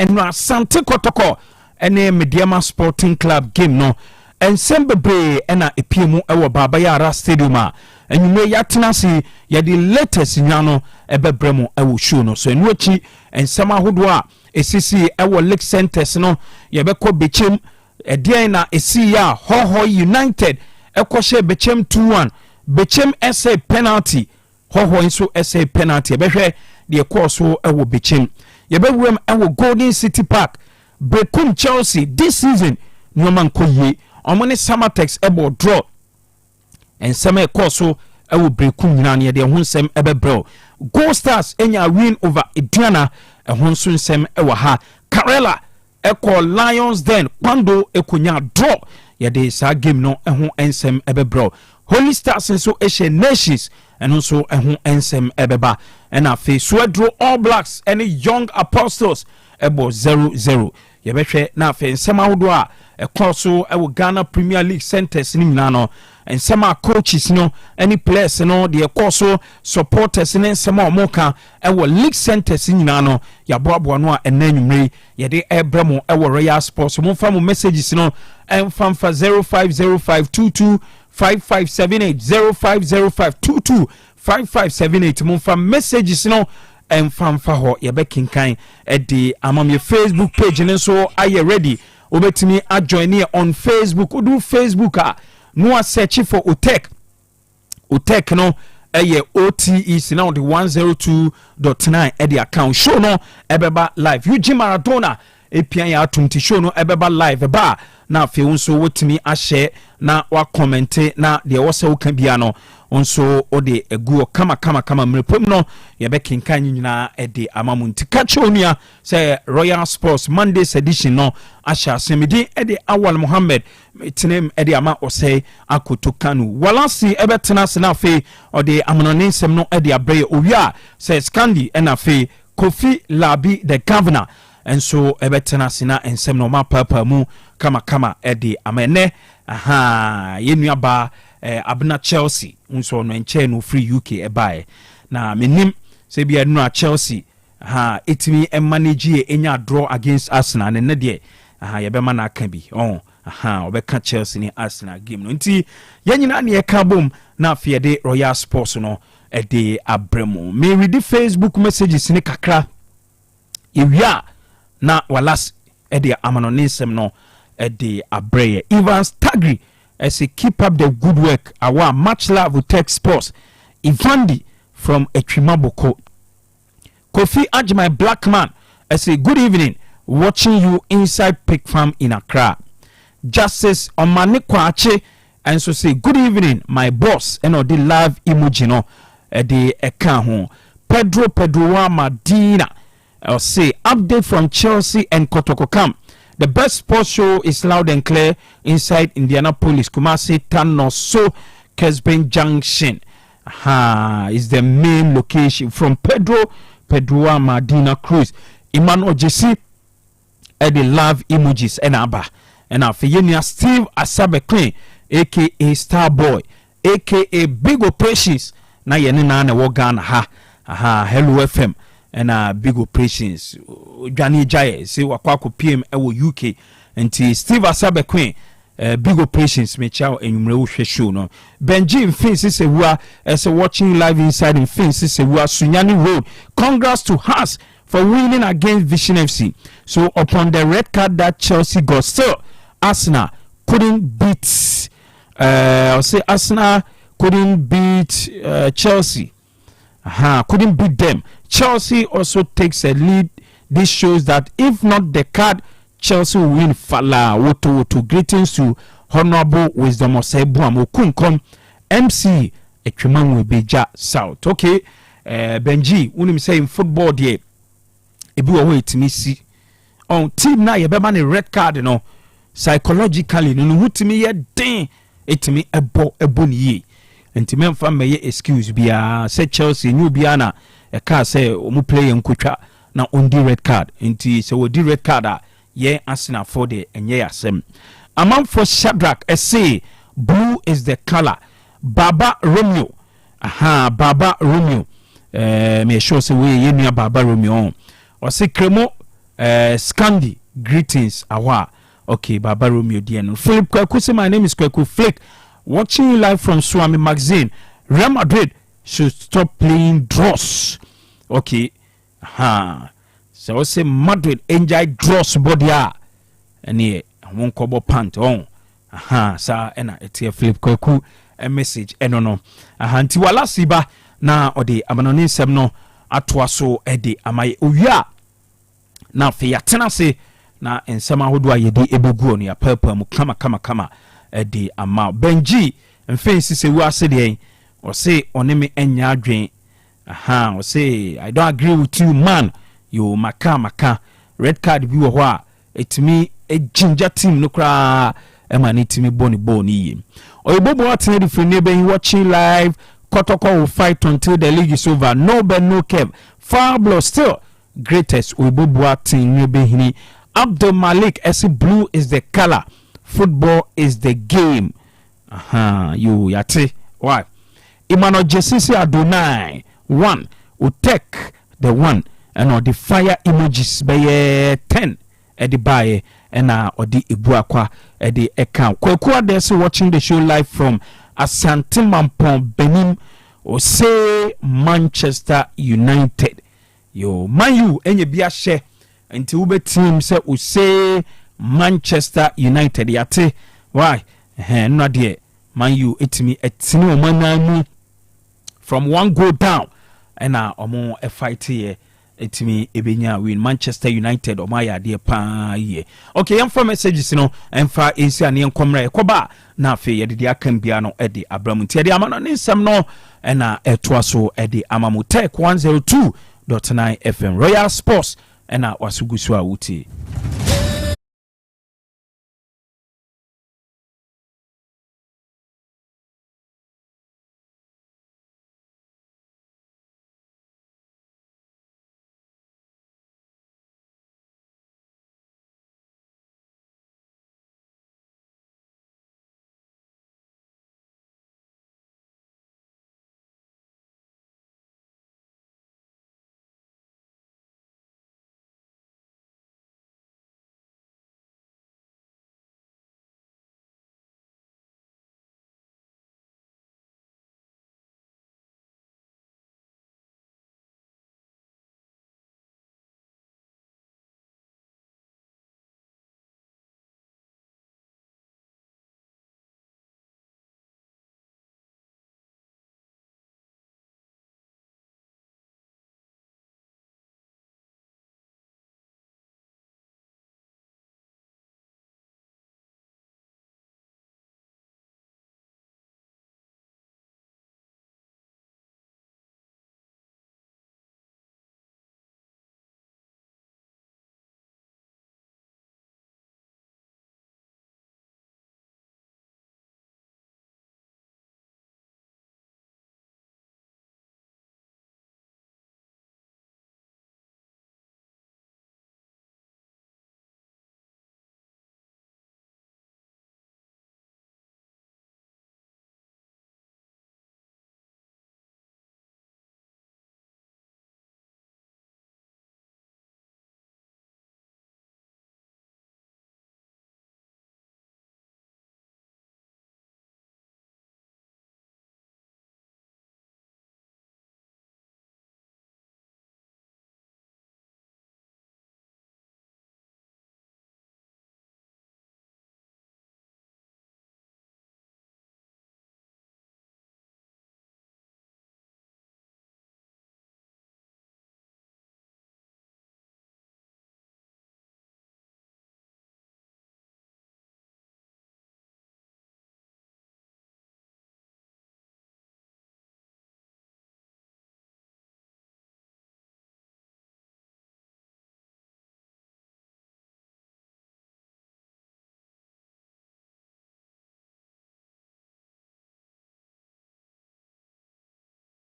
enra Asante Kotoko ene Mediama Sporting Club game no ensembebre ena epiemu ewo Baba Yara Stadium a enyume yatena si ye the latest nyano ebebremu ewo show no so enuachi ensema hodo a esisi ewo Lake Centers no ye beko bechem edian na esi ya Hoho United ekoshe bechem 2-1 bechem SA penalty Hoho nso SA penalty ebehwe de course ewo bechem ye bewem ewo Golden City Park Brekum Chelsea this season nyoma nkoye omone Samatex ebo draw ensema course ewo Brekum nyina ne de honsem ebebro Gold Stars enya win over Ediana ehonso nsem ewo ha Karela eko Lions Den kwando ekonya draw ye de sa game no ehon ensem ebebro Holy Stars nso ehye Nations eno so ehon ensem ebeba ena fe Swedro All Blacks any Young Apostles ebo 0-0 ye behwe na fe nsem ahodo a ekwoso ewo Ghana Premier League centers ni nyina no ensema coaches no any players no de ekwoso supporters ne nsema omoka ewo league centers nyina no ya boabo no a enanwumre ye de ebremo ewo Royal Sports mo fa mo messages no emfamfa 0505225578 0505225578 mo fa messages no emfamfa ho ye be kinkan e de amam ye Facebook page ne so aye ready obetimi join here on Facebook do Facebook no search for Otec no OTE now the 102.9 at the account show no ebeba live Eugene Maradona epian ya 20 show no ebeba live ba na fe unso wotimi a share na wa comment na de wo se wo kan bia no onso ode eguo kama mrepom no ye be kinkan nyina ede amamunti kachonia say Royal Sports Mondays edition no asha semidi ede Awal Mohammed tinem ede ama osay akotokanu walasi ebetena sena fe ode amononsem no ede abre owia say Scandi ena fe Kofi Labi the governor enso ebetena sena ensem no ma papa mu kama ede amene aha yenua ba abna Chelsea unso no enche no free UK ebae na menim se bia no Chelsea etimi manage enya draw against Arsenal ne de ye be ma na aka bi obeka Chelsea ni Arsenal game no nti yanyina na ye ka bom na afie de Royal Sports no de abremo me read Facebook messages ni kakra ewia na walas de amanonisem no de abreye Ivan Stagri as a keep up the good work. Our much love with Tech Sports. Ivandi from Etrimaboko. Kofi Ajmai Black Man as a good evening. Watching you inside Pig Farm in Accra. Justice Omanikwache and so say good evening, my boss. And the live emoji no the account. Pedro Madina. I'll say update from Chelsea and Kotoko Camp. The best sports show is loud and clear inside Indianapolis, Kumasi, Tano, so Kesben Junction. Is the main location from Pedro Madina Cruz. Emmanuel JC at the love emojis and Abba. And our Fienia Steve Asabe Clean, aka Starboy, aka Big Operations. Na yenina na wogana Hello FM. And big operations Johnny Jaya say wakwako PM ewo UK nti Steve Asabe Queen big operations me chow enumre wo hwe show no Benji Finsi say we are as watching live inside in Finsi say we are Sunyani Road. Congrats to us for winning against Vision FC. So upon the red card that Chelsea got, still Arsenal couldn't beat I'll say Arsenal couldn't beat Chelsea. Couldn't beat them. Chelsea also takes a lead. This shows that if not the card, Chelsea will win. Fala woto. Greetings to Honorable Wisdom Osebuam Okunkom MC Ekriman will be ja South. Okay, Benji, unim say in football there. Ebi wo wait me see. On team na ye be man red card no. Psychologically no hutimi ye den etimi ebo ni ye. Enti memfa meye excuse bia say Chelsea new bia na e ka say omu play nkotwa na ondi red card enti say odi red card a ye Arsenal for the enye asem among for Shadrack say blue is the color. Baba Romeo Baba Romeo me sure say we ye nua Baba Romeo o say Kremo Scandi greetings awa. Okay, Baba Romeo Diano. Philip Kwaku say my name is Kwaku Flake. Watching you live from Swami Magazine. Real Madrid should stop playing draws. Okay. So I say Madrid enjoy draws body and here won't cover pant on. Sa ena etie Philip Kwaku a message eno nti wala siba na ode abanoni nsem no atoa so ede amaye owia na fe yatena se na nsem ahodo ayede ebegu onu ya papa mu kama ede ama Benji mfensi se wu ase de o se oneme enya adwen o se I don't agree with you man you maka red card bi wo ho a etimi ejinja team no kra emani timi boni yi oyibobo atene di free neighbor watching live Kotoko will fight until the league is over. No Ben, no Kev. Fablo still greatest. Uibubuwa team Hini. Abdul Malik Esi blue is the color. Football is the game. You yate. Why? Imano Jesisi Adonai. 1. Otec the 1. And the fire emojis by 10. Edi baye. And odi ibuakwa edi account. Kwekua desi watching the show live from Asante Mampon Benin or say Manchester United. Yo, Man U enye bia she until ube team say Manchester United yate. Why? No dear. Man U etimi etini omananu from 1 goal down and omo a fight here. Etimi ebenya win Manchester United o ma yade pa ye. Okay, yam for messages no emfa esi ane enkomra ekoba na afi ye de akam bia no ede abramunti ede amano ne nsem no na etoa so ede amamu Otec 102.9 FM Royal Sports na wasugusu a wuti.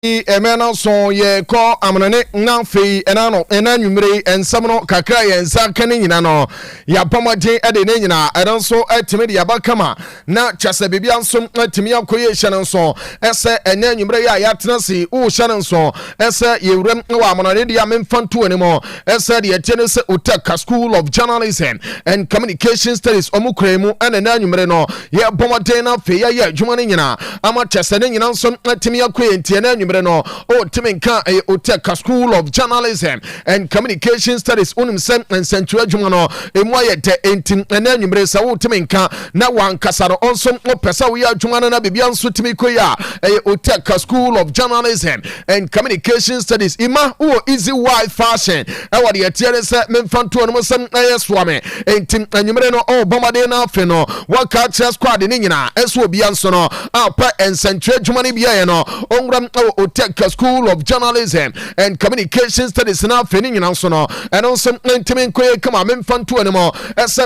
emena so ye ko amnane na fei enano enanwumre ensam no kakra ye nsa kane nyina no ya pomoden ede ne nyina erenso atimi de yabakama na chase bibia nso atimi akoye hye so ese enanwumre ya yatenase wo hye so ese yewrem wa amnane de amemfanto animo ese de yetene se Otec School of Journalism and Communication Studies omukremu enanwumre no ye pomoden na fei ya adwuma ne nyina ama chase ne nyina nso atimi akoye ntienanwumre no o timinka Otec School of Journalism and Communication Studies unim sem and central adwuma no emu ayete entin enanwumre sa wo timinka na wankasaro onso opesa wo ya adwuma na bibia nso timikoya Otec School of Journalism and Communication Studies ima wo easy wide fashion e wade yetiere se memfanto no sem ayeswame entin anwumre no o bomade na afe no waka chess squad ni nyina eso obia nso no apa en central adwuma ni bia no ongram Otec School of Journalism and Communication Studies na afeni nyina so no eno so ntimi nkoye kama memfanto animo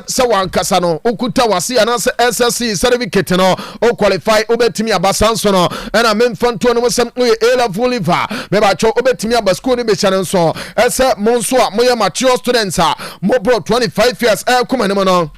se wankasa no okuta wase anase SSC certificate no o qualify obetimi abasa so no ena memfanto animo sem A level liver me ba cho obetimi abasco ni be chane so ese monso a moye mature students a mo bro 25 years kuma animo no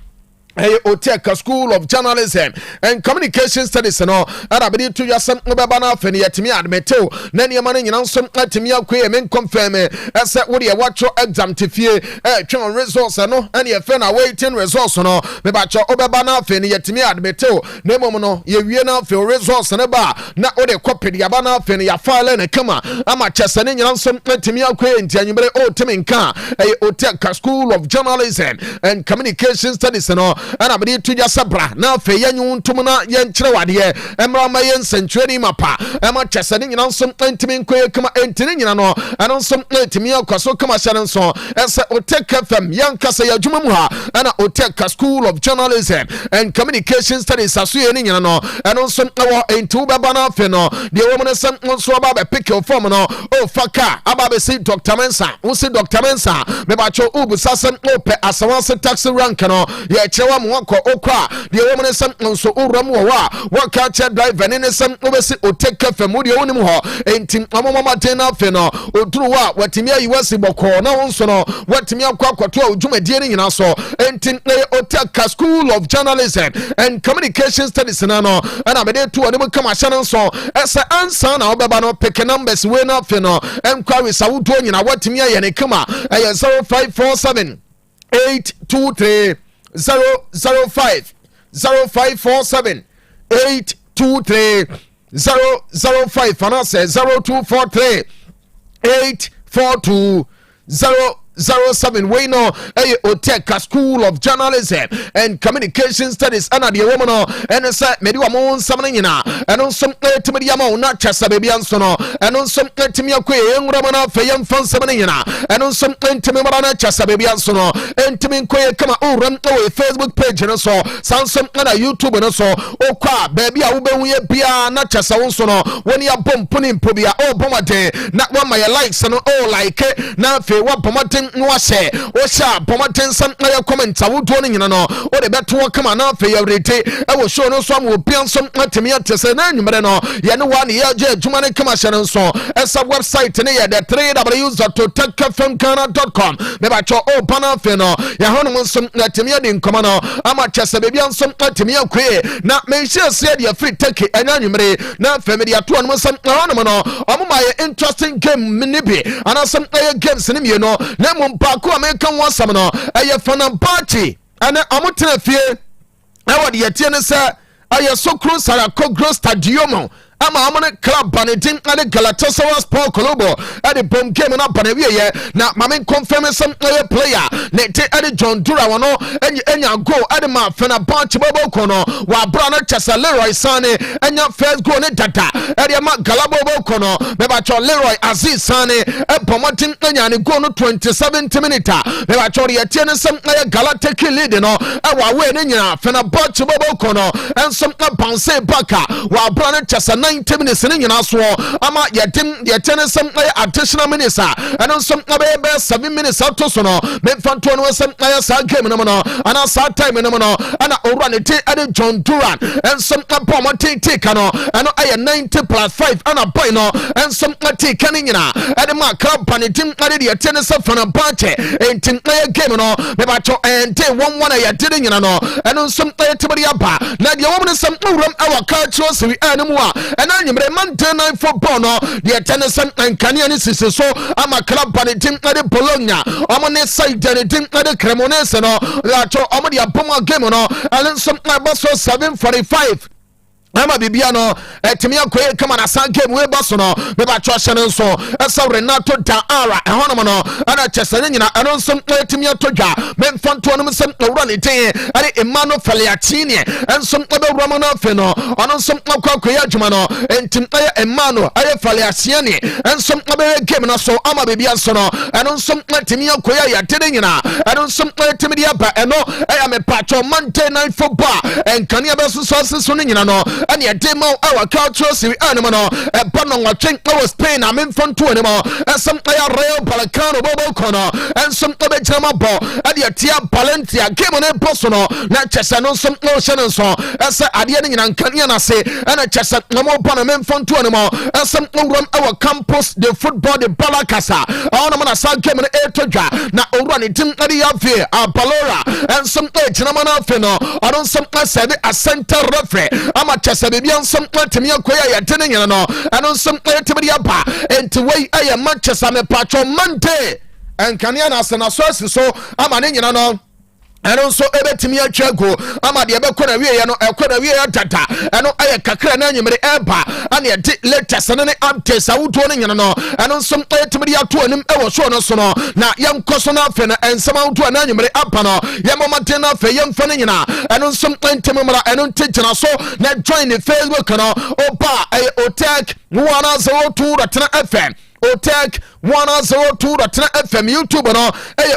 Otec School of Journalism and Communication Studies no arabedi to yasem obeba na afeni yetimi admeto na niema ne nyina nso atimi akwe men confirm ese wo de watcho exam tifie twon resource no ene ye fe na waiting resource no me ba cho obeba na afeni yetimi admeto na mom no ye wie na afi resource ne ba na wo de copy de aba na afeni ya file na kama ama chese ne nyina nso atimi akwe ntianyumre o timi nka Otec School of Journalism and Communication Studies no ana bidi tuja sabra na fe yanyu ntum na yenkyere wade emra ma yen century mapa ema chese ne nyina nso ntimi nkoye kama entini nyina no ana nso ntimi akwaso kama hyare nso ese Otec FM yankasa ya dwuma mu ha ana Otec School of Journalism and Communication Studies aso ne nyina no ana nso wo entu beba na fe no de wo ne sem nso ba be pick your form no o faka aba be si Dr. Mensa wo si Dr. Mensa me ba cho ubu sasem ope asawanse taxi rank no ye chewa mu ko okwa de wo ne sem nso uram wo wa waka che driver ne sem obesi Otec FM de wonim ho entim amomama ten na fe no oduru wa watimi ayi wasi boko na wonso no watimi akwakoto odwumadie ne nyina so entim Otec School of Journalism and Communication Studies na no ana be de tu oni mu kama hye nso ese ansa na obeba no pick numbers we na fe no enquiry sawudo nyina watimi aye ne kama 0547 823 005 0547 823 005 and I say 0243 842 007 we know Otec School of Journalism and Communication Studies ana de woman no ene say me de wo nsam nyina eno nsom etimi de ama na chasa bebia nso no eno nsom etimi akwe enwura na fe yem fansam nyina eno nsom etimi mara na chasa bebia nso no entimi nkoye kama uram o Facebook page no so sansom na YouTube no so okwa bebia wo behu ye bia na chasa wo nso no woni abompuni mpobia o bomade na wa my likes no o like na fe wa bomade no ase o sha pomoten sam na ya comment awodo no nyina no o de beto kama na fe ya rete e wo show no so am obi ansom atemi atese na nwumere no ye ne wa ne ya je adwuma ne kama hye nso esa website ne ye the www.otecfmghana.com me ba cho o pana fe no ya hono nsom atemi ade nkoma no ama chese bebi ansom atemi akwe na me hye se de free take anya nwumere na fe me de ato no sam hono no omo ma ye interesting game ne bi anasam games ne mi no na mumpa American wasam no eye fana party ana amutena fie na wode yetie ne se aye sokro sara kogro stadium ama amone club banedin na Galatasaray Sport Club ade bom game na banawie ye na mame confirm some player na te ade John Dura wono enya goal ade ma fana bunch bobo kono wa bra na chasa Leroy Sane enya first goal ne dada ade ma Galabo kono me ba cho Leroy Aziz Sane e pomotin enya ne goal no 27 minutes me ba cho ye tie ne some Galatasaray lead no e wa we ne nyina fana bunch bobo kono en some bounce back wa bra na chasa 90 minutes ne nyina so ama yedim ye tenesem additional minutes and on some 7 minutes out to so no me fanto no sem sa game no no ana sa time no no ana run it and John Duran and some bomb take no and I 90 plus 5 ana boy no and some take kan nyina and ma club panitim ade de tenesem for na bunch and tin game no me ba cho and 1-1 ya did nyina no and on some tibiri aba na de woman some uram our culture so we animu and anyimre Monday night football no de tenesem and kania ni sisi so ama club panitim ade Bologna amone side de tim ade Cremonese no la cho amodi aboma game no and some so 7:45 ama bibia no etimi akoye kama na san game we baso no me ba cho hye no so esa Renato da ara ehono no ana chesane nyina eno nsom etimi atodwa me mfanto no nsem owura ne den ari Emmanuel Faliatini ensom ebe wura no afe no ono nsom akoye adwuma no entim aye Emmanuel aye Faliatini ensom ebe game no so ama bibia so no eno nsom etimi akoye ya den nyina eno nsom etimi dia ba eno aya me pacho Monday night football enkania be so nyina no and your demo our culture si animal no e bono watching our Spain am in front to anymore and some Real Balcano bobo kono and some obejama ball and your tia Valentia game on a personal na chesa no some ocean so as adia ni nkania na se and a chesa no more bono men front to anymore and some run our campus the football the Balakasa I want to sa game e toja na run it team adi avie a Balora and some chinamana feno I don't some say a center referee ama chesa bebian some atemi akoya ya tene nyana no eno some atemi aba enti wei aye Manchester me patcho Monday enkania na asena so so ama ne nyina no eno so ebetimi atwago ama de ebekona wie ya no ekona wie ya tata eno aye kakra na anyimere eba ane de latest ne updates awuto ne nyina no eno so etimi ato anim ewo so no so no na yemkoso na afe na ensem awuto na anyimere apa no yemomate na afe yemfa ne nyina eno so entimi mra eno ntigina so na join the Facebook no oba Otec 102.9Fm Otec 102.9Fm YouTube no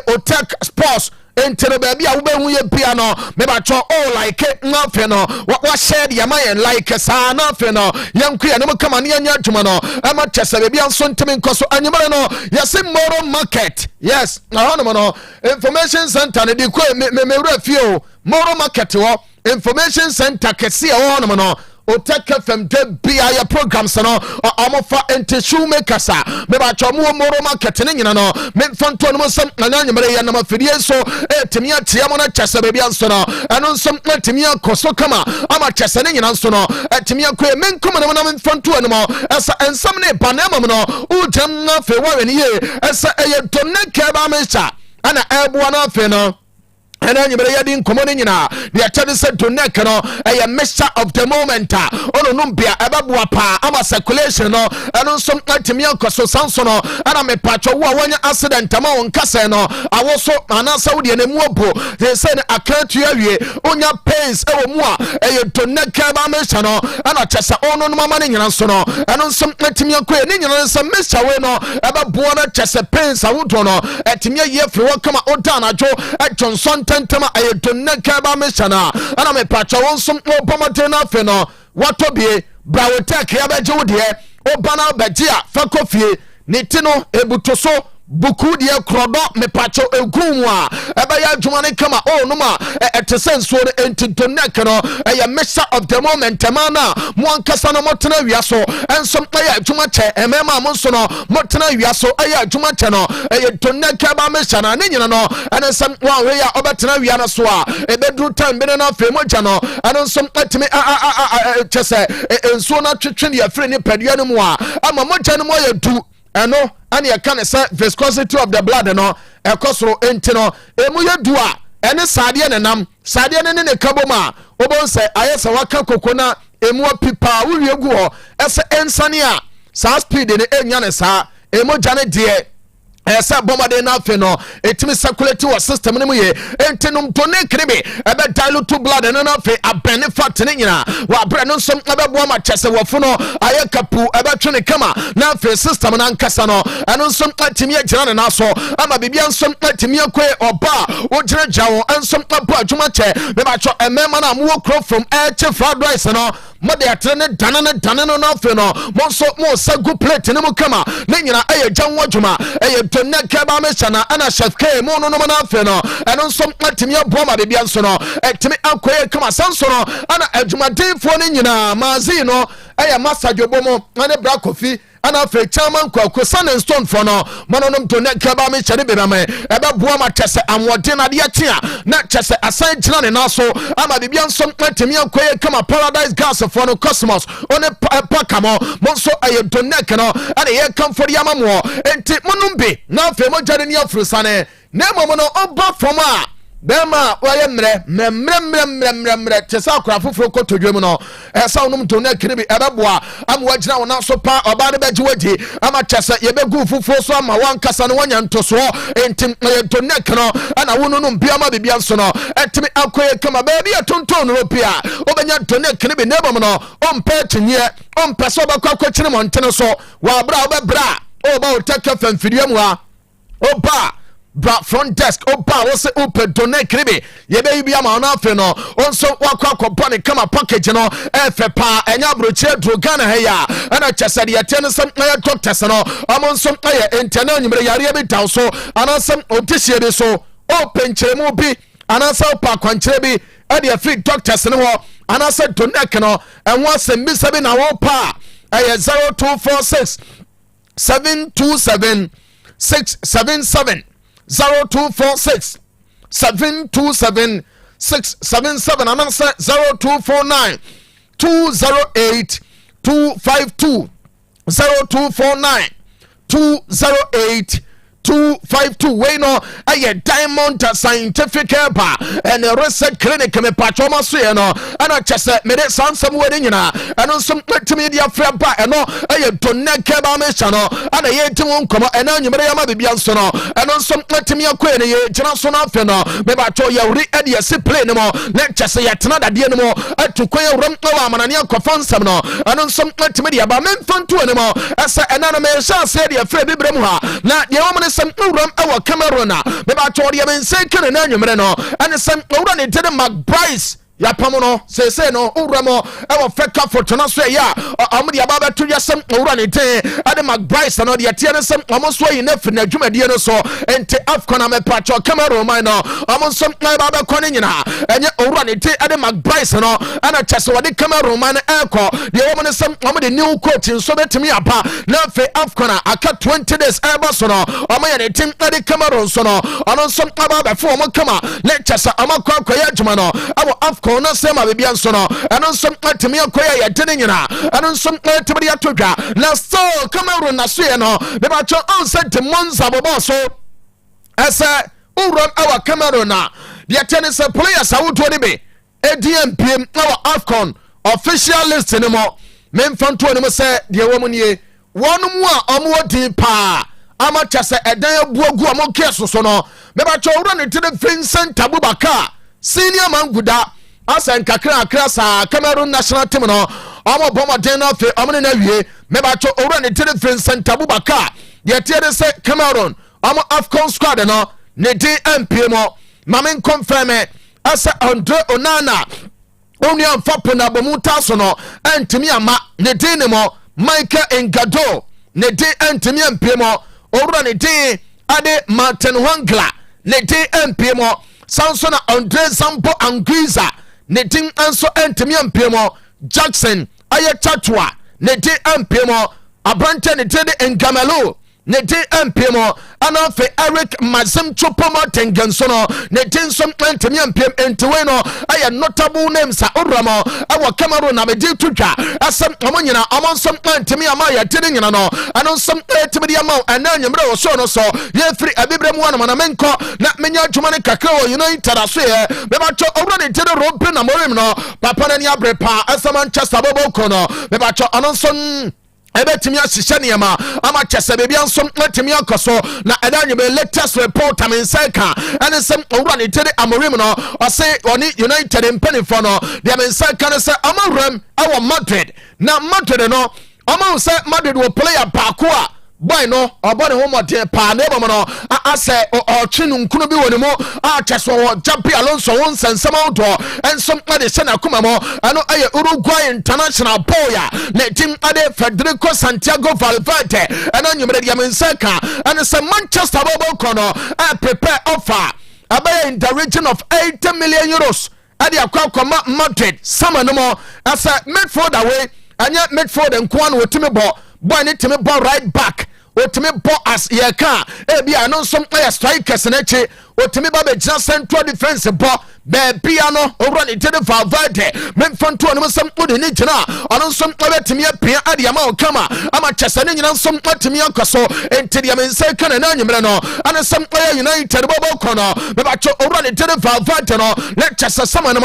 Otec Sports entene baby a wo ye bia no me ba cho all like na fe no wa share ya my like sa na fe no yankua no kama ne anya adwuma no ama chese baby anso nteme nkoso anyimare no yesi Moro Market yes na hono no information center ne di ko me wura fie Moro Market wo information center kesi e hono no Otec FM de bia programs no amofa ente shoemakers me ba cho mo Moro Market ne nyina no me fanto no sam na nyamere ya na mafidie so etimi atia mo na chese bia nso no eno nsom etimi akoso kama ama chese ne nyina nso no etimi akoe me nkom no na me fanto no mo esa ensam ne banema no ujam na fe wa ne ye esa eye tonne ke ba me cha ana ebo na fe no and anybody yadin common nyina the attorney said to neck no a mixture of the moment ono numbia ebabua pa ama circulation no eno som atimi akoso sanso no ana me pacho wo wanya accident ama won kase no awoso ana saudi enemu obo they said akantu awie onya pains ewo mu a to neck ba me no ana chesa ono no mama ne nyina so no eno som atimi akoe ne nyina so mixture we no ebabua na chesa pains awodo no atimi ye fri wo kama odana jo Johnson tentama ayedonne kaba meshana ana me pacha wonsom obamate na fe no watobie Otec ya beje wo de obana beje a fa kofie ne ti no ebutoso buku de krodo me pacho egum a eba ya adwuma ne kama no ma etesenso entidonne no ya mixture of the moment mana mo ankasa no motena wiaso ensom ya adwuma che emema mo so no motena wiaso ya adwuma che no donne kaba meshana ne nyina no ensem wa we ya obetena wia no so a ebedru time be na fe mo ja no ensom atimi chese enso na twetwe ne afre ne padua no mu a ama mo ja no mo ya du eno and you can say viscosity of the blood no ekosoro enti no emu yedu a ene sade ne nam sade ne ne kaboma obon say ayesa waka kokona emu pipa wo wiegu ho ese ensane a sa speed ne enya ne sa emu jane de esa bomade na fe no etimi circulate wa system ne mu ye entinum to ne kribe ebe dilute blood ne na fe abene fat ne nyina wa bre no som ebe bo ma chese wofo no aye kapu ebe twene kama na fe system na nkasa no eno som atimi agira ne na so ama bibia nsom atimi akwe oba wo gire jawo ensom abo adwuma che me ba cho emema na mo kro from fried rice no mo de atrene dane no afe no mo so mo sagu plate ne mo kama ne nyina eye janwo dwuma eye tonne keba me chana ana chef k mo no na afe no eno nso matimi abo ma bebia nso no etimi akoye kama sanso no ana adwumadenfo ne nyina mazi no eye masadwobo mo ane bra kofi ana fe chairman kwa Sun Stone for no mononom to net kaba me chere be me ebe boa ma chese amwode na de atia na chese asan gina ne na so ama bibia nso matemi akoye kama Paradise Gas for no Cosmos one pakamo monso aye to net no ana ye kam for yama mo enti monumbe na fe mo jare ni afrusane na mo no oba from a bema waye mre chesa akra foforo kotodwem no esa onum to na kire bi ebeboa am wagina wona so pa oba ne beji wadi ama chesa ye begu foforo so ama wan kasa no wanya ntoso entim to na kno ana wonu no bia ma bibia nso no etimi akoye kama ba bia tonton no pia obenya to na kire bi nebom no ompa tinye ompa so ba kwa kwachire mo ntene so wa bra obebra oba Otec famfidiem wa oba bra front desk opa wo se open donate kribi ye be bia ma na afi no onso wakwa ne kama package no efe pa enya broche dro Ghana he ya ana chese de yete no sem na doctors no amonso aye internal nyimre yare bi taw so anasem otihie bi so open chiremu bi anasa opa kwanchire bi e de free doctors no ho anasa donate no enwa sem bi sebi na wo pa aye 0246 727 677 0246 727 677 and answer 0249 208 252 0249 208 252 we no aye Diamond Scientific Bar and research clinic me patoma so ye no ana chese me de sansam we nyina eno nso metimi dia fra ba eno aye doneke ba me chano ana ye timu nkomo ena nyimere ya ma bibia nso no eno nso metimi akoye ne ye gina so na afi no me ba cho ya wuri e de se play ne mo ne chese ye tena dade ne mo atukwa ye wram wa amanane akofo nsam no eno nso metimi dia ba memfantu ne mo esa ena na me sha se de fra bibrem ha na de wo sem uram awa Cameroon me ba cho de men se kene na nwumere no ane sem ura ne de McBrice ya pamo no se no uramo awa feka foto na so ya amudi ababa to yasem ura ne de ade McBrice no de tie ne sem amoso yi na fina dwumadie no so ente afcon me pa cho Cameroon man no amonso na baba ko ne nyina enye ura ne de ade McBrice no ana chese wode Cameroon man eko de wo ne sem amudi new coach so betimi apa na fe afcon aka 20 days eba so no amaya ne tim ade Cameroon so no amonso baba fo mo kama le chese amakwa ya dwuma no awo afcon no sema bibia nso no eno nso atimi akoya ya tene nyina eno nso atimi ya todwa na so Cameroon na so ye no be ba cho on se Demopnza bobo so ese uron awa Cameroon na de tene se players awoto ni be ADMPM awa AFCON official list ni mo memfanto ni mo se de wo mu nie wonu mu a omo odi pa ama chase edan abuagu omo keso so no be ba cho uron ni tene Vincent Abubakar senior man guda asan kakra sa Cameroon national team no omo bomo den no fe omo na wie me ba cho owura ne tele Vincent Abubakar ye tiere se Cameroon omo AFCON squad no ne di MP mo mamen confirm asa Andre Onana oni amfa pona bomuta so no antimi ama ne di ne mo Michael Ngado ne di antimi MP mo owura ne di ade Martin Wangla ne di MP mo Sansona Andre Zambo Anguiza ne din anso antimi ampemo Jackson aye Chatua ne din ampemo abrante ne din Engamelo ne din ampemo anafe Eric Mazem Chopomo Tengensono ne din som antimi ampem entwe no aye notable names oramo awa Cameroon na me din tutwa asem amonyina amonsom antimi ama ya tin nyina no anonsom etimi ama ananyemre wo so no so ye free abibrem wana na menko na menya dwuma ne kakra wo United aso ye be ba cho owura ne tin rompe na morim no papa na ni abrepa asem Manchester bobo kono be ba cho anonsom ebetimi asihye niema ama chese bebia nsom atimi akoso na edanyo be latest report amenseka anesem owura ne tede amorim no ose oni United mpanifo no de amenseka ne se amoram awo Madrid na Madrid no omo se Madrid wo player baako a boy no obone ho modern pa na ebo no ase otwenu nkunu bi woni mo cheso Jabi Alonso won sensem auto ensom ade se na kuma mo ano aye Uruguay international boya na team ade Federico Santiago Valverde ana nyumre dia mensaka and se Manchester bobo kono prepare offer abaya in the region of 80 million euros ade akwa Madrid sama no mo as a midfield away anya midfield nkwan wotimi boy ne timi ball right back otimi ball as ye ka bia no nsom aye strikers na chi otimi ba be gina central defense ball be no over ne tede Valverde men fonto no sam ode ni gina ono nsom abetimi apia ade ama o kama ama chese ne nyina nsom atimi akoso enti de men se kana na nyumre no ana sam aye United bobo kono be ba cho over ne tede Valverde no let chese sama no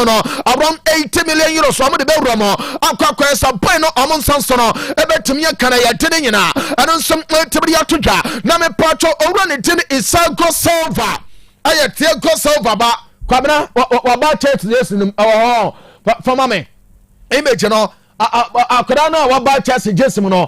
around 80 million euros so am de be wura mo akwa some point no amon sanso no ebetimi kana ya tede nyina ana nsom atimi atodwa na me pacho over ne tede Isago Silva aye Thiago Silva ba kwabena waba church this for mame image no akoda no waba church jesim no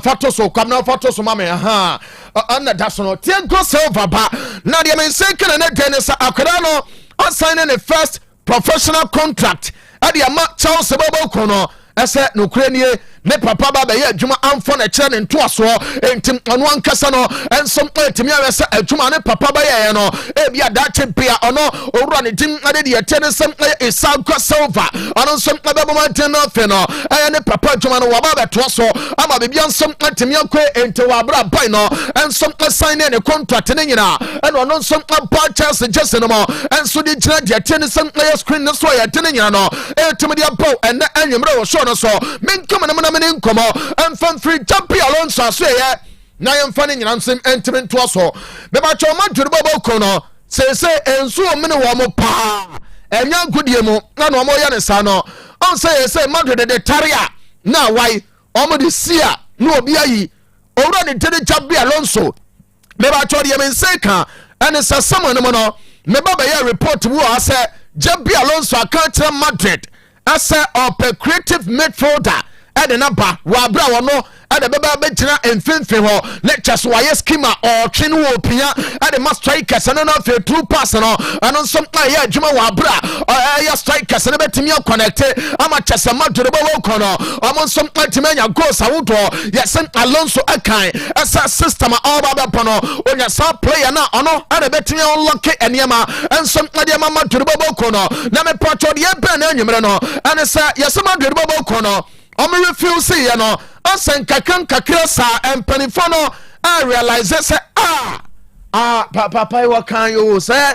fato so kwabena fato so mame anna daso no Thiago Silva ba na de men say kana na den sa akoda no on signing the first professional contract ade ama Charles Bobo kono ese no kuranie ne papa ba be adwuma amfo na kire ne ntoaso entim ono ankasa no ensom etimi awese adwuma ne papa ba ye no bia da chempia ono owura ne tim ade de ete ne sem Isago Silva ono som abebo manten no fe no ne papa adwuma no waba be toaso ama be bia ensom etimi akwe ente wa bra boy no ensom sign ne contract ne nyina ene ono ensom aba Chelsea just no mo enso de gina de ete ne sem screen no so ya ete ne nyina no etimi de abo ene anwumre wo so no so men come na mene nkomo enfan free Jabi Alonso so ye na yemfa ne nyina nsem entime nto so be ba cho madwere bobo kono se ensu o mene wo mo pa enya godie mu na no mo ye ne sa no on say madwere de taria na wai o mo de sia no obi ayi owura ne tede Jabi Alonso me ba cho de men se kan ene sa someone no no me ba be ye report wo ase Jabi Alonso account Madrid as a creative midfielder ade na ba wa bra wono ade beba be gina emfemfe ho lectures wa yes schema or twin wo pia ade ma strikers no na fe true pass no ano som aye adwuma wa bra ya strikers no betimi connect ama chese madure bo kono amo som atimi anya goals awodo yes Alonso akan asa system all ba pono onya sa player na ono ade betimi unlock eniema ensom ade ma madure bo kono na me pacho de be na anwumre no ane sa yes madure bo kono omi refuse ye no asen kakra sa empanifo no I realize say papa wa kan yo say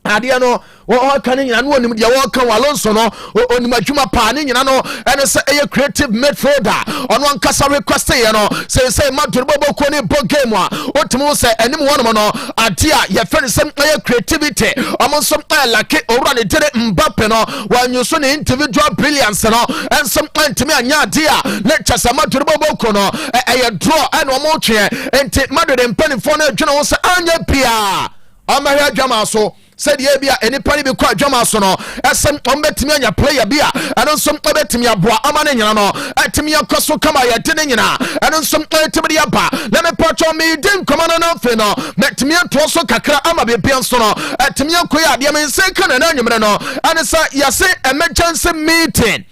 ade no wo kan nyina no onim de wo kan Alonso no onim adwuma pa ne nyina no ene say eye creative midfielder ono ankasa request ye no say maduro bobo ko ne bo game a otumo say enim wonom no ade a ye fere sem eye creativity omo som like owura ne tere Mbappe no wanyuso ne individual brilliance no en som antimi anya ade a lecture say maduro bobo ko no eye draw ene omo twe enti maduro mpanifo no adwena wo say anya bia amahya dwama so said ye bia enipa bi kwa dwama so no esem ombetimi anya player bia eno nsom obetimi aboa amane nyina no atimi akoso kama ya tene nyina eno nsom etimi ya ba na me pacho me din komana na fe no metimi to so kakra ama be bia so no atimi akoya de me nse kana na nwumre no anesa yase emergency meeting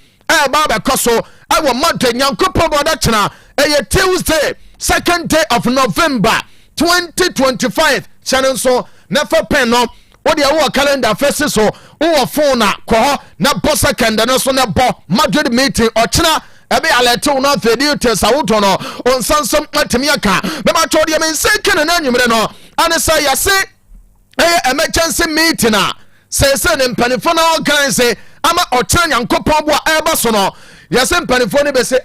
baba koso awo Madrid nyankopo boda chena Tuesday 2nd day of November 2025 channel so never pen no odi awo calendar first so wo phone na ko na bossa kanda no so na bo Madrid meeting ochina ebe alete no video test awoto no on sansom atimi aka be ma cho de men second na nwumre no anesa yase emergency meeting a say ne mpanifo na organize ama ochina nyankopon bo a eba so no yase mpanifo ne be say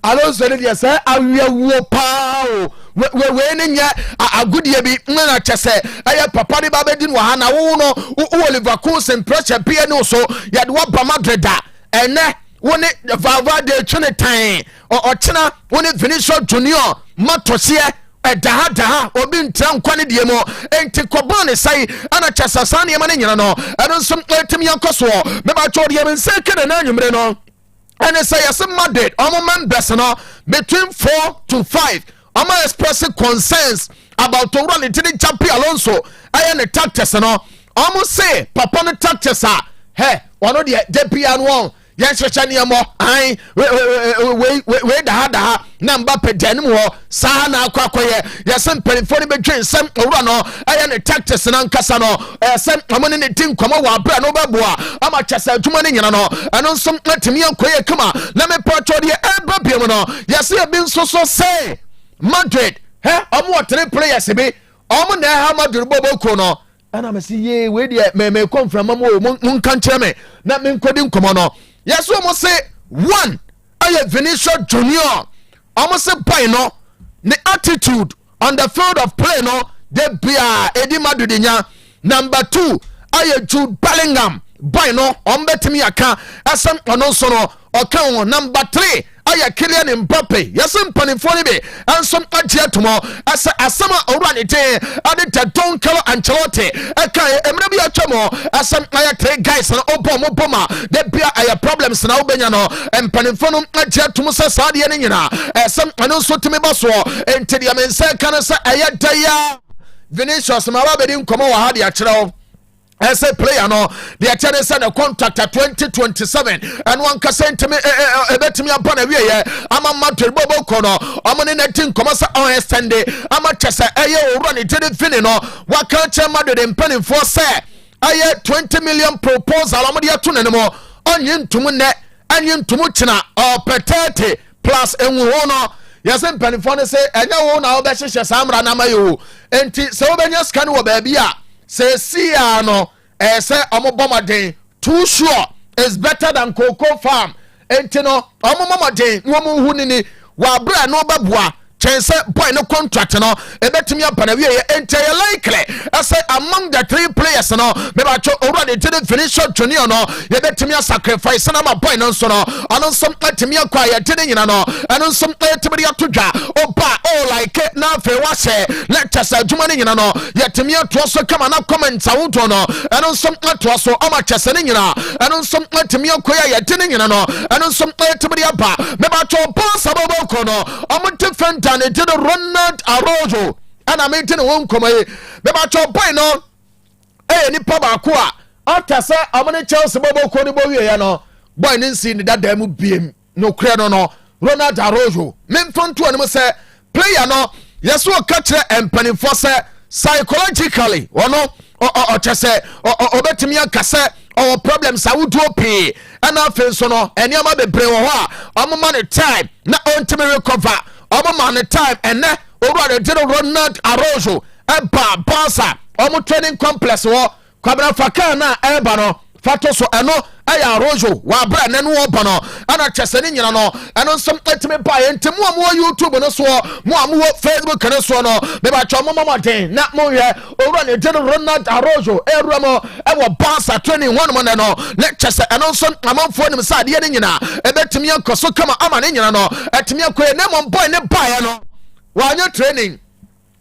Alonso ne dia say awiawo pao we ne nya agudie bi na chese aye papa ne ba bedin wa ha na wo no Oliver Kusen pressure bia no so ya de wa ba Madrid ene woni Valverde twene tan o chena woni Vinicius Junior matosie daha obi ntra nkwane die mo enti kobon ne sai ana chese san ye ma ne nyina no eno nsom etimi yakoso me ba cho de men sekene na anwumre no and say yes Madrid omo members no between 4 to 5 ama express concerns about to run into the Chapi Alonso ayɛ ne tactics no ɔmo say papa no tactics he ɔno deɛ JP and one yɛn hyehyɛ nneɛma ayi wei daha na Mbappe gyanim hɔ saa na akɔyɛ yɛsɛ mpanyinfoɔ no bɛtwe nsɛm owura no ɛyɛ ne tactics na nkasa no ɛsɛ ɔmo ne ne ti nkɔmɔ wɔ abira no bɛboa ama kyɛsɛ adwuma ne nyina no ɛno nso ɛtumi akɔyɛ kama na mepɔtɔ deɛ ɛba biem no yɛsɛ ebi nso so sɛ Madrid ɔmo wɔ 3 players bi ɔmo na ɛha Madrid bɔbɔ no ɛna mɛ si yee wei deɛ mɛ kɔnframa mo nka nkyɛn me na me nkɔdi nkɔmɔ no yɛsɛ ɔmo se 1 ɛyɛ Vinicius Junior ɔmo se boy no ne attitude on the field of play no de bia edi Madrid nya. Number 2 ɛyɛ Jude Bellingham boy no ɔmo bɛtumi aka ɛsɛm ɔno nso no ɔka wɔn. Number 3 ayɛ Kylian Mbappe yɛsɛ mpanimfoɔ no bi ɛnsom agye atomɔ ɛsɛ asɛm a ɔwura ne den ade ta Don Carlo Ancelotti ɛka mmerɛ bi atwa mɔ ɛsɛm ayɛ 3 guys na ɔbɔ mo bɔma de bia ɛyɛ problems na wobɛnya no mpanimfoɔ no agye atom sɛ saa deɛ no nyinaa ɛsɛm ɛno nso tumi ba soɔ enti deɛ me nsa ka no sɛ ɛyɛ da ya Vinicius ma ba bɛdi nkɔmɔ wɔ ha de akyerɛ wo ɛsɛ player no deɛ kyɛ ne sɛ ne contract 2027 ɛno ankasa ntimi ɛbɛtumi aba na wieyɛ ama Madrid bɔbɔ kɔ no ɔmo ne nati nkɔmɔ sɛ ɔyɛstɛnde ama kyɛ sɛ ɛyɛ owura ne gyede fini no waka kyɛ Madrid mpanimfoɔ sɛ ɛyɛ 20 million proposal ɔmo de ato ne no mu ɔnye ntom nnɛ ɛnye ntom kyena ɔpɛ 30 plus enwuho no yɛsɛ mpanimfoɔ no sɛ ɛnyɛ wo na wobɛhyehyɛ saa mmara no ama yɛ o enti sɛ wobɛnya sika no wɔ baabi a sɛsia no ɛsɛ ɔmo bɔmaden too sure is better than cocoa farm enti no ɔmo bɔmaden wɔn hu nini wɔ abira no bɛboa kyɛn sɛ boy no contract no ɛbɛtumi apana wieyɛ enti ɛyɛ likely ɛsɛ among the 3 players no mebatwo owura de tiri Vinicius Junior no yɛbɛtumi sacrifice na ma boy no nso no ɔno nso ɛtumi akɔ a yɛde ne nyina no ɛno nso ɛtumi de ato dwa ɔba like na afei wahyɛ na kyɛsɛ adwuma ne nyina no yɛtumi atoa so kama na comment awodoɔ no ɛno nso atoa so ɔma kyɛsɛ ne nyina ɛno nso ɛtumi akɔ a yɛde ne nyina no ɛno nso ɛtumi de aba mebatwo bɔ sababo kɔ no ɔmo defender ne did Ronald Araujo and I maintain one come mebatwo boy no nipa baako a after sɛ ɔmo Chelsea bɔbɔ kɔ ne bɔ wie ya no boy ne nsi ne dada mu biem no kura no Ronald Araujo memfonto anim sɛ player no yeso ka kyerɛ mpanimfoɔ sɛ psychologically ɔno ɔkyɛ sɛ ɔbɛtumi aka sɛ ɔwɔ problems awodoɔ pii ɛna afei nso no nneɛma bebree wɔ hɔ a ɔmo ma ne time na ɔntumi recover ɔmo ma ne time ɛnɛ owura de Ronald Araujo ɛba Barca ɔmo training complex wɔ kwabena faka na ɛba no fato so ɛno ɛyɛ Araujo wɔ abira ne no wɔba no ɛna kyɛsɛ ne nyina no ɛno nso ɛtumi ba yɛ nti mo a mo wɔ YouTube no so mo a mo wɔ Facebook no so no mebatwa mo mɔmɔden na mo hwɛ owura ne de Ronald Araujo ɛwura mo ɛwɔ Barca training wɔn mo ne no ne kyɛsɛ ɛno nso amanfoɔ nim sɛ adeɛ ne nyina ɛbɛtumi akɔ so kama ama ne nyina no ɛtumi akɔ yɛ ne mo boy ne baeɛ no wɔanyɛ training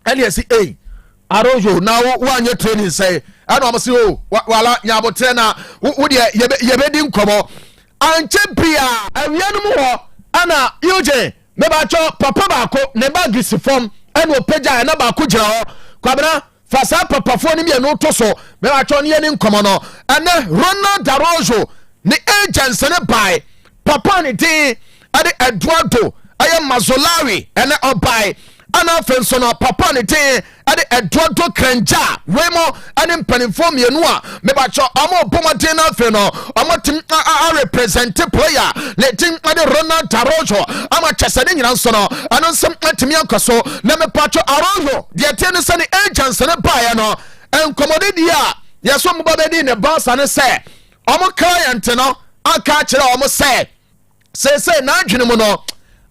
ɛne ɛsi Araujo na wɔanyɛ training sɛ ɛna ɔmo si wala nyabotre na wo deɛ yɛbɛdi nkɔmɔ ankyɛ bia awia no mu hɔ ana Eugene mebatwo papa baako ne bag si fam ɛna opagya ɛna baako gyina hɔ kwabena fa saa papafoɔ no mmienu to so mebatwo no yɛni nkɔmɔ no ɛnɛ Ronald Araujo ne agents ne bae papa ne din ɛde Eduardo ɛyɛ Mazzolari ɛne ɔbae ana afei nso no papa ne din ɛde Eduardo Krenja wemo ɛne mpanimfoɔ mmienu a mebatwo ɔmo bɔmɔden no afei no ɔmo tim a represent player ne din ɛde Ronald Araujo ama kyɛsɛ ne nyina nso no ɛno nsɛm atumi akɔ so na mepatwo Araujo deɛ tie no sɛ ne agents ne baeɛ no nkɔmmɔde deɛ a yɛso mo babɛdi ne Barca ne sɛ ɔmo client no aka kyerɛ ɔmo sɛ sɛsɛ n'adwene mu no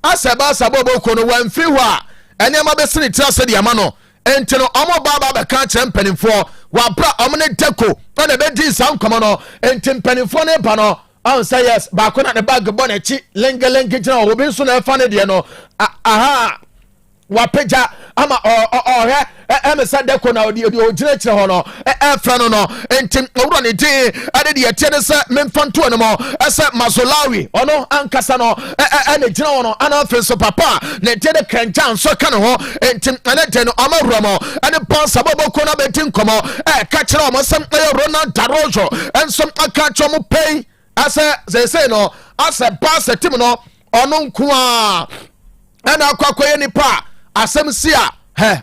asɛ Barca bɔbɔ kɔ no wɔmfiri hɔ a ɛnneɛma bɛsene tira sɛ deɛ ama no enti no ɔmo baaba bɛka kyerɛ mpanimfoɔ wabra ɔmo ne deko ɛna bɛdi saa nkɔmɔ no enti mpanimfoɔ ne ba no ɔn sɛ yes baako na ne bag bɔ n'akyi lengelenge gyina hɔ obi nso na ɛfa ne deɛ no aha wapeja ama ɔhɛ ɛmesa deko na odi ogyina kyerɛ hɔ no ɛfrɛ no no enti owura ne din ade de yɛtie ne sɛ memfa ntoɔ no mɔ ɛsɛ Mazolawi ɔno ankasa no ɛne gyina hɔ no ana afei so papa ne tie de krɛnkya nso ka ne ho enti ɛne de no ɔmawura mɔ ɛne pansa bɔbɔko no bɛti nkɔmmɔ ɛka kyerɛ ɔmɔ sɛm ɛyɛ Ronald Darojo ɛnso aka kyerɛ mo pɛi asɛ seesei no asɛ baasa tim no ɔno nko a ɛna akɔkɔyɛ nipa asɛm si a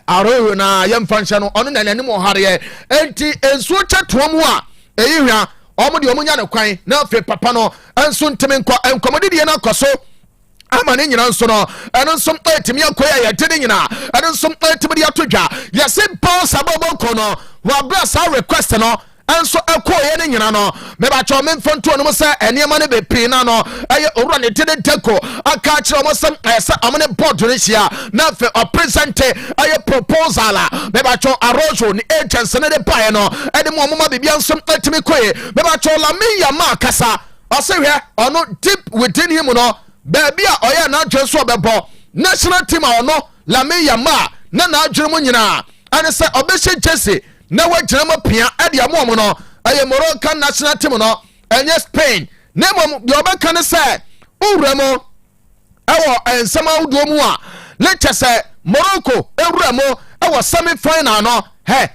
arɔhwɛ na yɛmfa nhyɛ no ɔno na n'anim ɔhareɛ enti nsuo kyɛ toa mu a ɛyi hwɛ ɔmo deɛ ɔmo nya ne kwan na afei papa no nso ntimi nkɔmmɔdidiɛ no akɔ so ama ne nyina nso no ɛno nso ɛtumi akɔ yɛ yɛde ne nyina ɛno nso ɛtumi de ato dwa yɛse bɔl sabɔbɔkɔ no wɔabrɛ saa request no ɛnso ɛkɔɔyɛ ne nyina no mebakyɛ memfa ntoɔ no mu sɛ ɛnneɛma no bɛpii na no ɛyɛ owura ne tede deko aka kyerɛ ɔmo sɛ ɛsɛ ɔmo ne bɔɔdo no hyia na afei ɔpresente ɛyɛ proposal a mebakyɛ Arojo ne agents ne de baeɛ no ɛde mu ɔmoma biribia nso atumi kɔe mebakyɛ Lamine Yamal kasa ɔsɛ hwɛ ɔno deep within him no baabi a ɔyɛ n'adwene so ɔbɛbɔ national team a ɔno Lamine Yamal na n'adwene mu nyinaa ɛne sɛ ɔbɛhyɛ Jesse na wagyina mu pia ɛde amoa mu no ɛyɛ Moroccan national team no ɛnyɛ Spain na mmom deɛ ɔbɛka ne sɛ owura mu ɛwɔ nsɛm ahodoɔ mu a ne kyɛ sɛ Morocco ewura mu ɛwɔ semi final no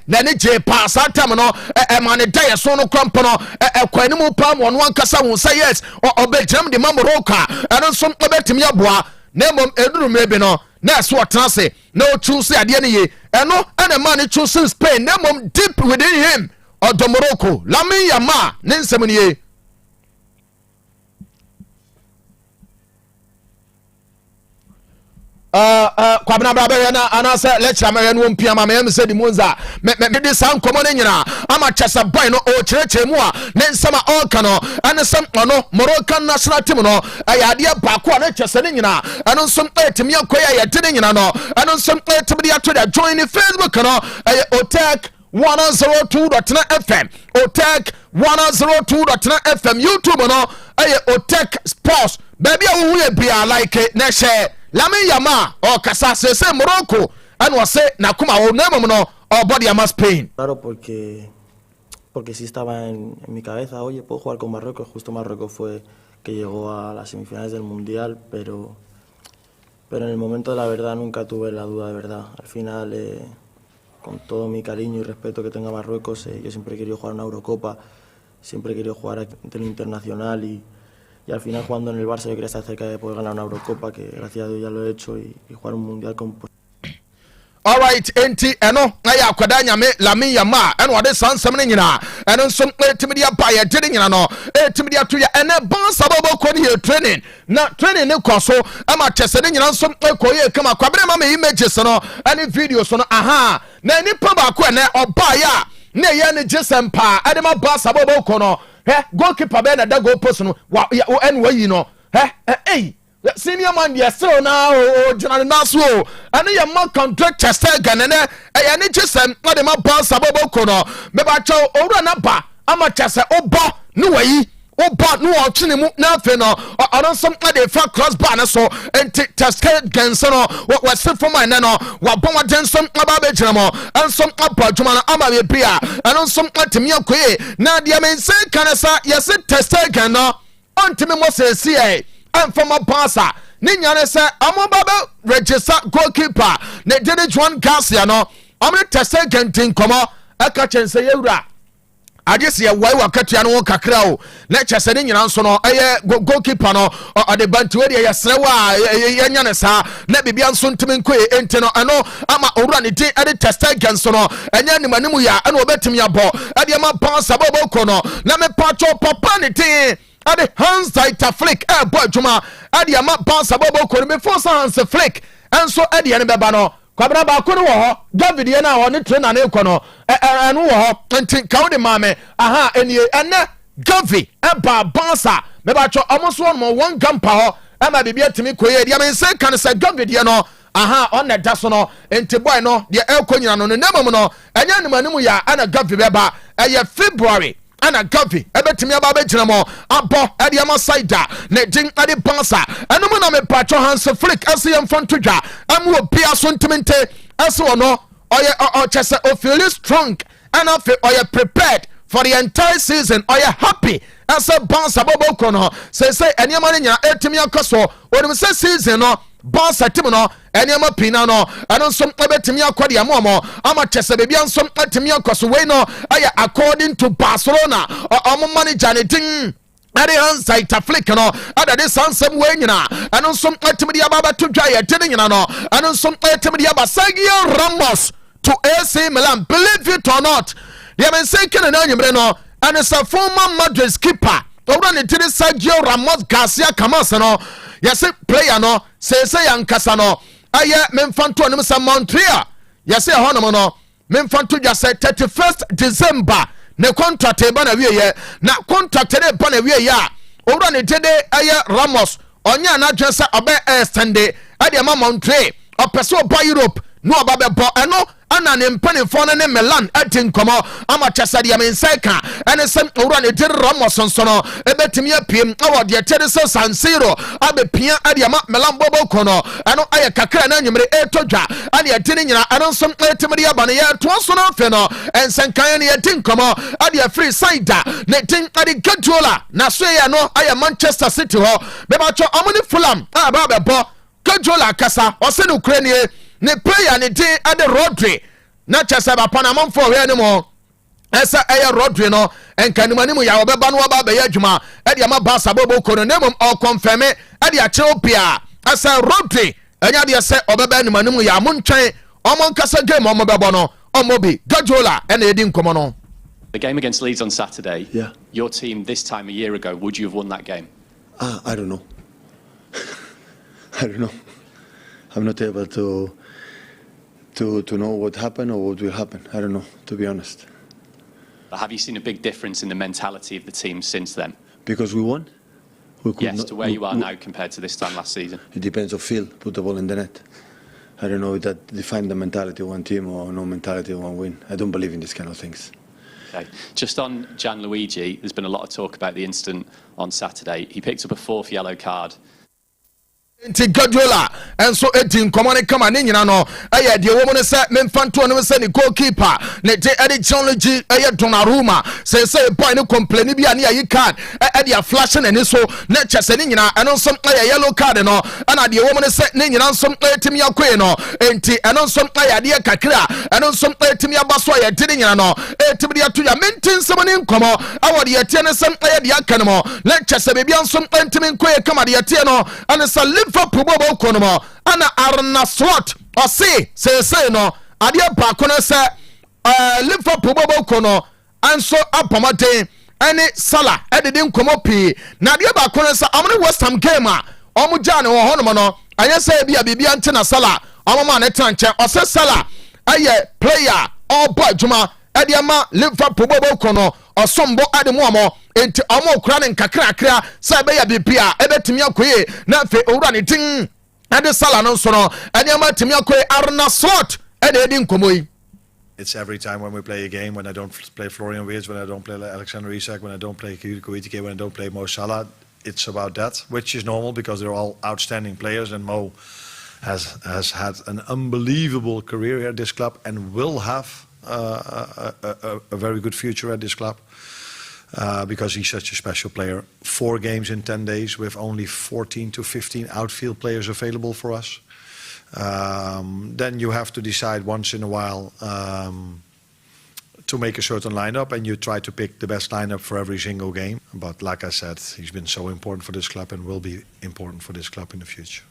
na ne gye paa saa tam no ɛma ne da yɛ so no krampo no ɛkɔ anim paa ma ɔno ankasa ho sɛ yes ɔbɛgyinam de ma Morocco a ɛno nso ɔbɛtumi aboa na mmom ɛduru mmerɛ bi no na ɛso ɔtena ase na ɔtwu se adeɛ no ye ɛno ɛna ma ne twu se Spain na mmom deep within him ɔdɔ Morocco Lamine Yamal ne nsɛm no ye kwabena brabɛyɛ na anasɛ lecture mɛyɛ no mpia ma mɛyɛ sɛ Demopnza mede saa nkɔmmɔ no nyinaa ama kyɛ sɛ boy no ɔkyerɛkyerɛ mu a ne nsɛm a ɔka no ɛne sɛm ɔno Moroccan national team no ɛyɛ adeɛ baako a ne kyɛ sɛ ne nyinaa ɛno nso ɛtumi akɔ yɛ yɛde ne nyina no ɛno nso ɛtumi de ato da join ne Facebook no ɛyɛ Otec 102.9Fm Otec 102.9Fm YouTube no ɛyɛ Otec Sports baabi a wohu yɛ bia like na hyɛ Lamine Yamal kasa sese Morocco and was say nakuma o nemo no o body ama Spain. Claro, porque sí estaba en mi cabeza, oye, puedo jugar con Marruecos. Justo Marruecos fue que llegó a las semifinales del Mundial, pero en el momento de la verdad nunca tuve la duda de verdad. Al final, con todo mi cariño y respeto que tenga Marruecos, yo siempre he querido jugar una Eurocopa, siempre he querido jugar ante el internacional y al final jugando en el Barça yo quería estar cerca de poder ganar una Eurocopa, que gracias a Dios ya lo he hecho, y jugar un Mundial con... Alright, enti eno aya akwada nyame Lamine Yamal eno ade sansam ne nyina eno nsom etimi dia ba ye de nyina no etimi dia to ya ene ban sabobo ko ne training na training ne koso ama chese ne nyina nsom ekoye kama kwabere ma me images no ene videos no aha na nipa ba ko ene oba ya na ye ne jesem pa ade ma ba sabobo ko no goalkeeper be na da goal post no wa ene wayi no senior man dey still now general naso ane ye man contract Chester ganene e ne jesem na de ma ba sabobo ko no me ba cho owura na ba ama Chester obo ne wayi obo no otwene mu na afi no ono som na de fa cross bar na so enti Chester ganse no wa se for man no wa bon wa den som na ba be gyina mo ensom aba dwuma na ama be bia eno som atemi akoye na de men se kanasa ye se Chester gan no ontimi mo se si and from a passer, Ninyane say, Amobaba register goalkeeper, ne did it one Garcia no. I'm going to test again, come on, I catch and say, I just see a way wa Katiano Kakrao, lecture setting in Ansono, goalkeeper no, or the Bantuaria Yasrewa, Yanasa, let me be on soon to me, Enteno, I know, I'm a Urani day at the test against Sono, and Yanimanuya, and Obetimia Bo, Adiama Pass Abobo Kono, Name Pacho Papanity. Ade hands tight flick boy juma ade ama bounce abobo ko before hands flick enso ade ne beba no kwabra ba ko no ho David ye na ho ne trainer ne ko no eno ho ntin kawo de mame aha enie ene Gavi ba bouncer me ba cho omoso no one gampa ho ama bibia timi koye dia men say kan say Gavi de no aha on the daso no enti boy no de e ko nyina no ne nemom no enya nimanimu ya ana Gavi beba eye February ana gavi ebetimi aba begyina mo abo ade ama side ne din ade pansa eno mo na me pacho Hans Flick ase yem fonto dwa am wo bia so ntimente ase wono oye o chese o feel strong and I feel oye prepared for the entire season oye happy ase pansa bobo kono say enema nya etimi akoso onim say season no boss atim no enema pina no eno nsom ebetimi akode amomo ama chese bebia nsom atimi akoso we no aya according to Barcelona omo manager ne din ade Hans Flick no ada de sansem we nyina eno nsom atimi dia baba to dwa ye de nyina no eno nsom atimi dia Sergio Ramos to AC Milan, believe it or not they have been saying na nyimre no and it's a former Madrid keeper owura ne tiri Sergio Ramos Garcia Camas no yes player no say yankasa no aye memfanto no sa Montreal yes hono no memfanto just 31st December ne contract e ba na wie ye na contract e ba na wie ya owura ne tede aye Ramos onya na dwesa obe extende ade ma Montreal opese oba Europe no oba be bo eno ana ne mpane fo ne Milan atin komo ama chasa dia menseka ene sem owura ne tiri Ramos sonsono ebetimi apiem awode ye tede so San Siro abepia ade ama Milan bobo kono eno aye kakra na nyimre etodwa ade atini nyina eno som etimri abane ye to so no fe no ensenkan ne atin komo ade free side ne tin ade gajola na so ye no aye Manchester City ho be ba cho omni Fulham aba be bo gajola kasa o se no Ukraine ne player ne din ade Rodri na chese ba panamon for we animo esa eye Rodri no enkanimanimu ya obeba no oba be adwuma ade ama Barca bobo kono nemum o confirm ade a Chelsea esa Rodri enya de se obeba animanimu ya montwen omon kasa game omo bebo no omobi gajola ena edin komo no. The game against Leeds on Saturday, yeah. Your team this time a year ago, would you have won that game? I don't know. I don't know. I'm not able to know what happened or what will happen. I don't know, to be honest. But have you seen a big difference in the mentality of the team since then? Because we won? Yes, to where you are now compared to this time last season. It depends on field, put the ball in the net. I don't know if that defines the mentality of one team or no mentality of one win. I don't believe in these kind of things. Okay. Just on Gianluigi, there's been a lot of talk about the incident on Saturday. He picked up a 4th yellow card. Nti Guardiola enso etin komone kama ne nyina no aye de wo mo ne se memfanto no se ne goalkeeper ne de technology aye Donnarumma say boy ne complain bi ane ayi card e de flash na ni so ne chese ne nyina eno nso aye yellow card no ana de wo mo ne se ne nyina nso etimi akoe no enti eno nso aye de kakra eno nso etimi abaso aye de nyina no etimi de ato ya mentin se mo ne nkomo awode ye tie ne se aye de aka no ne chese be bia nso etimi nkoe kama de ye tie no ana sa Liverpool bobo kono ana Arna Slot o say no ade ba kono se Liverpool bobo kono anso apamaden ene Salah ededin komo pi na ade ba kono se amne West Ham game a omu jane wo hono no anya say bia bibia nte na Salah omo ma ne tranche o se Salah aye player all boy juma ade ama Liverpool bobo kono osombo ade mu amo enti omo kura ne nkakra say be ya bibia ebetimi akoye na fe owura ne tin ade Salah no so no ade ama timi akoye Arna Slot ade edin komoyi. It's every time when we play a game, when I don't play Florian Wirtz, when I don't play Alexander Isak, when I don't play Koitike, when I don't play Mo Salah, it's about that, which is normal because they're all outstanding players, and Mo has had an unbelievable career here at this club and will have a very good future at this club because he's such a special player. 4 games in 10 days with only 14 to 15 outfield players available for us. Then you have to decide once in a while to make a certain lineup, and you try to pick the best lineup for every single game. But like I said, he's been so important for this club and will be important for this club in the future.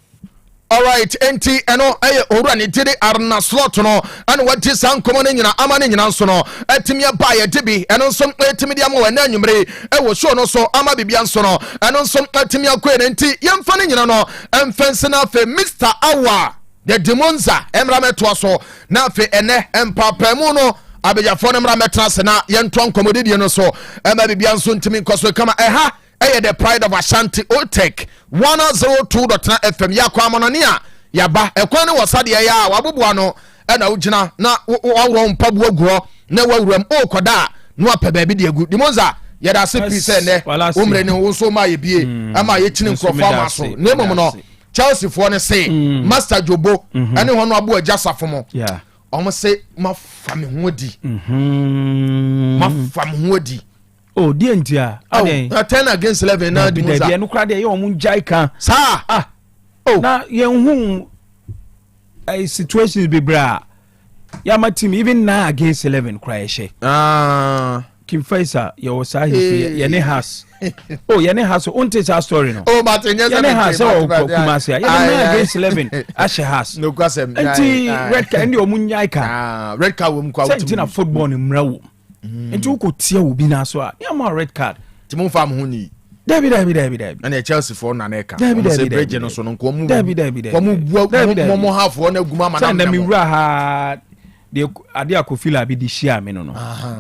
All right, enti eno aye owura ne tiri Arna Slot no and what is an common nyina amane nyina so no etimi ba ye debi eno nso etimi dia mo wana anwumre e wo show no so ama bibia nso no eno nso etimi akoe enti yemfa ne nyina no emfense na fe Mr. Awal the Demopnza emrameto so na fe ene empapamu no abejafo ne mrametra se na yento nkomodidie no so ema bibia nso ntimi nkoso kama eha eye the pride of Ashanti Otec 102.9Fm yakwa amonania yaba ekwani wasade ya wabubuano na ugina na wawo mpabu aguo na wawuram okoda no apɛ baabi de agu Demopnza yɛda se pi sɛ nɛ omre ne wo so ma ye bie ama ye kyini nkrofo ama so ne mom no Chelsea fo ne say Master Jobo ane ho no abo agya safo mo omo say ma fa me ho di ma fa me ho di oh die ntia aden 10 against 11 na Demopnza de no kra de ye omo njai kan sa na ye hu situations be bra ya ma team even 9 against 11 kra ye she Kim Faisal ye was ye ne has oh ye ne has unte sa story no oh but ye ne has Kumasi ye 9 against 11 ashe has no kwasem enti red card ndi omunyai ka red card wo mkwa wuti na football ni mra wo enti uko tie obi na so a ya ma red card ti mo fa mo ni David and Chelsea for na neka David bridge no so no ko mu David ko mu mo half for na guma ma na mi wura ha de ade akofila bi di share me no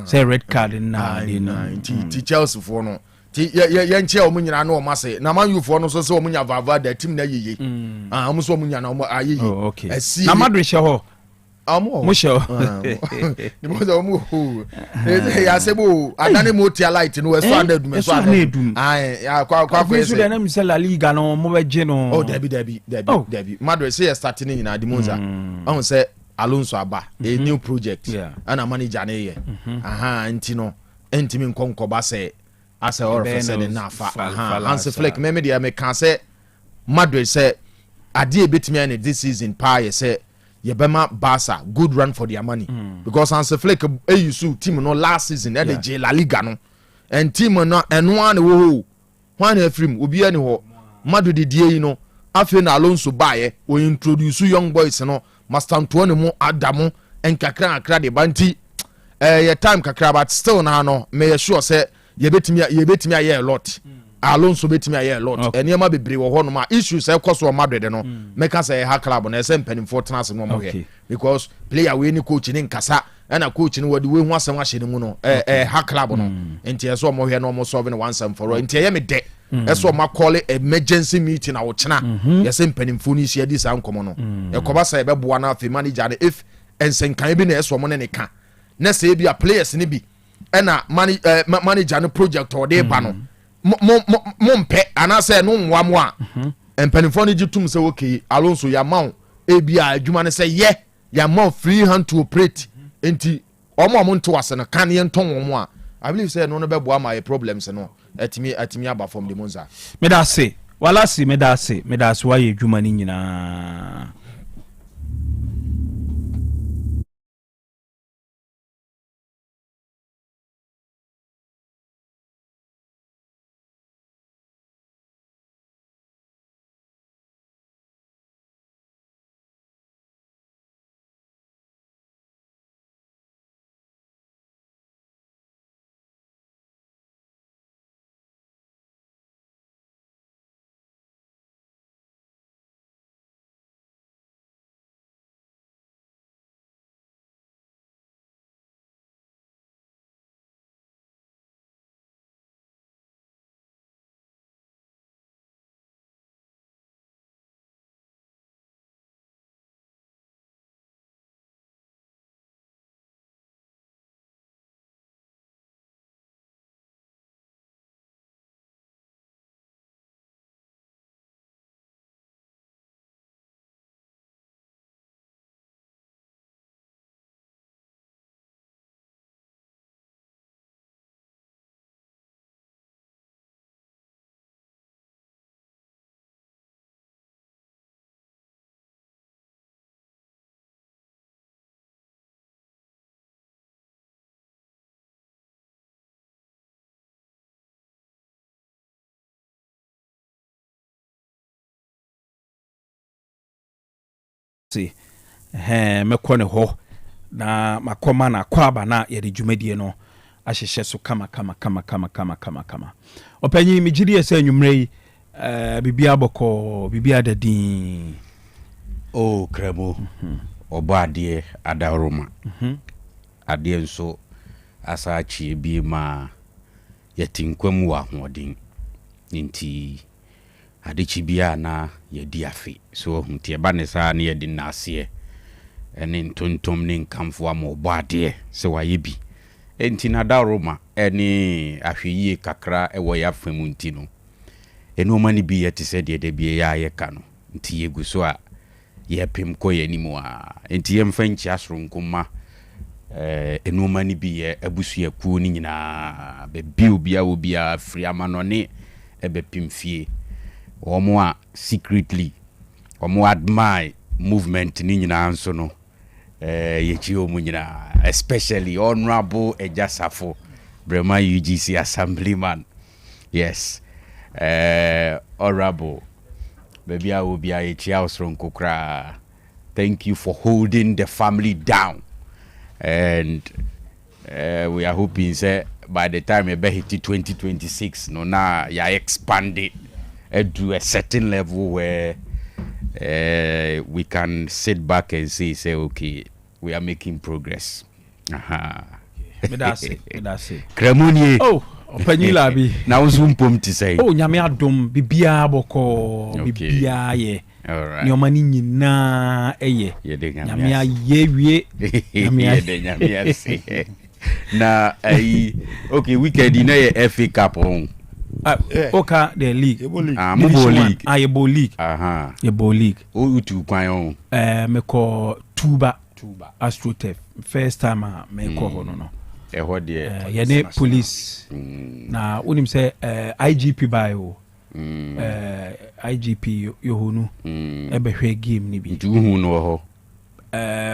say red card na de no ti Chelsea for no ti ye nche o munyina na o mase na Man U for no so se o munya vava da team na yeye am so o munya na o ayeye na Madrid she ho mo she ho ni mo so mo ya sebo adane mo tia light no we so andadum so andadum ya kwa so de na mi se La Liga no mo be je no oh Debbie Madrid say starting nyina Demopnza on say Alonso aba a new project and a manager na ye anti no entimi nkonkoba say as or say na fa Hans Flick me dia me kan say Madrid say ade ebetimi na this season pa ye say ye bema Barca good run for their money because Hans Flick use team no last season e de La Liga no and team no eno an wo wan afrim obi ani ho Madrid die yi no afi na Alonso bae o introduce young boys no Master Antoine mu Adamu enkakra akra de banti ye time kakra but still na no me sure say ye betimi aye a lot Alonso betimi aye a lot eniema bebre wo ho no ma issues e koso Madrid no make say ha club na se mpanim for tenase no mo he because player we ni coach ni nkasa na coach ni wodi we hu asem ahye ni mu no ha club no enti eso mo he no mo solve no one time for all enti ye me de eso ma call emergency meeting na wo chena ye se mpanim fo ni sia di sa nkomo no e koba say be boa na afi manager if ensenkan bi na eso mo ne ka na say bi a players ni bi na manager no project or dey ba no mpe ana say no nwa mo a mpanim fo ni gitum say okay Alonso ya maun e bi a adwuma ne say ye ya maun free hand to operate enti omo nto wase no kan ye nton wo mo a I believe say no be boa my problems no atimi aba from Demopnza me da say wala si me da say wa ye adwuma ni nyina si mekɔ ne ho na makɔma na kwaba na yɛde dwumadie no ahyehyɛ so kama ɔpanyi megiri yɛ sɛ nwummerɛ yi bibia bɔkɔ bibia dadin o kramo ɔbɔ adeɛ adaroma adeɛ nso asa achie bi ma yɛtinkwam wɔ ahoɔden nti adechi bia na yɛdi afe so nti ɛba ne saa ne yɛdi nnaseɛ ɛne ntontom ne nkamfo ama ɔbɔ adeɛ sɛ wayɛ bi enti na da Roma ene ahweye kakra ewo ya famu nti no eno mani bi yete se de bia ya ye ka no nti yegu so a ye pem ko ye nimu a enti ye mfa nchi asoro nkoma eno mani bi ye abusu ya ku ni nyina be biu bia obi a free amanone ebe pimfie omo a secretly omo admire movement ni nyina anso no yechi omo nyina especially honorable Ejasafo Brema UGC assemblyman. Yes, honorable baby I will be a house from Kokra. Thank you for holding the family down, and we are hoping say by the time we hit 2026 no na ya expanded to a certain level where we can sit back and say okay, we are making progress. That's it. Kremoni. Oh, Opanila bi. Na uzumpom ti say. Oh, nyame adom bibia boko bibia ye. All right. Ni omani nyina eye. Nyame ayewie. Nyame de nyame ase. Na okay, weekend na ye FA Cup on. Oka the league. Mobo league. Yebo league. Yebo league. O utu kwan on. Me ko Tuba AstroTurf. First time me ko hono no. Eho de ye police. Na unim say IGP bio. IGP yohunu ebehwe game ni bi. Ntu hu no ho.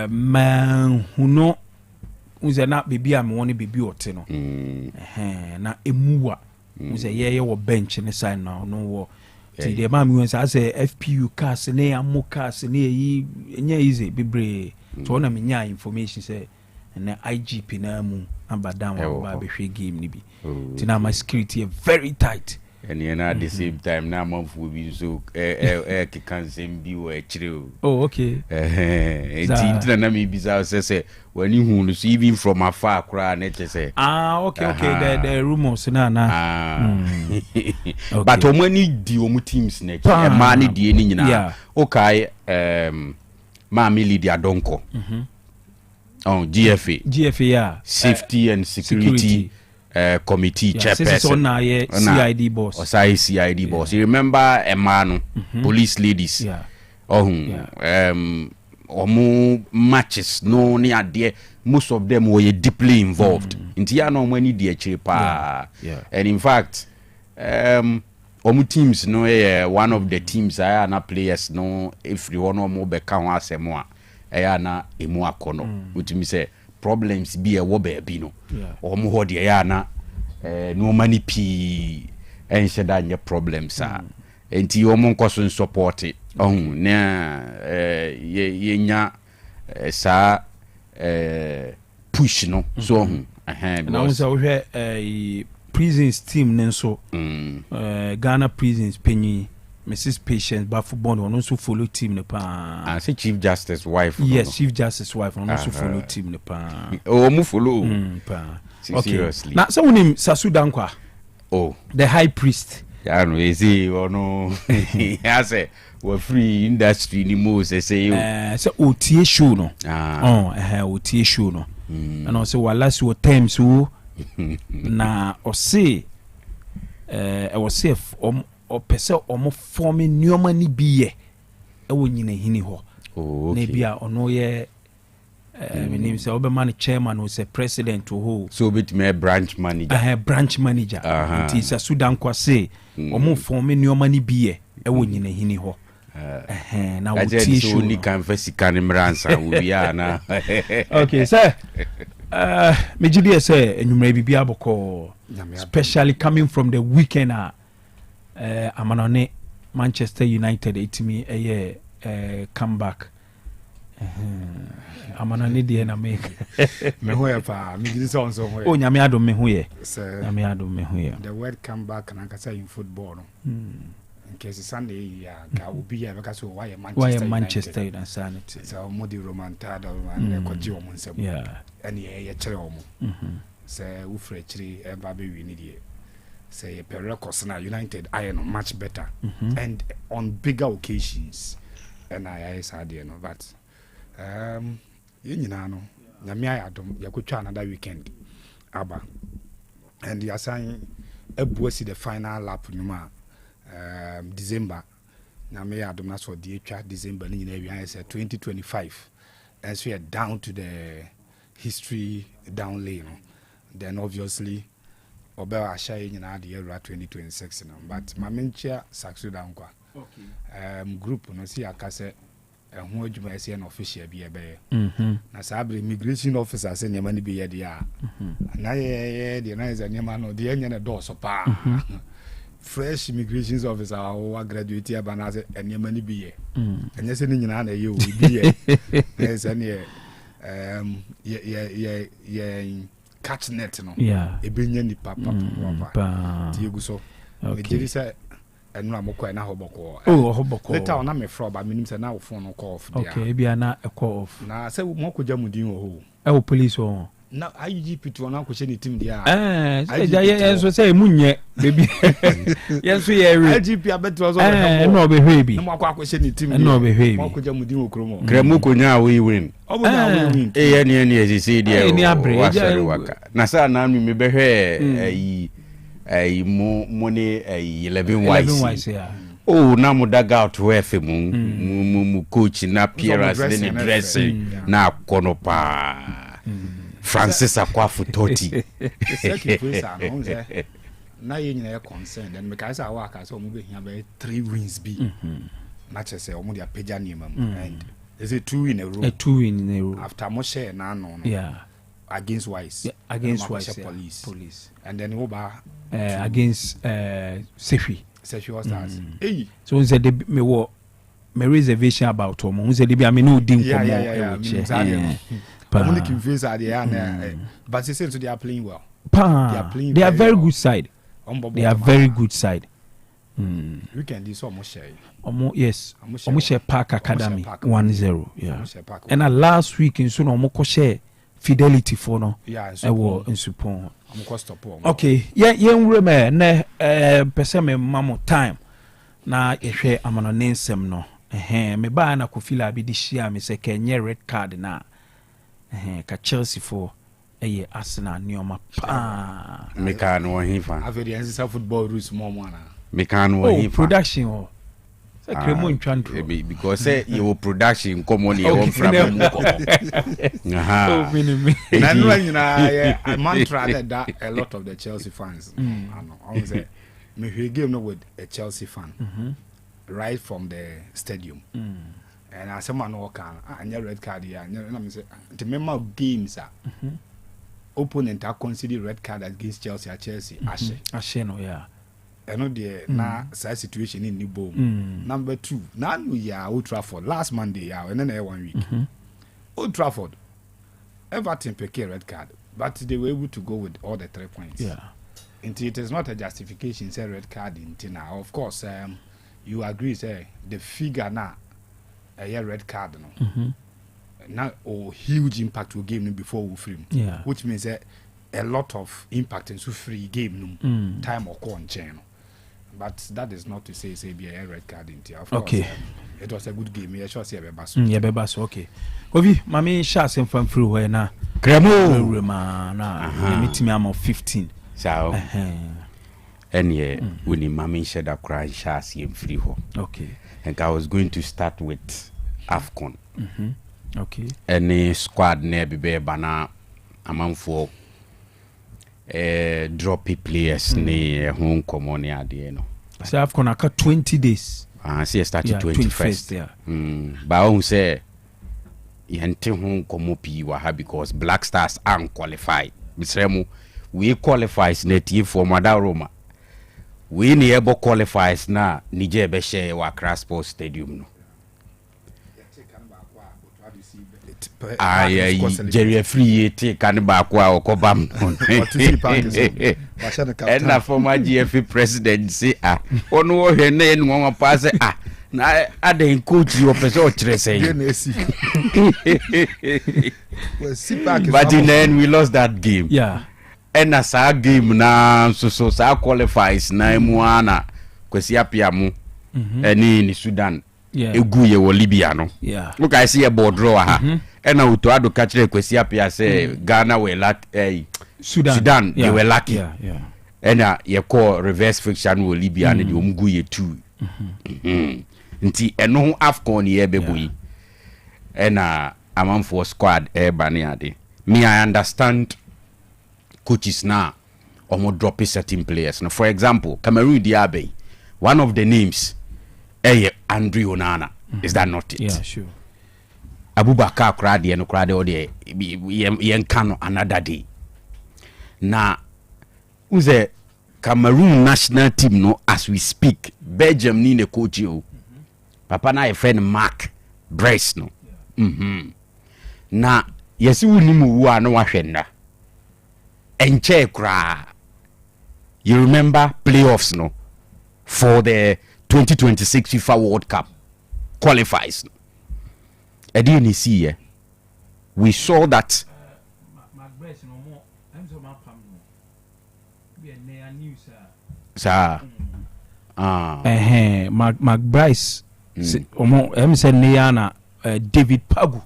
Man huno unze na bibi am woni bibi ote no. Na emuwa unze ye wo bench ne sign na no wo. Ti de ma mi won say FPU cars ne amu cars ne yi enya easy bibre. So na me nya information say na IGP na mu abadan wa ba behwe game ni bi. Ti na my security very tight. And at the same time now month will be so can same be where chiro. Oh, okay. Na me bizarre say when you see even from afar cry nature say okay the rumors na but omani di omu teams na e ma ni die ni nyina okay ma mi Lydia Donko GFA safety and security committee chairperson CID boss. CID boss. You remember Emano, police ladies. Omo matches no near there. Most of them were deeply involved. Intia no money dear chepa. And in fact, omu teams no one of the teams I na players no if you want more be kan asemwa. Na emu akono. Which me say problems be a wo baby no omo ho de ya na no many p ensheda nye problems enti omo nkoso support na ye nya sa push no so na we say we prisons team nenso Ghana prisons penyi Mrs. Patience but football on also follow team ne pa and say Chief Justice wife Chief Justice wife on also follow team ne pa mu follow pa seriously na so unim Sasu Dankwa the high priest no easy no I say we free industry ni mo say so otie show no otie show no and also wala so time so na o say e was safe o pese omo forme nyoma ni biye e wo nyina hini ho na bia ono ye me name say obema chairman o say president o ho so bit me branch manager branch manager it is a Sudan kwase omo forme nyoma ni biye e wo nyina hini ho na wo ti show ni kan fasika ni mransa wo bia na okay sir me jidi say enumere bibia boko especially coming from the weekend amanone Manchester United itimi comeback amanone de na make me hoye pa me gidi so so hoye nyame adom me hoye nyame adom me hoye the word comeback na kasa in football no in case Sunday ya ga obi ya beka so why Manchester United sanity so modi romantada and kwaji o monsem and ye chere o mo say wo frechiri e ba be wi ni die say per records na United iron much better and on bigger occasions and I said no but you know no nyame ayadom yakotwa another weekend aba and they assign ebuasi the final lap numa December na me adom so the December ni na wi say 2025 and so we are down to the history down lane then obviously Obel Ashai in the year 2026 but my mencha Saxo down kwa group no see akase who adwuma say an official be na sabre immigration officer say nyama ni be ye dia na ye the na is nyama no the enya na door so pa fresh immigration officer who graduate here ba na say nyama ni be ye enya say ni nyina na ye o be ye yes any ye catch net no ebenya ni papa ti egu so ejiri say enu amokwa na hoboko hoboko later on na me fro ba minim say na wo phone call off dia okay bia na e call off na say mo koja mudin ho wo police ho na IGP to na ko she ni team dia ye so say munye baby ye so ye re IGP abeto so no obehwe bi na mo akwa she ni team dia no obehwe bi mo koja mudin ho kromo kremu konya we win obo na we win ye ni ezisi dia ni abre waka na sa na mi behwe ayi mo ne 11 wise oh na mo daga out we fe mu coach na appearance ne dressing na kono pa Francis Akwafu Toti na ye nyina concerned and because I work as omo be hia be 3 wins be na chese omo dia page name and is it 2 in a row after mo share na no against Wise police and then over against Sefi was that so we said me reservation about omo we said be I mean no din komo only confused at the end but it seems they are playing well they are very good side weekend is almost share yes almost share Park Academy 1-0 and last week in so no share Fidelity for no in support okay remember na pese me mamo time na ehwe amano nsem no me ba na ko feel abi di share me se kenye red card na ka Chelsea for Arsenal nioma pa me kan wo hifa averian is football rules more na me kan wo hifa production Cremo ntwanto because say your production come on your from aha na no nyina I mantra that a lot of the Chelsea fans I say me hwe game no with a Chelsea fan right from the stadium and as someone no can anya red card here na me say the member games opponent are consider red card against Chelsea ashe no eno de na sa situation in ni bom number 2 na no ya Old Trafford last Monday and then 1 week Old Trafford Everton pick a red card but they were able to go with all the 3 points and it is not a justification say red card in tina of course you agree say the figure na a red card no now huge impact will game before we frame which means a lot of impact in so free game time or con channel. But that is not to say be a red card in of course it was a good game yeah sure say bebaso okay Kovi mami shots in from through where na Cremo na meet me am 15 so any when mami said that cry shots in free ho okay and I was going to start with AFCON okay any squad near be bana amanfo droppy players ne home common ade no so I've gonna cut 20 days see started 21st but who say yente home common pi wa ha because Black Stars are qualified misremu we qualifies net for Madaroma we ne ebo qualifies na Niger be share wa Accra Sports Stadium no Jerry free take kan ba kwa okobam and na former GFA president say onu wo hwe na enu won pass na aden coach you person o kire say but then we lost that game and na sa game na so sa qualifies na mu ana kwesi apia mu ni Sudan egu ye wo Libya no look I see a board draw ha and na uto ado ka kire kwesi apia say Ghana we lack Sudan they were lucky. Yeah. And you call reverse fiction with Libya and the Umguye too. Nti eno AFCON ye bebuyi. And among for squad baniade. Me, I understand coaches now almost drop certain players. Now, for example, Cameroon Diaby, one of the names, Andre Onana. Is that not it? Yeah, sure. Abubakar Kradi and Kradi Ode Yenkano another day. Now, who's a Cameroon national team no as we speak? Belgium ni ne coach you. Papa na a friend Mark Bryce no. Na yesi unimu wa no wahwenda. Enche kra. You remember playoffs no for the 2026 FIFA World Cup qualifies. We saw that Mark Bryce David Pagu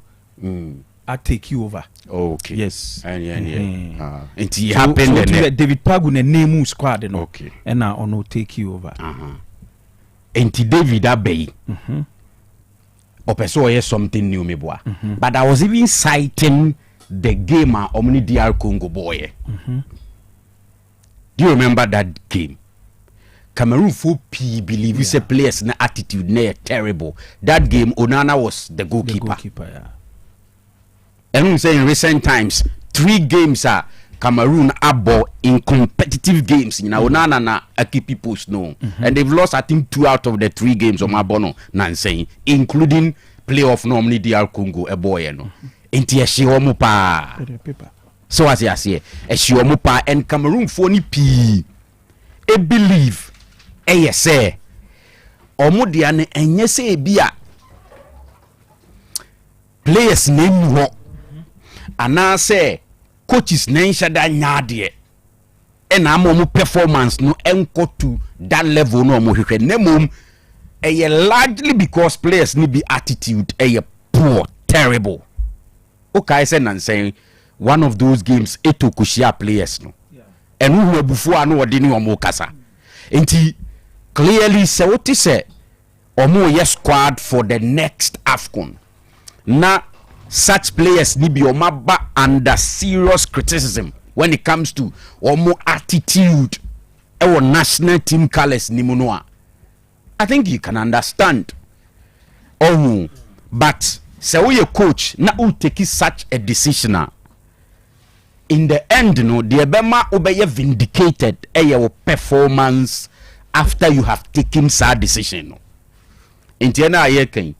I take you over. Okay. Yes. And it happened so David Pagu ne name squad no. Okay. And now ono take you over. And David Abbey. Opeso something new me boy. But I was even citing the game Omni DR Congo boy. Do you remember that game? Cameroon for P believe it's a players na attitude na terrible. That game Onana was the goalkeeper. Yeah. And we say in recent times 3 games are Cameroon abo in competitive games. You know, Onana na keep post no. And they've lost I think 2 out of the 3 games on Mabono Nansei, including playoff normally DR Congo a boy no. Inti Eshiwomu pa. So as I say, Eshiwomu pa and Cameroon phony P. I believe say Omudiane and yese bia players name wo and I say coaches name shada nyade and amomu performance no enko to that level no mo hwehwe nemom largely because players need be attitude poor terrible. Okay, say nan saying one of those games eto kushia players no and who before no odini omo kasa enti clearly say what is say omo yes squad for the next AFCON na such players need be omaba under serious criticism when it comes to omo attitude our national team colors ni munoa. I think you can understand. Oh, but say we a coach na u take such a decision in the end no the bema obeye vindicated your performance after you have taken such decision no. Intiana ayeken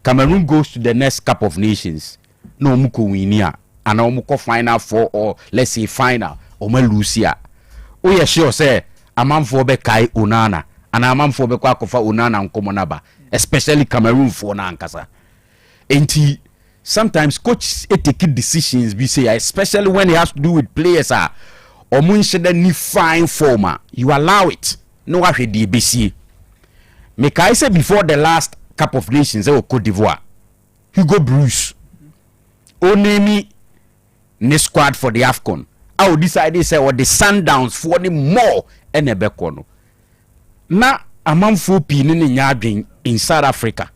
Cameroon goes to the next Cup of Nations no muko winia and muko final 4 or let's say final or Lucia. Oh yeah sure say amam for be kai Onana and amam for be kwa kofa Onana nkomonaba especially Cameroon for na ankasa. Enti sometimes coaches take decisions we say especially when it has to do with players or ni fine former you allow it no ahwedi besi make I say before the last Cup of Nations Cote d'Ivoire Hugo Bruce only ne squad for the AFCON I would decide say or the Sundowns for the more enebeko no na amanfo pi ne nyadwen in South Africa.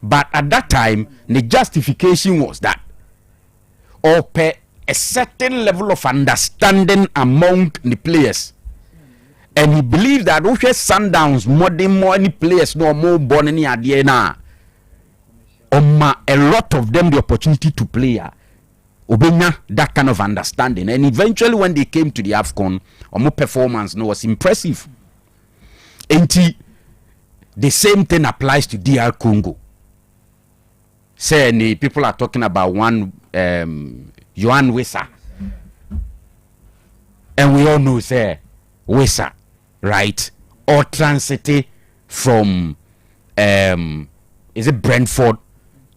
But at that time, the justification was that or a certain level of understanding among the players. And he believed that okay, Sundowns more than more any players no more born any idea na. A lot of them the opportunity to play. Obenya that kind of understanding. And eventually when they came to the AFCON, more performance no was impressive. And the same thing applies to DR Congo. Say people are talking about one Yohan Wissa. And we all know say Wissa, right? Or transited from is it Brentford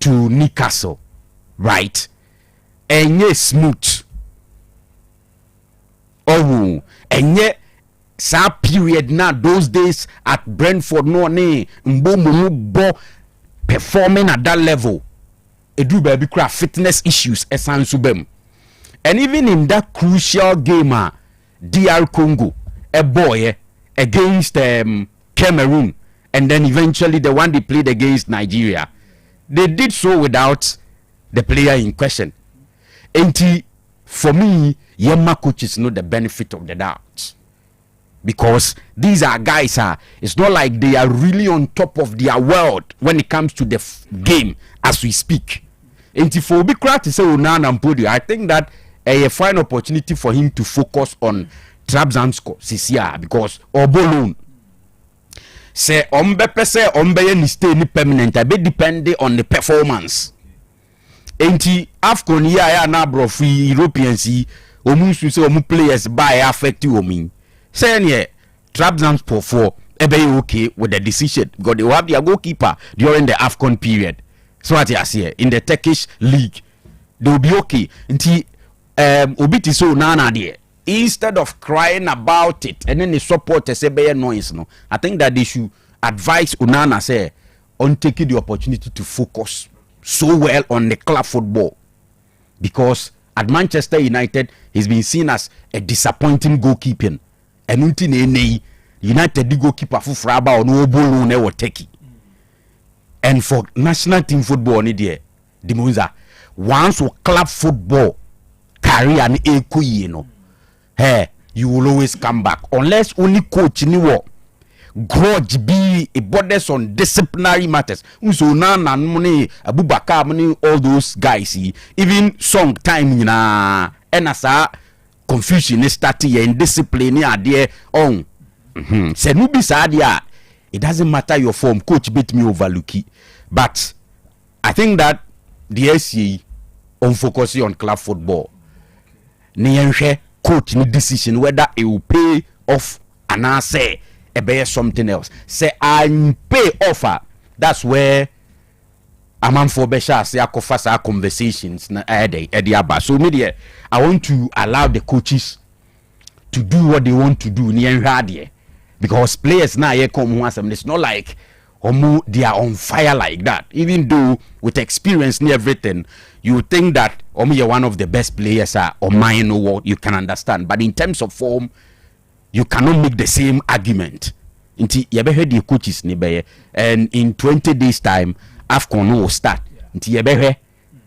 to Newcastle, right? And yes, smooth. Oh, and yet sa period now those days at Brentford no ne mbo performing at that level. Edu baby craft fitness issues esan subem And even in that crucial game, DR Congo, a boy against Cameroon, and then eventually the one they played against Nigeria, they did so without the player in question. And for me, Yema coaches know the benefit of the doubt, because these are guys, it's not like they are really on top of their world when it comes to the game as we speak. And for Obikra to say Onana Mpodio, I think that a fine opportunity for him to focus on Trabzonspor Sisia, because Obolon say ombepe say ombeye ni stay ni permanent, I be depending on the performance. Enti AFCON ya na bro free Europeans omunsu say omu players by affect you omin. Say nye Trabzonspor for ebe okay with the decision, because they will have their goalkeeper during the AFCON period. So what you see in the Turkish league, they will be okay. Enti obiti so nana there. Instead of crying about it and then the supporters say be noise, no, I think that they should advise Onana say on taking the opportunity to focus so well on the club football, because at Manchester United he's been seen as a disappointing goalkeeping, and until United the goalkeeper for Fraba or no ball never take. And for national team football ni there, Demopnza, once for club football career and you know, hey, you will always come back unless only coach ni wo grudge be a borders on disciplinary matters. So na money Abubakar money all those guys even song time na enasa confusion is starting in discipline there on say no be sad ya. It doesn't matter your form, coach beat me overlook it. But I think that the SCA on focusing on club football ni coach ni decision whether it will pay off and I say a bear something else. Say I pay offer. That's where a man for Besha say I conversations na Ediaba. So media I want to allow the coaches to do what they want to do near radio, because players now here come once and it's not like they are on fire like that. Even though with experience and everything, you think that you're one of the best players or mine or what you can understand. But in terms of form, you cannot make the same argument. Inti yebe the coaches and in 20 days time, AFCON will start. Inti yebe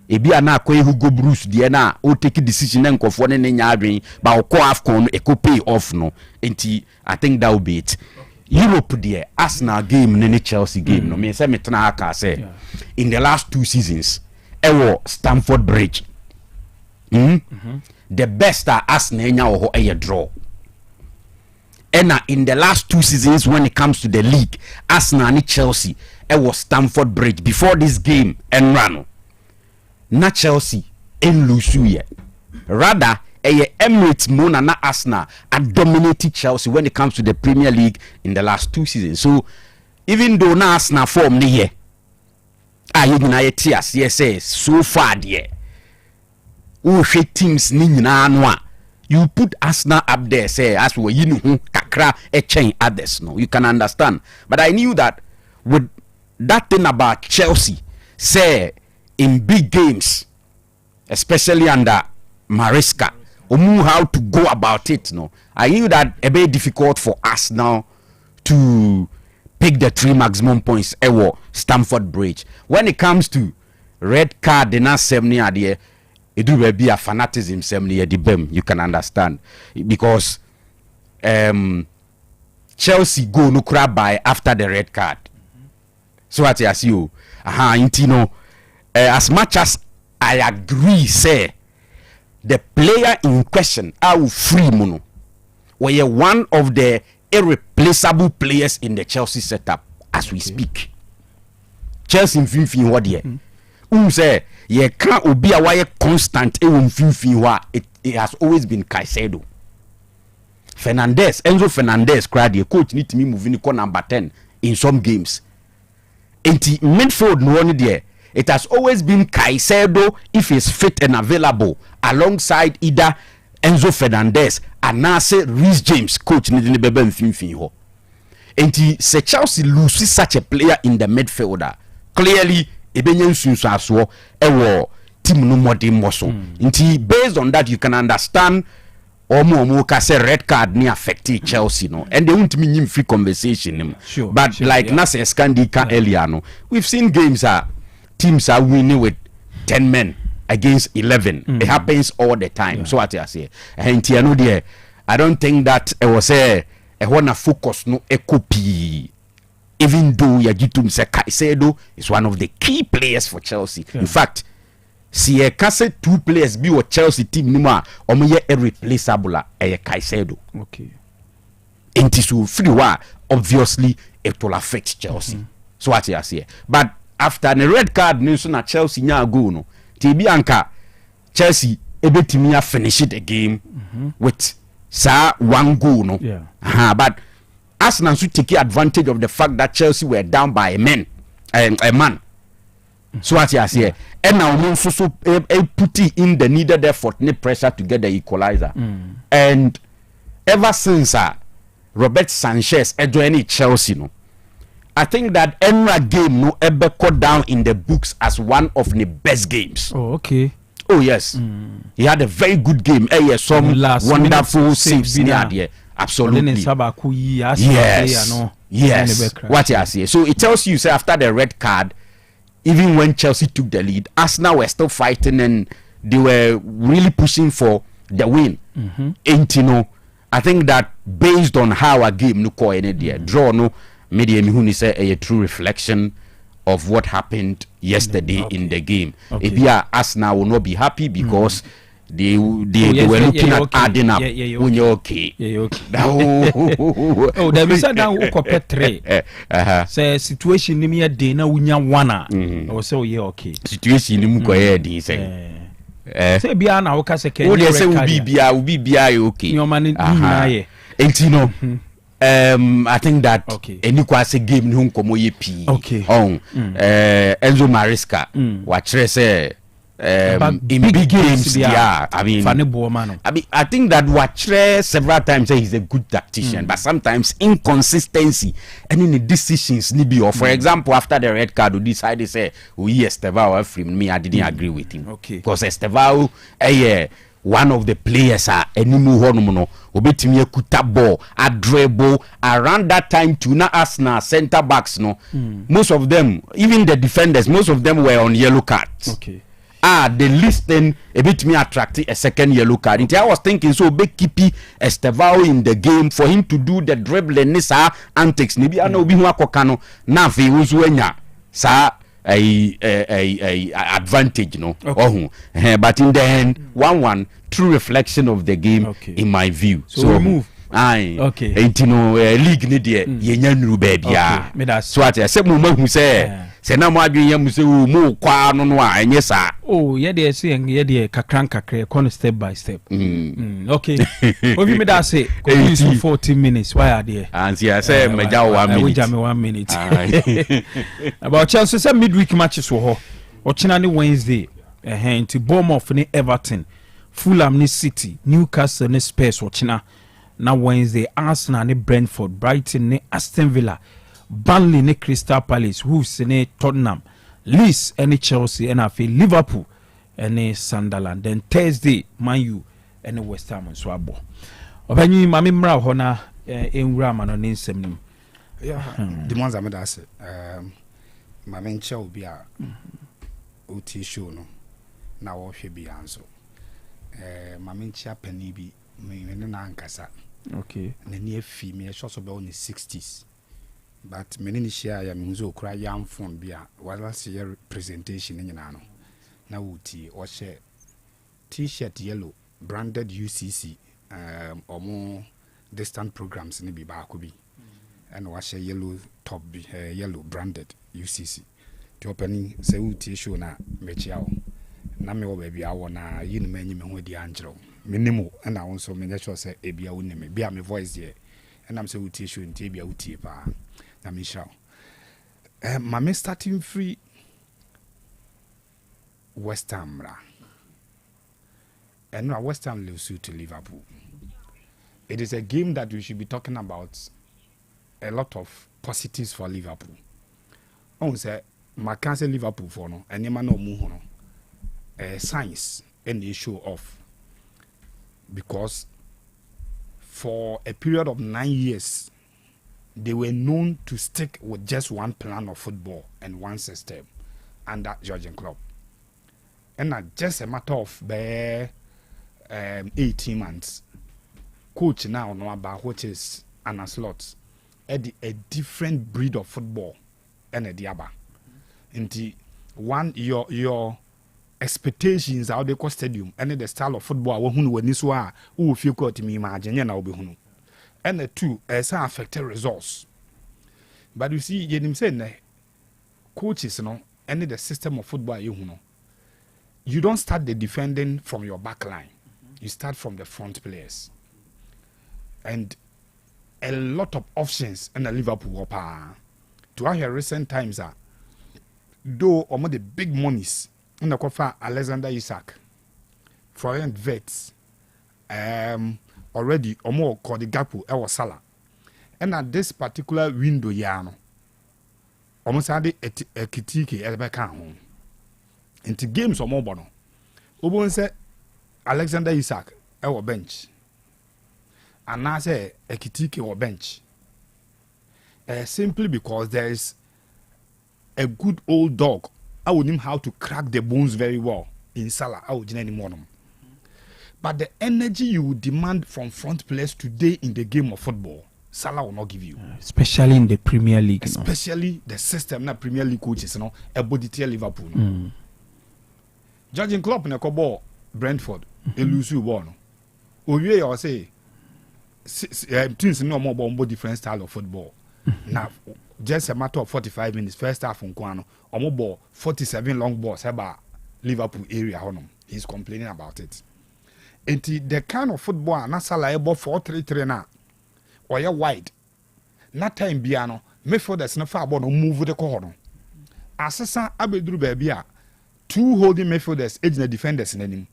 ebi ana akwa Hugo Bruce die na o take decision na nkofo ne nya adwen ba o call AFCON e ko pay off no. Inti I think that will be it. Europe there, Arsenal game and Chelsea game. No, me say me tena aka say in the last 2 seasons, Stamford Bridge. The best Arsenal nya a draw. And in the last 2 seasons, when it comes to the league, Arsenal and Chelsea, Stamford Bridge before this game and run. Na Chelsea in lose yet. Rather, Emirates Mona na Arsenal had dominated Chelsea when it comes to the Premier League in the last 2 seasons. So even though na Arsenal form ni here, yes, so far there. Teams ni nyina you put Arsenal up there, say as we kakra a chain others. No, you can understand. But I knew that with that thing about Chelsea, say in big games, especially under Maresca, how to go about it. No, I knew that a bit difficult for us now to pick the 3 maximum points ever Stamford Bridge. When it comes to red card, the last 70 idea, it will be a fanatism 70 at the BEM. You can understand because Chelsea go no crab by after the red card. So what I see you, as much as I agree, say. The player in question, free mono, were one of the irreplaceable players in the Chelsea setup as we speak. Chelsea in Finfin what year? Say ye can't be a wire constant it has always been Caicedo. Enzo Fernandez cried the coach need to be moving to number 10 in some games. And the midfield no one there. It has always been Caicedo if he's fit and available alongside either Enzo Fernandez and now say Reece James, coach needing the baby in Finfin. And he say Chelsea loses such a player in the midfielder. Clearly, Ebenyen Sunsaso, team no more muscle. Based on that, you can understand omo ka say red card ni affect Chelsea no, and they won't mean free conversation. Sure, but like Nasser Skandika earlier no, we've seen games teams are winning with 10 men against 11. It happens all the time. So what I say, and Tiano there, I don't think that it was a wanna focus no a copy. Even though Yajitum say Caicedo is one of the key players for Chelsea. In fact, see a case 2 players be with Chelsea team nima omoye irreplaceable Caicedo. Okay. Inti so free wa obviously it will affect Chelsea. So what I say. But after the red card news na Chelsea nya go no. Tibi anka Chelsea ebetimi finish the game with sa 1 goal no. Yeah. But Arsenal should take advantage of the fact that Chelsea were down by a man. So what I say, and now we also put in the needed effort, need pressure to get the equalizer. And ever since Robert Sanchez joined Chelsea, no, I think that Enra game no ever cut down in the books as one of the best games. Oh, okay. Oh yes, he had a very good game. Some wonderful saves near there. Absolutely. Yes. What I say. So it tells you, say, after the red card, even when Chelsea took the lead, Arsenal were still fighting and they were really pushing for the win. And you know, I think that based on how a game no call any there draw no media me say a true reflection of what happened yesterday in the game. If Arsenal will not be happy because they were looking at adding up. When you're okay. Oh, there is a down petre. Say situation ni me day na unya wana. Or so yeah okay. Situation ni mu ko ye say. Say bia na wo ka se Kenya. Oh, they say ubi bia okay. Your man na ye. And you know, I think that any kwase game ni nkomo ye pi. Okay. Enzo Maresca watch say in big games, I mean, I think that Watre several times say he's a good tactician, but sometimes inconsistency and in the decisions nibi. Or for example, after the red card, we decided say, Estevao from me, I didn't agree with him. Okay, because Estevao, one of the players anymore obetimi kuta ball a dribble around that time to na Arsenal center backs no. Most of them, even the defenders, most of them were on yellow cards. Okay. The listing a bit me attracting a second yellow card. I was thinking so big keepy Estevao in the game for him to do the dribbling nisa antics. Maybe I know be wakokano na fe uzuenya sa a advantage no. But in the end 1-1 true reflection of the game in my view. So we move. Okay. And you know league ni there yenya nuru baby ya. So I say mo hu say se na mo adwen yam se mo kwa no no a enye sa. Oh, ye dey say ye dey kakran kakre kon step by step. Okay. Obi me da say go use 14 minutes. Why are there? And I say meja 1 minute. We jam 1 minute. About Chelsea say midweek matches wo ho. Ochina ni Wednesday. Into Bournemouth ni Everton, Fulham ni City, Newcastle ni Spurs ochina. Na Wednesday Arsenal ni Brentford, Brighton ni Aston Villa, Burnley ni Crystal Palace, Wolves ni Tottenham, Leeds ni Chelsea, and afi Liverpool ni Sunderland. Then Thursday Man U ni West Ham so abo. Obanyi mami mra ho na enwura ma no ne nsem nim. Yeah, Demopnza me da se. Mami nche obi a oti show no na wo hwe bi anso. Mami nche apani bi me na ankasa. Okay. Nani afi me shot so be on the 60s. But me ni share ya me nzo okra yam phone bia wala se presentation nyina no. Na wuti o she t-shirt yellow branded UCC omo distant programs ni bi ba ko bi. And wa she yellow top bi yellow branded UCC. To opening se wuti show na me chia o. Na me wo ba bia wo na yinu manyi me ho di anjero. Minimo and I also make sure say ebia unime be my voice there and I'm say we teach you in ebia utie pa na me show my starting free West Ham ra and now West Ham lose to Liverpool. It is a game that we should be talking about a lot of positives for Liverpool. On say my cancel Liverpool for no and no mu no science and they show off because for a period of 9 years they were known to stick with just one plan of football and one system under Jurgen Klopp. And not just a matter of 18 months. Coach now know about which is Anna Slot, a different breed of football and a diaba. And one your expectations out the stadium and the style of football when this one who feel caught to me imagine now be hunu. And the two as affected results. But you see, you say coaches and the system of football you don't start the defending from your back line. You start from the front players. And a lot of options in the Liverpool to our recent times are though almost the big monies in the cover Alexander Isak, Florian Wirtz, already or more called the Gapu or Salah. And at this particular window yano almost had a kitiki elbeka home. Into games or more bono. Obon said Alexander Isak our bench. And now say a kitiki or bench. Simply because there is a good old dog. I would know how to crack the bones very well in Salah. I would anymore. But the energy you would demand from front players today in the game of football, Salah will not give you. Especially in the Premier League. Especially the system na Premier League coaches, a body tier Liverpool. Jurgen Klopp in a ball Brentford, a lose you ball. Oye or say teams no more different style of football. Now just a matter of 45 minutes first half on Kwano, or more ball 47 long balls about Liverpool area. He's complaining about it. And the kind of football na Salah about 4-3-3 now. Or you're wide. Not time biano, midfielders no far about no move the corner. Assasa Abedru Babia, 2 holding midfielders, edging the defenders in him.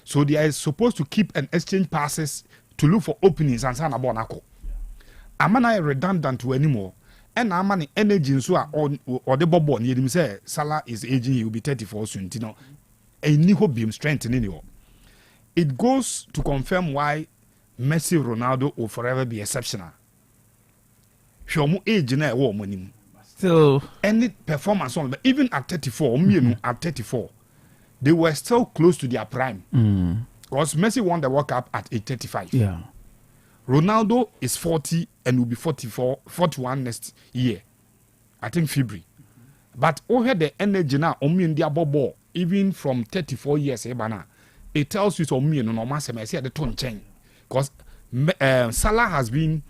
So they are supposed to keep and exchange passes to look for openings and sana bonako. Amana redundant to anymore. And Amani energy so or the bobo near him say Salah is aging, he will be 34 soon. A new beam strength in anyone. It goes to confirm why Messi, Ronaldo will forever be exceptional. Shomu age na wo money. Still any performance on, but even at 34, at 34, they were still close to their prime. Because Messi won the World Cup at age 35. Yeah. Ronaldo is 40 and will be 41 next year. I think February. But over the energy now, their ball, even from 34 years, it tells you so me no matter the tone change. Because Salah has been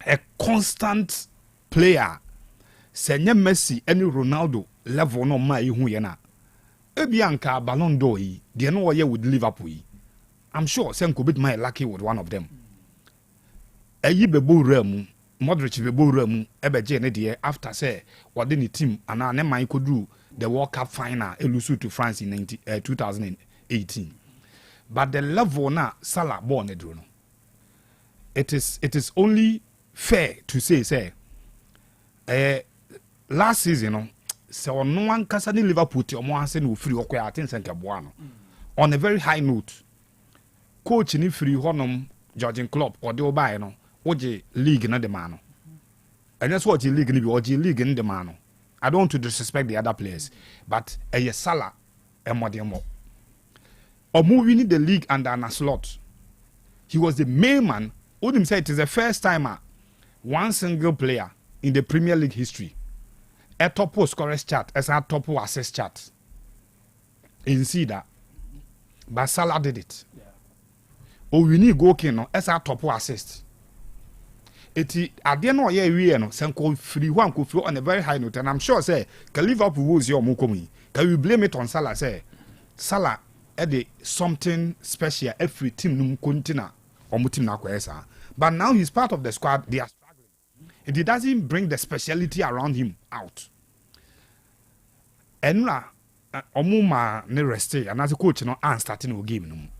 a constant player. Senye Messi any Ronaldo level no ma ihu ye na. Ebianka Ballon d'Or yi, they no ye with Liverpool. I'm sure Senko bit my lucky with one of them. Eyi bebo remu, Modric bebo remu, ebeje ne de after say what the team and na man could do the World Cup final elusu to France in 2018. But the level na Salah born edro no. It is only fair to say last season so no one kasa ni Liverpool ti omo ase no free okwa atin senke boa no on a very high note coach ni free honom Jurgen Klopp or the obai no oje league na the man no and that's what the league ni be oje league in the man no. I don't want to disrespect the other players but Salah emodemo omo winning the league under Anna Slot. He was the main man. Odim said it is the first time one single player in the Premier League history a top scorers chart as a top assist chart. You see that, but Salah did it. Oh, we need go king as a top assist. It at the end of the year we no senko free one could flow on a very high note, and I'm sure say can Liverpool was your mukomi. Can we blame it on Salah? Say Salah had something special every team num continent or mutim na kwesa. But now he's part of the squad. They are struggling. It doesn't bring the speciality around him out. And omuma ne reste and as a coach starting a game.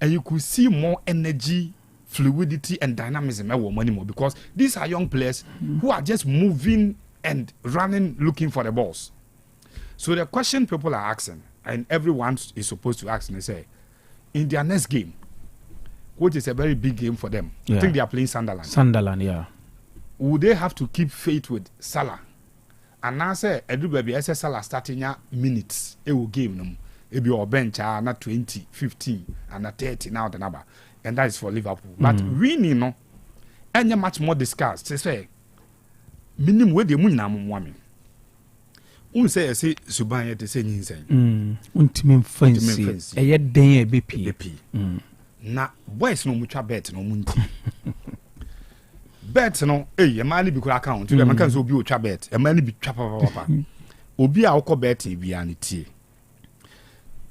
And you could see more energy, fluidity, and dynamism anymore because these are young players who are just moving and running, looking for the balls. So the question people are asking, and everyone is supposed to ask and say, in their next game, which is a very big game for them, I think they are playing Sunderland. Sunderland, yeah. Would they have to keep faith with Salah? And now say, everybody else Salah starting minutes, it will game them. It be our bench, not 20, 15, and 30 now the number. And that is for Liverpool. But winning, no, any much more discussed. They say, minimum where the moon na woman. Say Subanya to say anything. Ultimate fancy. A yet day a BP. Na boys no mucha bet no munti. Bet no, a man be account. You can so be a bet. A man be chapa. Obi a oko bet be anity.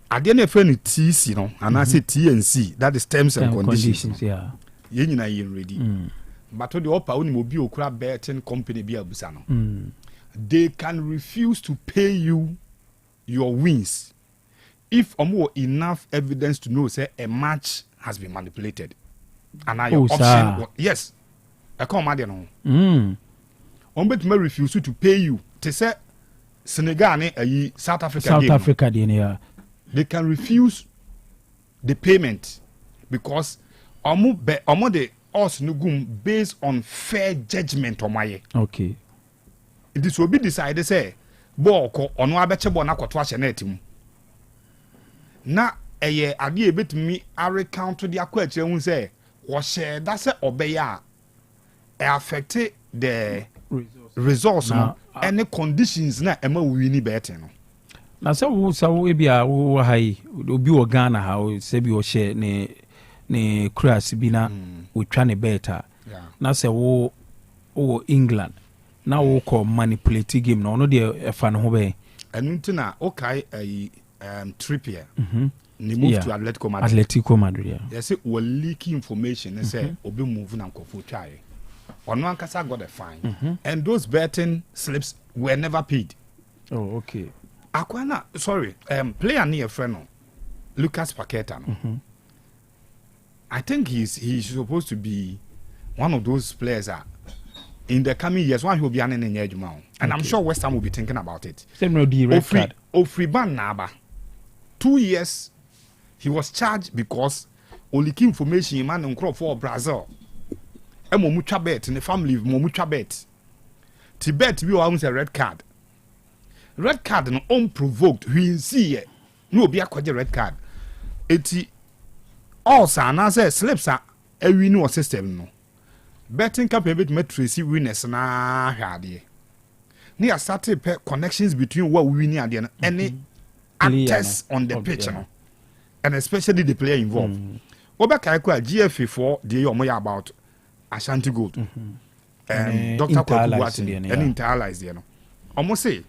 I didn't friend T, you know, and I say T and C. That is terms and conditions. Yeah. You know, you're ready. But to the upper only will be a crab betting company be a busano. They can refuse to pay you your wins if enough evidence to know say a match has been manipulated. And now your option, yes, I come out no. Bet may refuse to pay you to say Senegal South Africa yeah. They can refuse the payment because the us nugum based on fair judgment on my. Okay. This will be decided say ball ko ono abeche ball na kwoto ahye na atim na eye ade ebetumi a recount the akwachi hu say wo share that say obeya affect the results no any conditions na ema wini betting no na say wo bia wo hai obi wo Ghana ha o say bi wo share ne cross bi na wo twa ne beta na say wo England na wo ko manipulate game no no de fa no ho be enuntina okay Trippier ni move to Atletico Madrid yeah they say we leak information and say obi move na nkofo twae ono ankasa got a fine and those betting slips were never paid. Oh okay. Akwana sorry player near friend no Lucas Paqueta no I think he's supposed to be one of those players that in the coming years, one will be an engineer, and I'm sure West Ham will be thinking about it. Ofriban Naba, 2 years, he was charged because only key information man and crop for Brazil. And Momucha bet in the family of Momucha bet. Tibet we owns a red card. Red card no unprovoked. We see it. No be a red card. It also another slips are a winning system no. Betting cap a bit matrix winners na hade. Near started connections between what we win and any actors on the pitch no. And especially the player involved. Obaka kwa GFA for the yomoya about Ashanti Gold. Dr. Kwaku and internalize there no. Almost say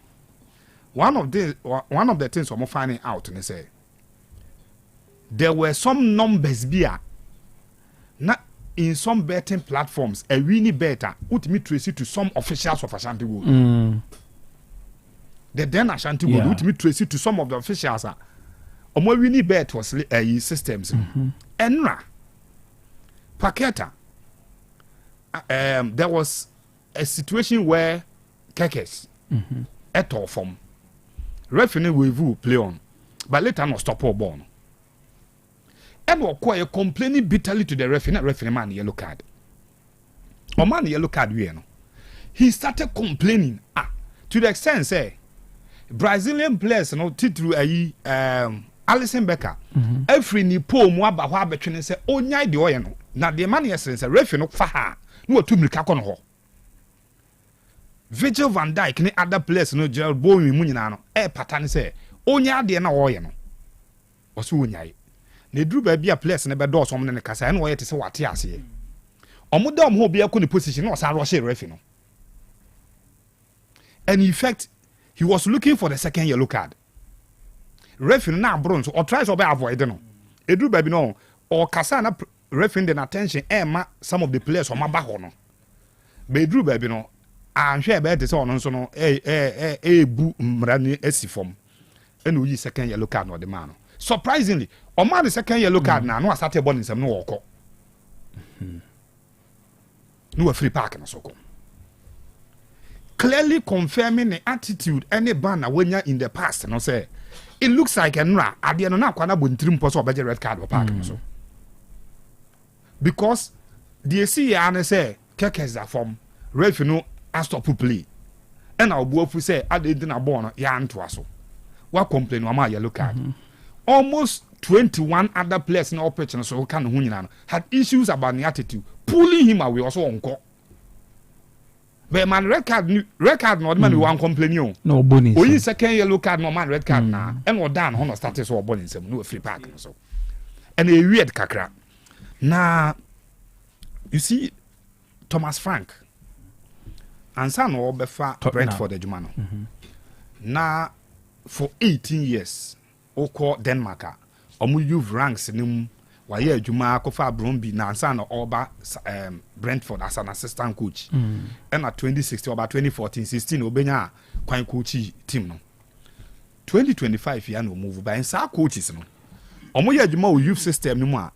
one of the things I'm finding out and say there were some numbers here. Not in some betting platforms, a winning better would me trace it to some officials of Ashanti Gold. The then Ashanti Gold would me trace it to some of the officials. Omo winning bet was systems. Enra Paqueta. There was a situation where Kekes eto from referee will play on, but later no stop or born. And were complaining bitterly to the referee man yellow card. Or man yellow card we no. He started complaining to the extent say Brazilian players no titru Alisson Becker every ni po mu aba ho abetwene say onyai de oye no na the man yesterday say referee no fa ha no otu mirika ko no ho Virgil van Dijk ni other players no Gerald Bowen mu nyina no patane say onyai de na oye no oso onyai na duru ba bia players na be do so ne kasa na oye te se wate ase omo da omo ho bia ko ni position na osa rush referee no and in fact he was looking for the second yellow card. Referee na bronze or tries to avoid no. Edru baby no or kasa na referee the attention ma some of the players on my back no. Be edru baby no anhwe be te say ono so no bu mrani esifom. And we second yellow card no the man. Surprisingly, on man the second yellow card na no start born nsem no woko. No free park na soko. Clearly confirming the attitude any banner when you're in the past, no say it looks like enra ade no na akwana bontrim po so obeje red card o park so because the see ya na say kekes that from ref no stop play and obuofu say ade ndi na ball no ya nto aso wa complain wa ma yellow card almost 21 other players in operation so kan ho nyina no had issues about the attitude pulling him away also onko but man red card no man one complain no bonus oyi second yellow card no man red card na and or down ho start so bonus no free park so and a weird kakra na you see Thomas Frank and son no befa Brentford adwuma no na for 18 years oko Denmark omu youth ranks nim waye adwuma akofa Bromby na son no oba Brentford as an assistant coach and at 2016 about 2014-16 obenya kwan coach team no 2025 ya no move by sa coaches no omu ye adwuma o youth system nim a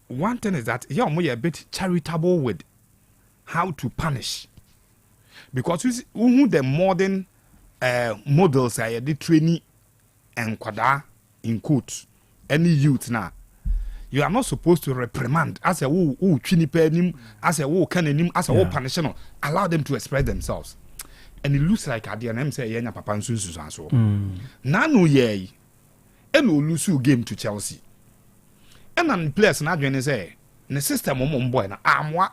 one thing is that yeah omu ye a bit charitable with how to punish because who the modern models are the trainee and kwada in quote any youth now you are not supposed to reprimand as a who chinipe as a who can as a who punish no allow them to express themselves and it looks like at the end say yenya papa nsunsu so nanu ye and no lose game to Chelsea and an players na adwene say the system boy na amwa.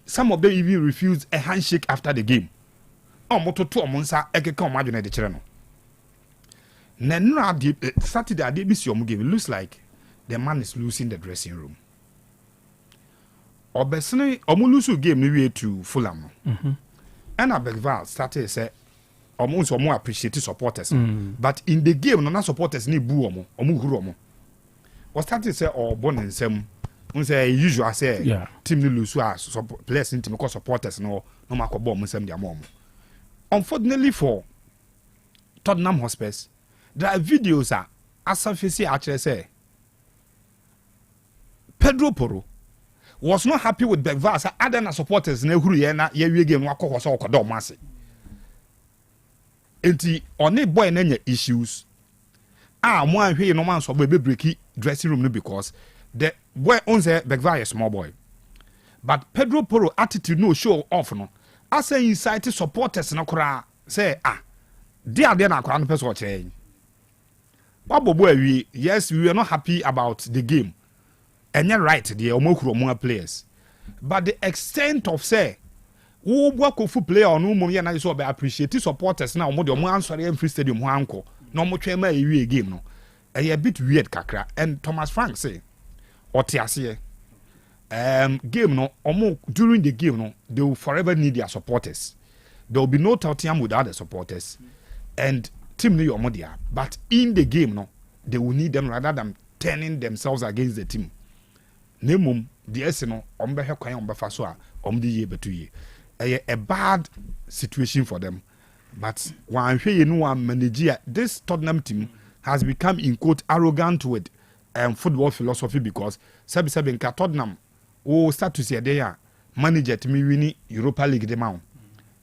Some of them even refused a handshake after the game. Moto to omonsa ekeka omadwene de kire no. Na Saturday ade bi si game. It looks like the man is losing the dressing room. Obesene omo lose game no wie to Fulham no. And Abegval started say omo appreciate supporters. But in the game no na supporters ni bu omo huru omo. We started say bon nsem say usual say team no lose so players in team because supporters no makobo nsem dia mom. Unfortunately for Tottenham Hotspurs, there are videos asafisi actually say Pedro Porro was not happy with Bergvall other than supporters na huru ye na ye wie game no akoko so okodo mase. Enti one boy na nya issues mo anhwe no man so be breaki dressing room no because the boy owns a Bergvall small boy. But Pedro Porro attitude no show off no. As a incite supporters no kra say they are there na kra no person che. Boy yes we were not happy about the game. And you're right the omokuro players. But the extent of say wo bwako fu player on mo ye na so be appreciate supporters na omo de omo ansori em free stadium ho anko na omo twema ewie game no. A bit weird kakra and Thomas Frank say otiase game no during the game no they will forever need their supporters. There will be no Tottenham without the supporters and team no omo dia but in the game no they will need them rather than turning themselves against the team. Nemum the no ombe he kwan ombe fa so a omde ye betu ye a bad situation for them but one hwe ye no one manage this Tottenham team has become in quote arrogant with football philosophy because sabi nka Tottenham start to see there manager to me win Europa League the mount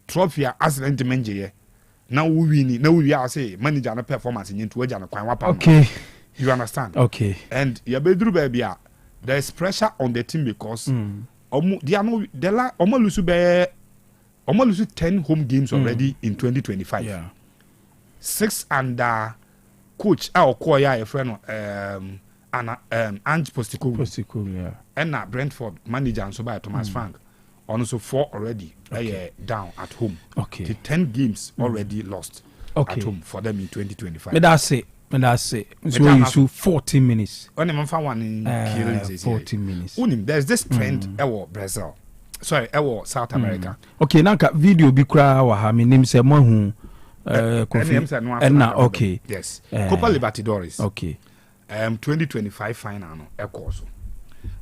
trophy accident menje ye now we win now we are say manager na performance into waja na kwan wapa. Okay, you understand? Okay, and ya bedru baby there is pressure on the team because they are no they la lose 10 home games already in 2025. Yeah, 6 under coach our Koya a friend Ange Postecoglou, yeah, and Brentford manager and so by Thomas Frank also 4 already down at home. Okay, the 10 games already lost at home for them in 2025. But that's it. So you shoot 14 minutes. Only man found one in 14 minutes. There's this trend Brazil. Sorry, South America. Okay, now video be cry wa ha me name say mo hu okay. Yes. Copa Libertadores. Okay. 2025 final no course.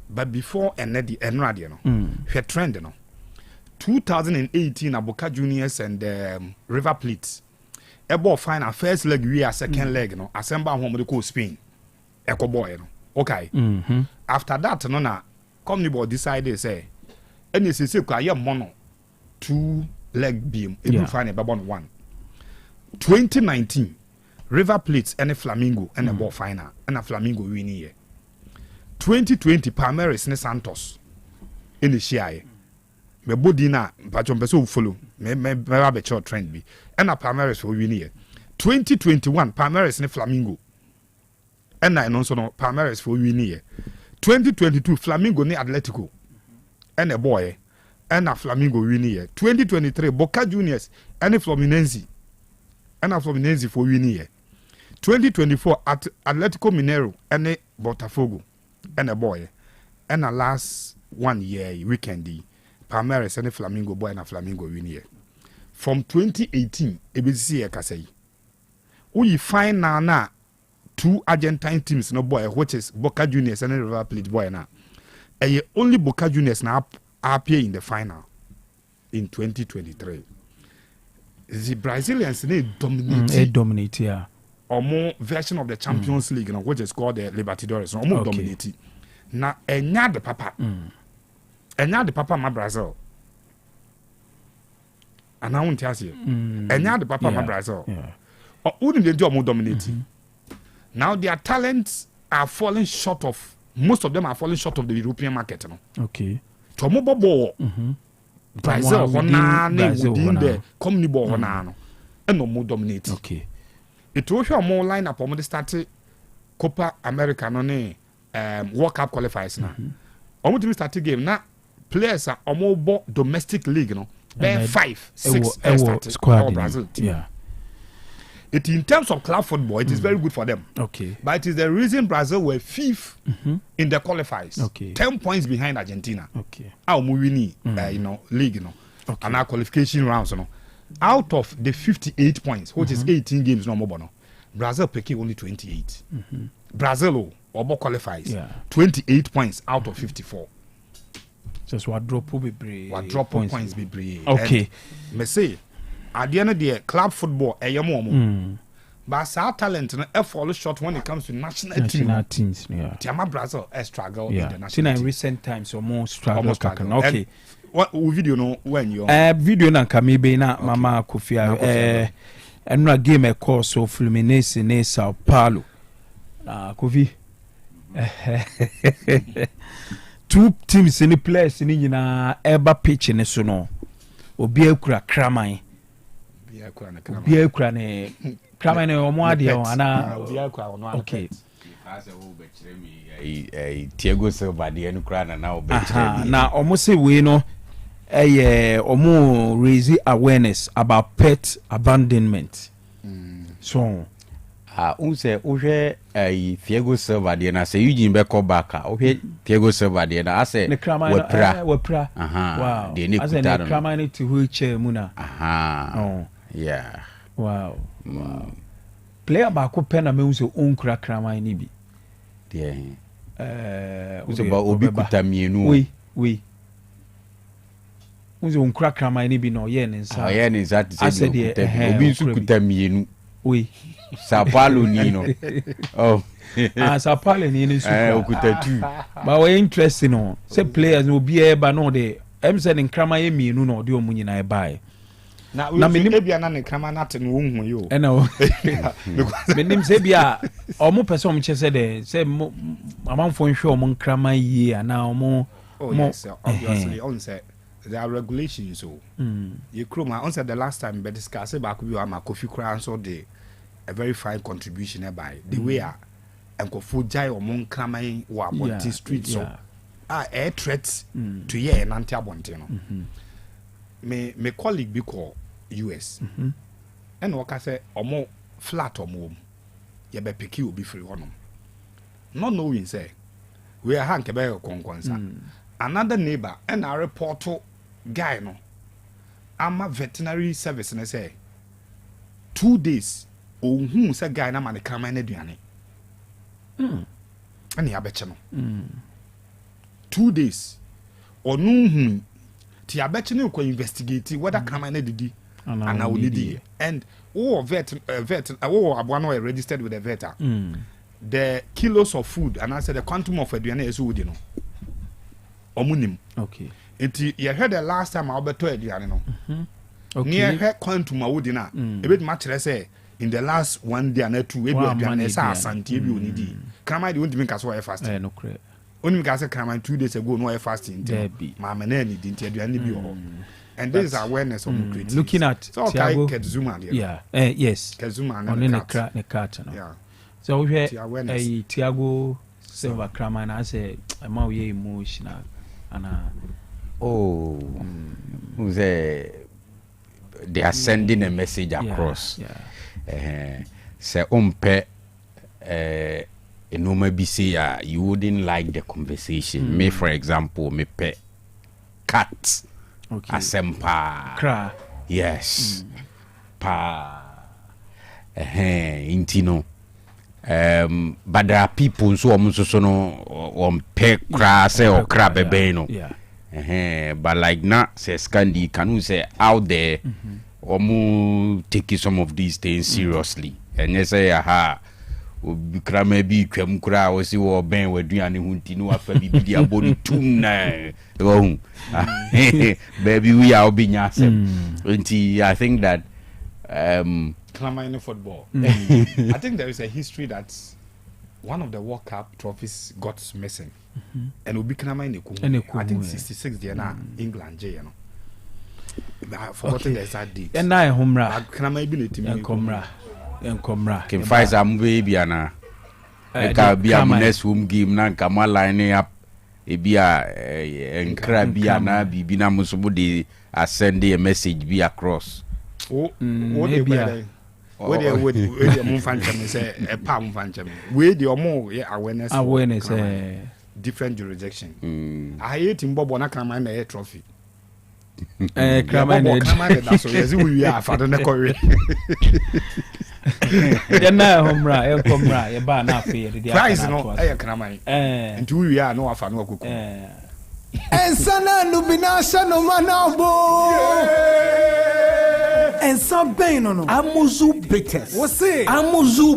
But before enradi no. She trend no. 2018 Boca Juniors and River Plate. Ebo final first leg we are second leg no. Assemble home the go Spain. Echo boy no. Okay. After that no na Comnibol decided say any say kwa ye mono 2 leg beam. It will find a babon 1. 2019 River Plate and Flamingo and a ball final and a Flamingo winning year. 2020 Palmeiras and Santos in the Shia. Me body na patron person follow me have a short trend be and a Palmeiras for winning year. 2021 Palmeiras and Flamingo and I also know Palmeiras for winning year. 2022 Flamingo ne Atletico and a boy and a Flamingo winning year. 2023 Boca Juniors and a Fluminense and a Fluminense for winning year. 2024 at Atletico Mineiro and a Botafogo and a boy and a last 1 year weekend Palmeiras and a Flamingo boy and a Flamingo winning year. From 2018 ABC Kasei we find now 2 Argentine teams no boy which is Boca Juniors and River Plate boy now. And only Boca Juniors now appear in the final in 2023. The Brazilians they dominate yeah. Or more version of the Champions League, you know, which is called the Libertadores, or more dominate. Now, enya the papa, enya the papa, my Brazil. And I won't tell you, enya the papa, my Brazil. Or wouldn't they do more dominating? Now their talents are falling short of. Most of them are falling short of the European market. You know? Okay. Tomo bobo, Brazil, within the company ball, and no more dominating. Okay. It will show more lineup on the start Copa America no World Cup qualifiers now. Almost to start game now. Players are more domestic league, you know. 5, 6 squad Brazil team. Yeah. It in terms of club football, it is very good for them. Okay. But it is the reason Brazil were 5th in the qualifiers. Okay. 10 points behind Argentina. Okay. Our winning, league, you know, and our qualification rounds, you know. Out of the 58 points, which is 18 games, no more, no, Brazil picking only 28. Brazil or qualifies 28 points out of 54. Just what drop be brave. What drop points be brave. Okay. Me say, at the end of the day, club football, but our talent falls short when it comes to national teams. Yeah. Tiama Brazil struggle in the national team. In recent times, almost struggle. Okay. What video no when you video na kamibe na mama Kofia enra game e call so Fluminense ne Sao Paulo Kofi 2 teams in the players ni nyina eba pitch ne so no obi akura kraman obi akura ne kraman ne omo ade ana obi akura ono okay asa wo bekire mi Thiago Silva de enu kra na obekire mi na omo se we no omo raise awareness about pet abandonment. So unse uhwe Thiago Silva de na se Eugene be ko back uhwe Thiago Silva de na ase wepra wow de ne kutaro ase ne kramane to wheelchair mu na yeah wow player ba ko pen na me unse onkura kramane ni bi unse ba obi kutamienu we unse onkura kramane ni bi no ye ne nsa ye ne nsa te se obi nsu kutamienu we Sao Paulo ni no Sao Paulo ni ni super okutatu but we interesting no say players no be eba no de em say ne krama ye mienu no de omu nyina e bae na me nim ebia na ne krama na te no hu yo e na me nim say bia omu person omu chese de say amanfo nhwe omu krama yi ana omu yes obviously on say there are regulations so you kroma on said the last time be discuss about could be am Kofi Kra so the a very fine contribution by the way and Kofu jai or mon kraman wa bonti street so air threats to ye and anti abontino me colleague be call US and what I say or more flat or more ye be picky will be free one not knowing say we are hank be konkonsa another neighbor and I report to guy no I'm a veterinary service and I say 2 days who say guy na man the camera na duane ani abeche no 2 days onu ti abeche no ko investigate whether camera na didi and I will need and vet aboa no registered with the vet the kilos of food and I said the quantum of aduane is would no omunim okay you heard the last time I beto aduane no near her quantum Maudina, a bit much less in the last 1 day and 2 maybe Santi Unidi. Cramai won't make us why fast. No credit. Only because I came 2 days ago, no fasting. Mamma Nanny didn't tell you. And this is awareness of looking at Tiago Zuma. Yeah, yes. Kazuma and a cat. Yeah. So we had a Tiago Silva Kramer, and I said, I'm all emotional. And they are sending a message across. Say, no maybe say you wouldn't like the conversation. Me, for example, me pet cat. Okay. Asempa. Cra. Yes. Pa. Intino. But there are people so on pet cra say or crab beno. Yeah. But like now, says Scandi, can you say out there or taking some of these things seriously? And you say, aha. Bikra maybe kwamkra wo si wo ben waduane hunti no afa bibidi aboni tum na baby we are obinya sem I think that Clamine football I think there is a history that one of the World Cup trophies got missing and Obi Clamine I think 66 there na England je you know I forgotten the exact date and na homra Clamine bi letimi komra enkomra can fight am baby ana e ka bia next home game na kama line up e bia enkra bia na bibi na musubu de send a message be across what dey mum fanchem say e pa mum fanchem we dey omo awareness different jurisdiction I hate him bobo na kama na trophy kama na so yes we are father na correct na homra e komra e ba na fe de price no e kraman nti we are no afa no akoko ensana lubina shano manabo ensa ben no amuzu bitters what say amuzu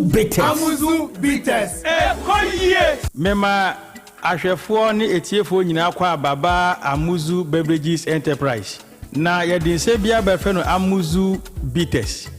bitters e koyie mema ahwefo ne etiefo nyina kwa baba amuzu beverages enterprise na yedinse bia be fe no amuzu bitters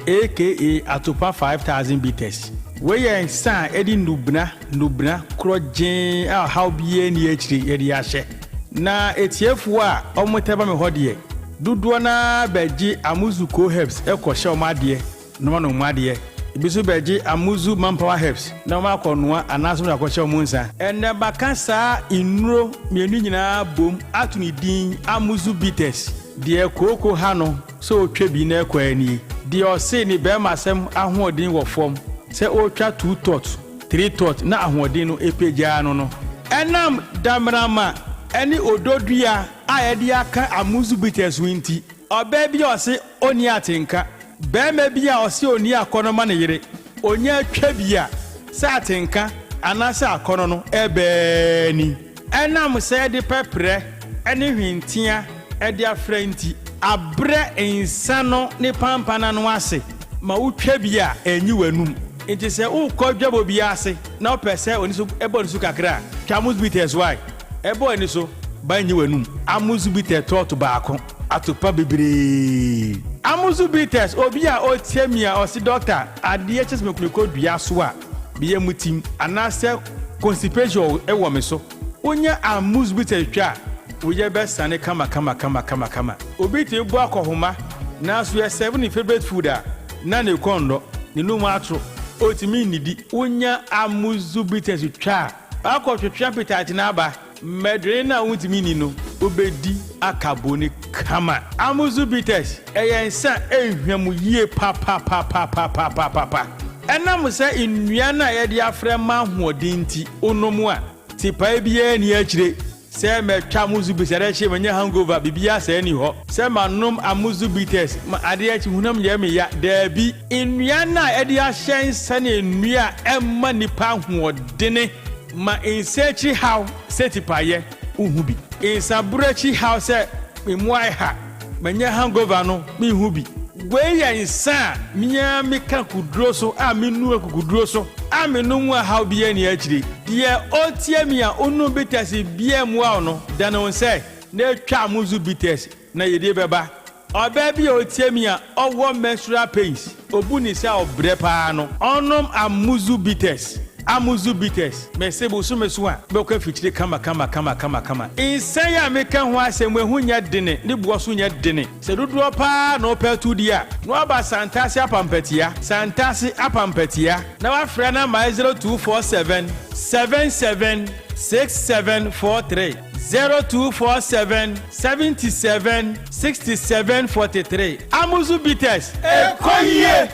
aka atopa 5000 bitters we yen san edi nubna krojen how bie ni achiri yedi ahye na etiefo a omoteba me hodie duduo na beji amuzu co herbs ekoshe omade no made ibisu beji amuzu manpower herbs na ma konoa anaso na akoshe omunsa enne bakasa inuro mienu nyina bom atuni din amuzu bitters de koko hano so twabi na kwani de ose ni be masem ahoodin wo fom se o twa 2 tot 3 tot na ahoodin no epeja no enam damrama eni ododua ayede aka amuzu bitters winti oba bi ose oni atenka be ma bi a ose oni akono ne yire onya twabi a sa atenka anasa akono no ebe ni enam se de pepre eni hwintia edi afrenti abre insano ne pampana no ase ma utwa bi a enyi wanum enti se ukọ dwabo bi ase na opese oniso ebo niso kakra chamus bitters why ebo eniso ba enyi wanum amuzu bitters tot baako atopa bebre amuzu bitters obi a otiamia osi doctor ade chese mekuniko dua so a biye mutim anase constipation ewo me so onya amuzu bitters twa uye besane kama obi ti bu akohoma na so ye 7 favorite food a na ne kondo ni no matro otimi nidi unya amuzu bitters twa akotwetwa appetite na aba medre na utimi ni no obedi akaboni kama amuzu bitters eyensa ehwemu yie pa enam se innua na ye de afre ma hoodinti onomu a tipa bia ni akire se me twa amuzu bitters che menye hangover bibia se ni ho se manom amuzu bitters ma ade achi hunam ye me ya dabi innua na e de ahyen sane nnua emma nipa hoodene ma insechi how setipaye uhubi insaburachi how se memuai ha menye hangover no me hubi we ya insa miya meka kudro so a menu akudro so a menu a how bia ni achiri de otiamia onu bitters bia mu a no dano se na twa amuzu bitters na yede beba oba bi o tie mi a owo menstrual pains obu ni se obre pa no onom amuzu bitters mesebo so meso a be ko fitire kama insan ya me kan ho asem ehu nya dene ne bo so nya dene se dodo pa na opetu dia no aba santase apampatia na wa frɛ na my 0247 776743 0247 77 67 43 amuzu bitters ekoye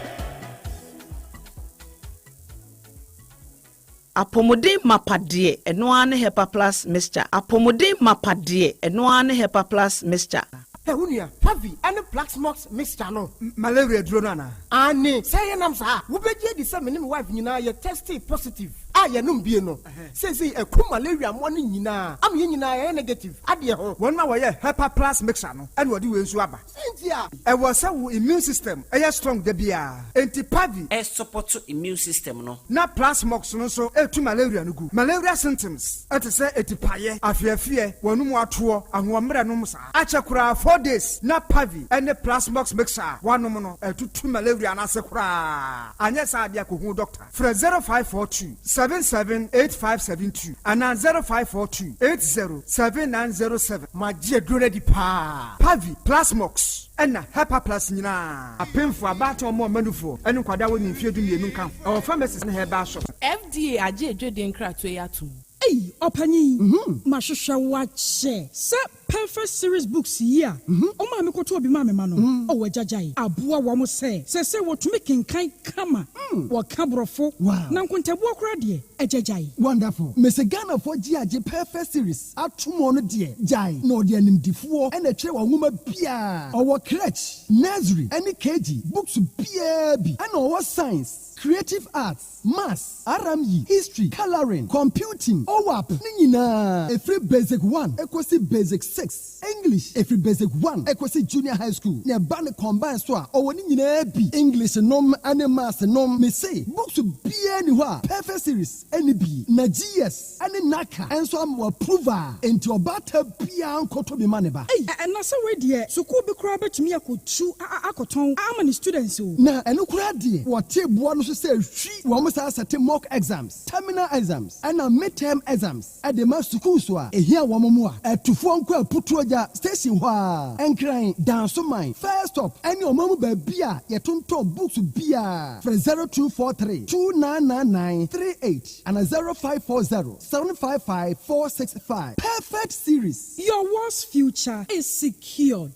Apomodin mapade eno ane Hepa Plus mixture. Apomodin mapade eno ane Hepa Plus mixture. Unia, Pavi, and the Plaxmox mixture no. Malaria dronana. Ani, say nam sa. Ubeje di sa menim wife nyina ye tested positive. Ya num bie no. Say a ku malaria money nyina. Am ye nyina ye negative. Ade ho. Won ma wo ye Hepa Plus mixture no. And wodi we nsu aba. Sentia. E wo sa wo immune system. E strong de bia. Enti Pavi e support immune system no. Na Plasmox no so e tu malaria no gu. Malaria symptoms. Ati say etipaye, afiafie, wonum ato, ahomre no msa. Achakura 4 days na Pavi and the Plasmox mixer one no to malaria na sekura anya sa dia ko hu doctor fra 0542 778572 and 0542 807907 magie drone di pa Pavi Plasmox and Hepa Plus nyina apemfo abato mo manufo enu kwada woni mfiedu mienu kan our pharmacies na herba shop FDA age edwede nkrato yatum Hey, Opani, Mashusha wache. Se perfect series books here. Oma me koto obi mame mano. Owe jajai. Abua wa mo se what to make in kai kama. Wa kabrofo. Na nkontabu okra de ejajai. Wonderful. Mese Ghana for GAG perfect series. Atumo no de jai. No de animdifuo ene tre wa nwoma bia. Owo crèche, nursery, any KG, books bia bi. And owo science, creative arts, maths, RME, history, coloring, computing, OWAP, nina. Every basic 1, equasi basic 6. English, every basic 1, equasi junior high school. Ne bane combine so owo nina bi. English nom and maths nom. Me say books be anywhere. Perfect series, any bi. Na GS, any naka. And so I'm approver. Into a batter bia koto bi maneba. Hey, and na so we there. So ko be kura bet me akotu akoton. How many students o? Na eno kura de. What table no say we start mock exams, terminal exams, and midterm exams. At the master school, so here one at to phone call Putroja station and crying down so mine. First stop, and your mama beer, yet to books beer for 0243 299938 and 0540 755 465. Perfect series. Your worst future is secured.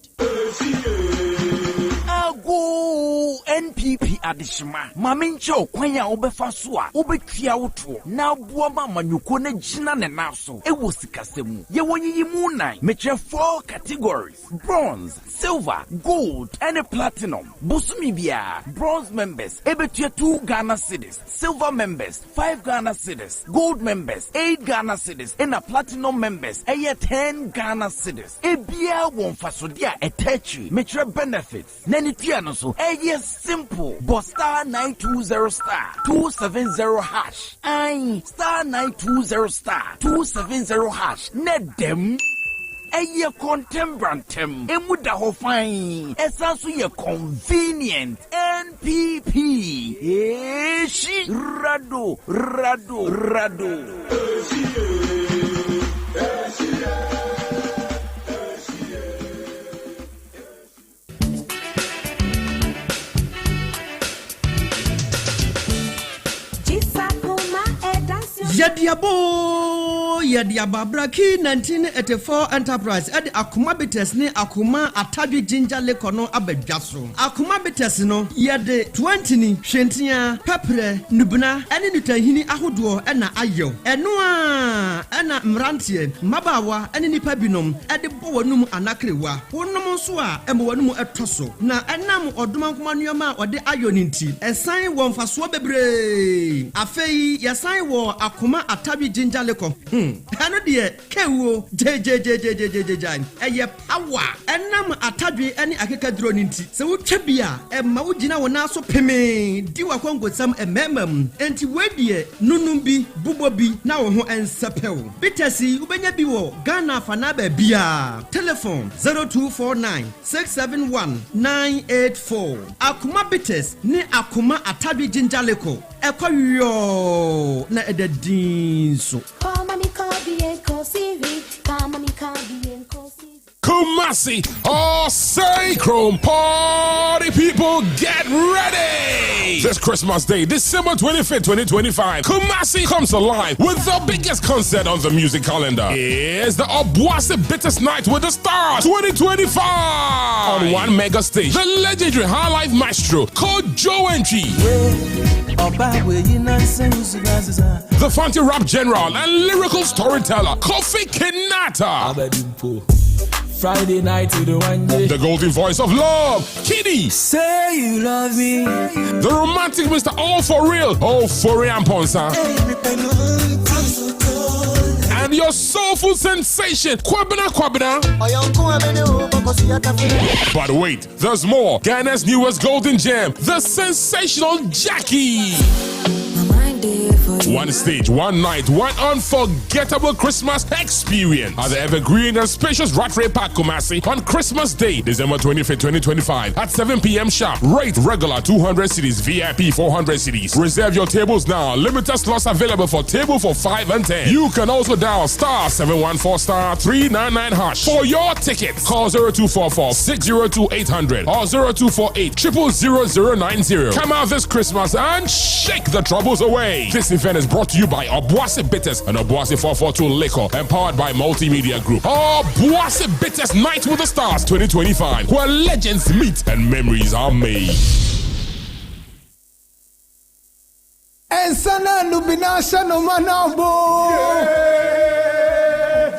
Ago NPP adishima mamincho kwanya obefa so a obetua woto na boama manyuko na gina ne naso ewo sikasemu ye wonyi mu nan metre 4 categories: bronze, silver, gold and platinum. Busumi bia bronze members ebetua 2 Ghana cedis, silver members 5 Ghana cedis, gold members 8 Ghana cedis and platinum members 10 Ghana cedis. Ebia won fasodia etechi metre benefits nani tiano so simple but star 920 star 270 hash star 920 star 270 hash net dem contembrantem emuda ho fine esanso ye convenient NPP shi rado Yadiaba Braki 1984 Enterprise at Akuma Bites ne Akuma Atabi Ginger Lekono Abedjaso. Akuma Bites no yade 20 ni Shentia Pepre Nubuna any Nutahini Ahuduo ena Ayo. Enua ena Mrantie Mabawa any Nipabinom at the Bowanum Anakrewa. Unum no so a emwonu mu etoso na enam odoma nkoma nneoma ode ayoninti esan wo mfaso bebre afei yesan wo akoma atabi ginger leko eno de kewo jejejejejejejan eye power enam atadwe ene akekaduro ninti se wotwa bia emma wogina wona so peme di wakongosam ememam enti wedie nunum bi bubo bi na wo ho ensepel bitesi ubenya bi wo Ghana fana ba bia telephone 0249 671 984 akuma bites ni akuma atadwe ginger leko ekoyo na edadin so Kumasi, all say Chrome party people, get ready! This Christmas Day, December 25th, 2025, Kumasi comes alive with the biggest concert on the music calendar. It's the Obuasi Bitters Night with the Stars 2025! On one mega stage, the legendary High Life Maestro called Joe Entry, the funky rap general and lyrical storyteller Kofi Kinata, Friday night to the one day. The golden voice of love, Kitty. Say you love me. The romantic Mr. All For Real, Demopnza. And your soulful sensation, Kwabena. But wait, there's more. Ghana's newest golden gem, the sensational Jackie. One stage, one night, one unforgettable Christmas experience at the evergreen and spacious Rattray Park Kumasi on Christmas Day, December 25th, 2025 at 7 p.m. sharp. Rate regular 200 cities, VIP 400 cities. Reserve your tables now. Limited slots available for table for 5 and 10. You can also dial star 714 star 399 hash for your ticket. Call 0244 602 800 or 0248 0090. Come out this Christmas and shake the troubles away. This event is brought to you by Obuasi Bitters and Obuasi 442 Liquor, empowered by Multimedia Group. Obuasi Bitters Night with the Stars 2025, where legends meet and memories are made. And sana nubinasha no manabo.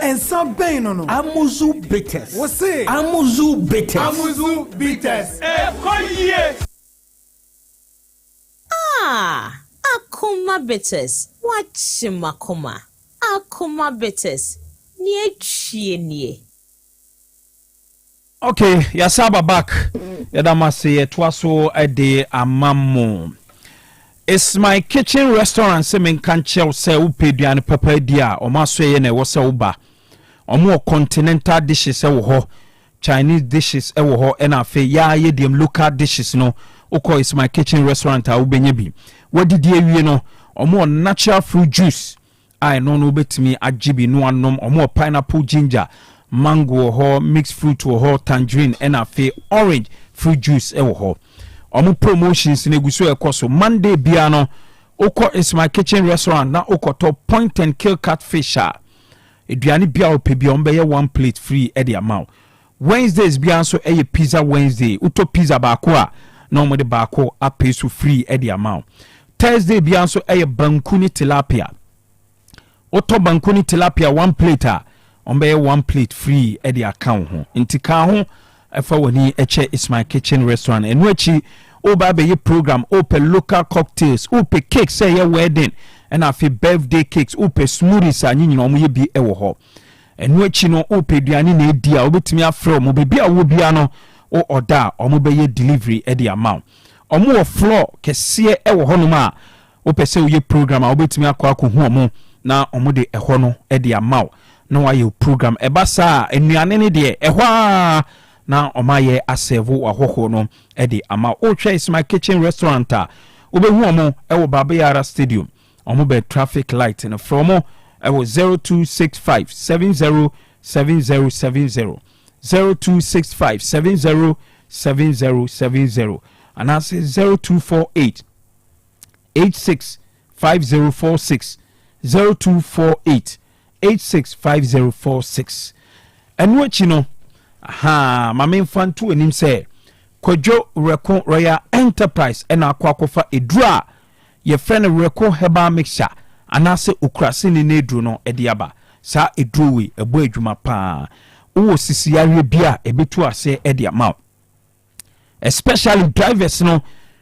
And some pain no. Amuzu Bitters. What's it? Amuzu Bitters. Amuzu Bitters. Akuma Bitters. Watch makoma. Akuma Bitters. Nie. Okay, Yasaba back. Yadamase twaso ede amamo. It's my kitchen restaurant semen kanchel se upeduane papa dia o maso ye na wo se uba. Omo continental dishes e wo ho. Chinese dishes e wo ho e na afi ya ye dem local dishes no. Oko is my kitchen restaurant a ubenye bi. Wadidi ewie no omo natural fruit juice. I no betimi ajibi no anom omo pineapple ginger, mango ho, mixed fruit ho, tangerine and afi orange fruit juice e wo ho. Omo promotions in eguso ekoso Monday biano oko is my kitchen restaurant na oko to point and kill catfish. Eduane bia opebi ombe ye 1 plate free e the amount. Wednesdays bian so e pizza Wednesday. Uto pizza baako a no mo de baako a pay so free e the amount. Thursday bian so e bankuni tilapia. Oto bankuni tilapia 1 plate a ombe ye 1 plate free e the account ho. Intika ho efa woni eche is my kitchen restaurant enu echi oba be ye program ope local cocktails ope cakes say ye wedding and afi birthday cakes ope smoothies anyi no mo ye bi e wo ho enu echi no ope duane na edi a obetimi afro mo be bia wo bia no o order omo be ye delivery e the amount omo wo floor kese e wo ho no ma ope say ye program a obetimi akwa ko hu omo na omo de e ho no e the amount no wa ye program e ba sa enuane ne de e ho na omaye asevu ahoho no e de ama otwa is my kitchen restaurant a obehu omo e wo Babayara Stadium omo be traffic light and from e wo 0265 707070 0265 707070 and I say 0248 865046 0248 865046 and what you know mama infantu enim say Kojo Reko Royal Enterprise ena akwakofa edura ye friend Reko Herbal Mixture anase ukrasi ni nedru no ediaba sa edru we ebo adwuma pa wo sisiare bia ebetu ase e de ama especially drivers no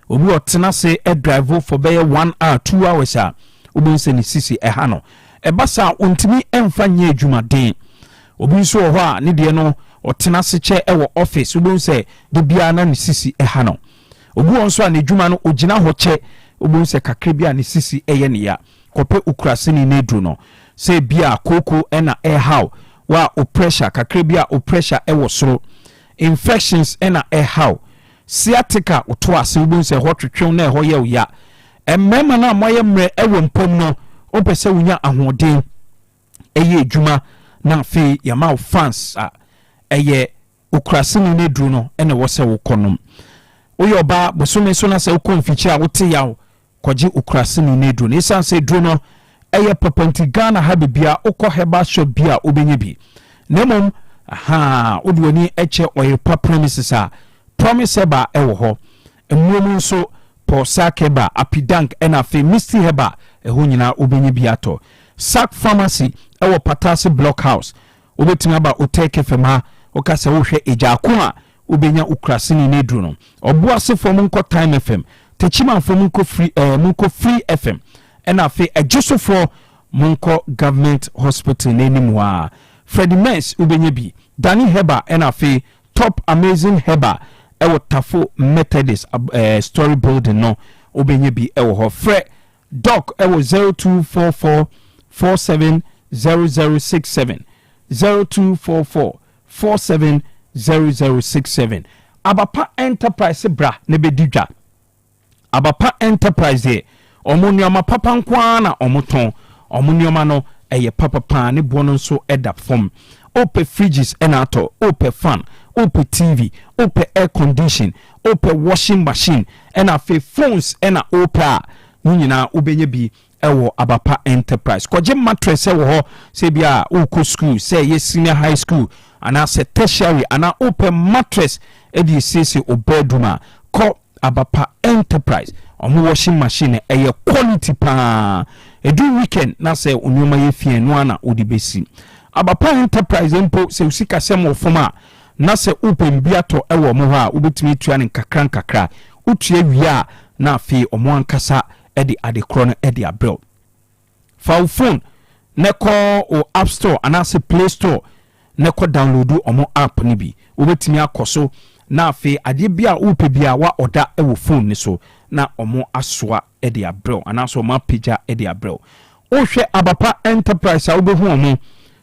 obi otena se e drive for be 1 hour 2 hours a obi se ni sisi e ha no e basa ontimi emfa nya adwuma den obi so ho a ne de no otena se che e wo office obi se de bia na ni sisi e ha no obi won so a ne adwuma no ogina ho che obi se kakra bia ne sisi e ye ne ya kope ukrase ni nedru no se bia koko e na e how wa o pressure kakra bia o pressure e wo soro infections e na e how sciatica oto ase obi se ho twetwe na e ho ye o ya emmema na moye mre e wo mpom no o pese wunya ahoden eye adwuma na fe yama fans eye ukrase ni nedru no e na wo se wo konom oyo ba bosome so na se wo konfichi a wote ya kwaji ukrase ni nedru ne san se dru no eye papanti Ghana ha bibia ukọ heba shop bia obenye bi nemom odwoni eche oil premises a promise heba ewo ho emuomu nso Posa Keba Apidank enafe Misty Heba eho nyina obenye bi ato Sack Pharmacy ewo Patasi Block House obetima ba Otec 102.9Fm okase wo hwe ejako a obenya ukrase ni nedru no oboase fo munko Time FM techima fo munko free FM enafe ejuso fo munko government hospital nenimwa Freddie Mess ubenye bi Danny Heba enafe Top Amazing Heba ewo Tafo Methodist story building no ubenye bi ewo ho Fred Doc ewo 0244470067 0244470067 Abapa Enterprise bra nebedidwa Abapa Enterprise omunyoma papa nkwana omuton omunyoma no eye papa pa ne bono nso eda form ope fridges enato ope fan ope TV ope air condition ope washing machine ena fe phones ena ope nyina obenye bi ewo Abapa Enterprise kwaje mattress ewo ho se bia uko school se ye senior high school ana se tertiary ana ope mattress edi sese obeduma ko Abapa Enterprise omo washing machine eye quality pa edu weekend na se onyoma ye fie no ana odibesi Abapa Enterprise empo se usika sem ofoma na se open biato ewo mo ha obetimi tua ne kakra utua wia na afi omo ankasa edi adekro no edi abrel fa phone ne ko o App Store ana se Play Store ne ko download omo app ni bi obetimi akoso na afi ade bia upe bia wa oda ewo phone ni so na omo asoa edi abrel ana so ma pija edi abrel o hwe Abapa Enterprise a obehu omo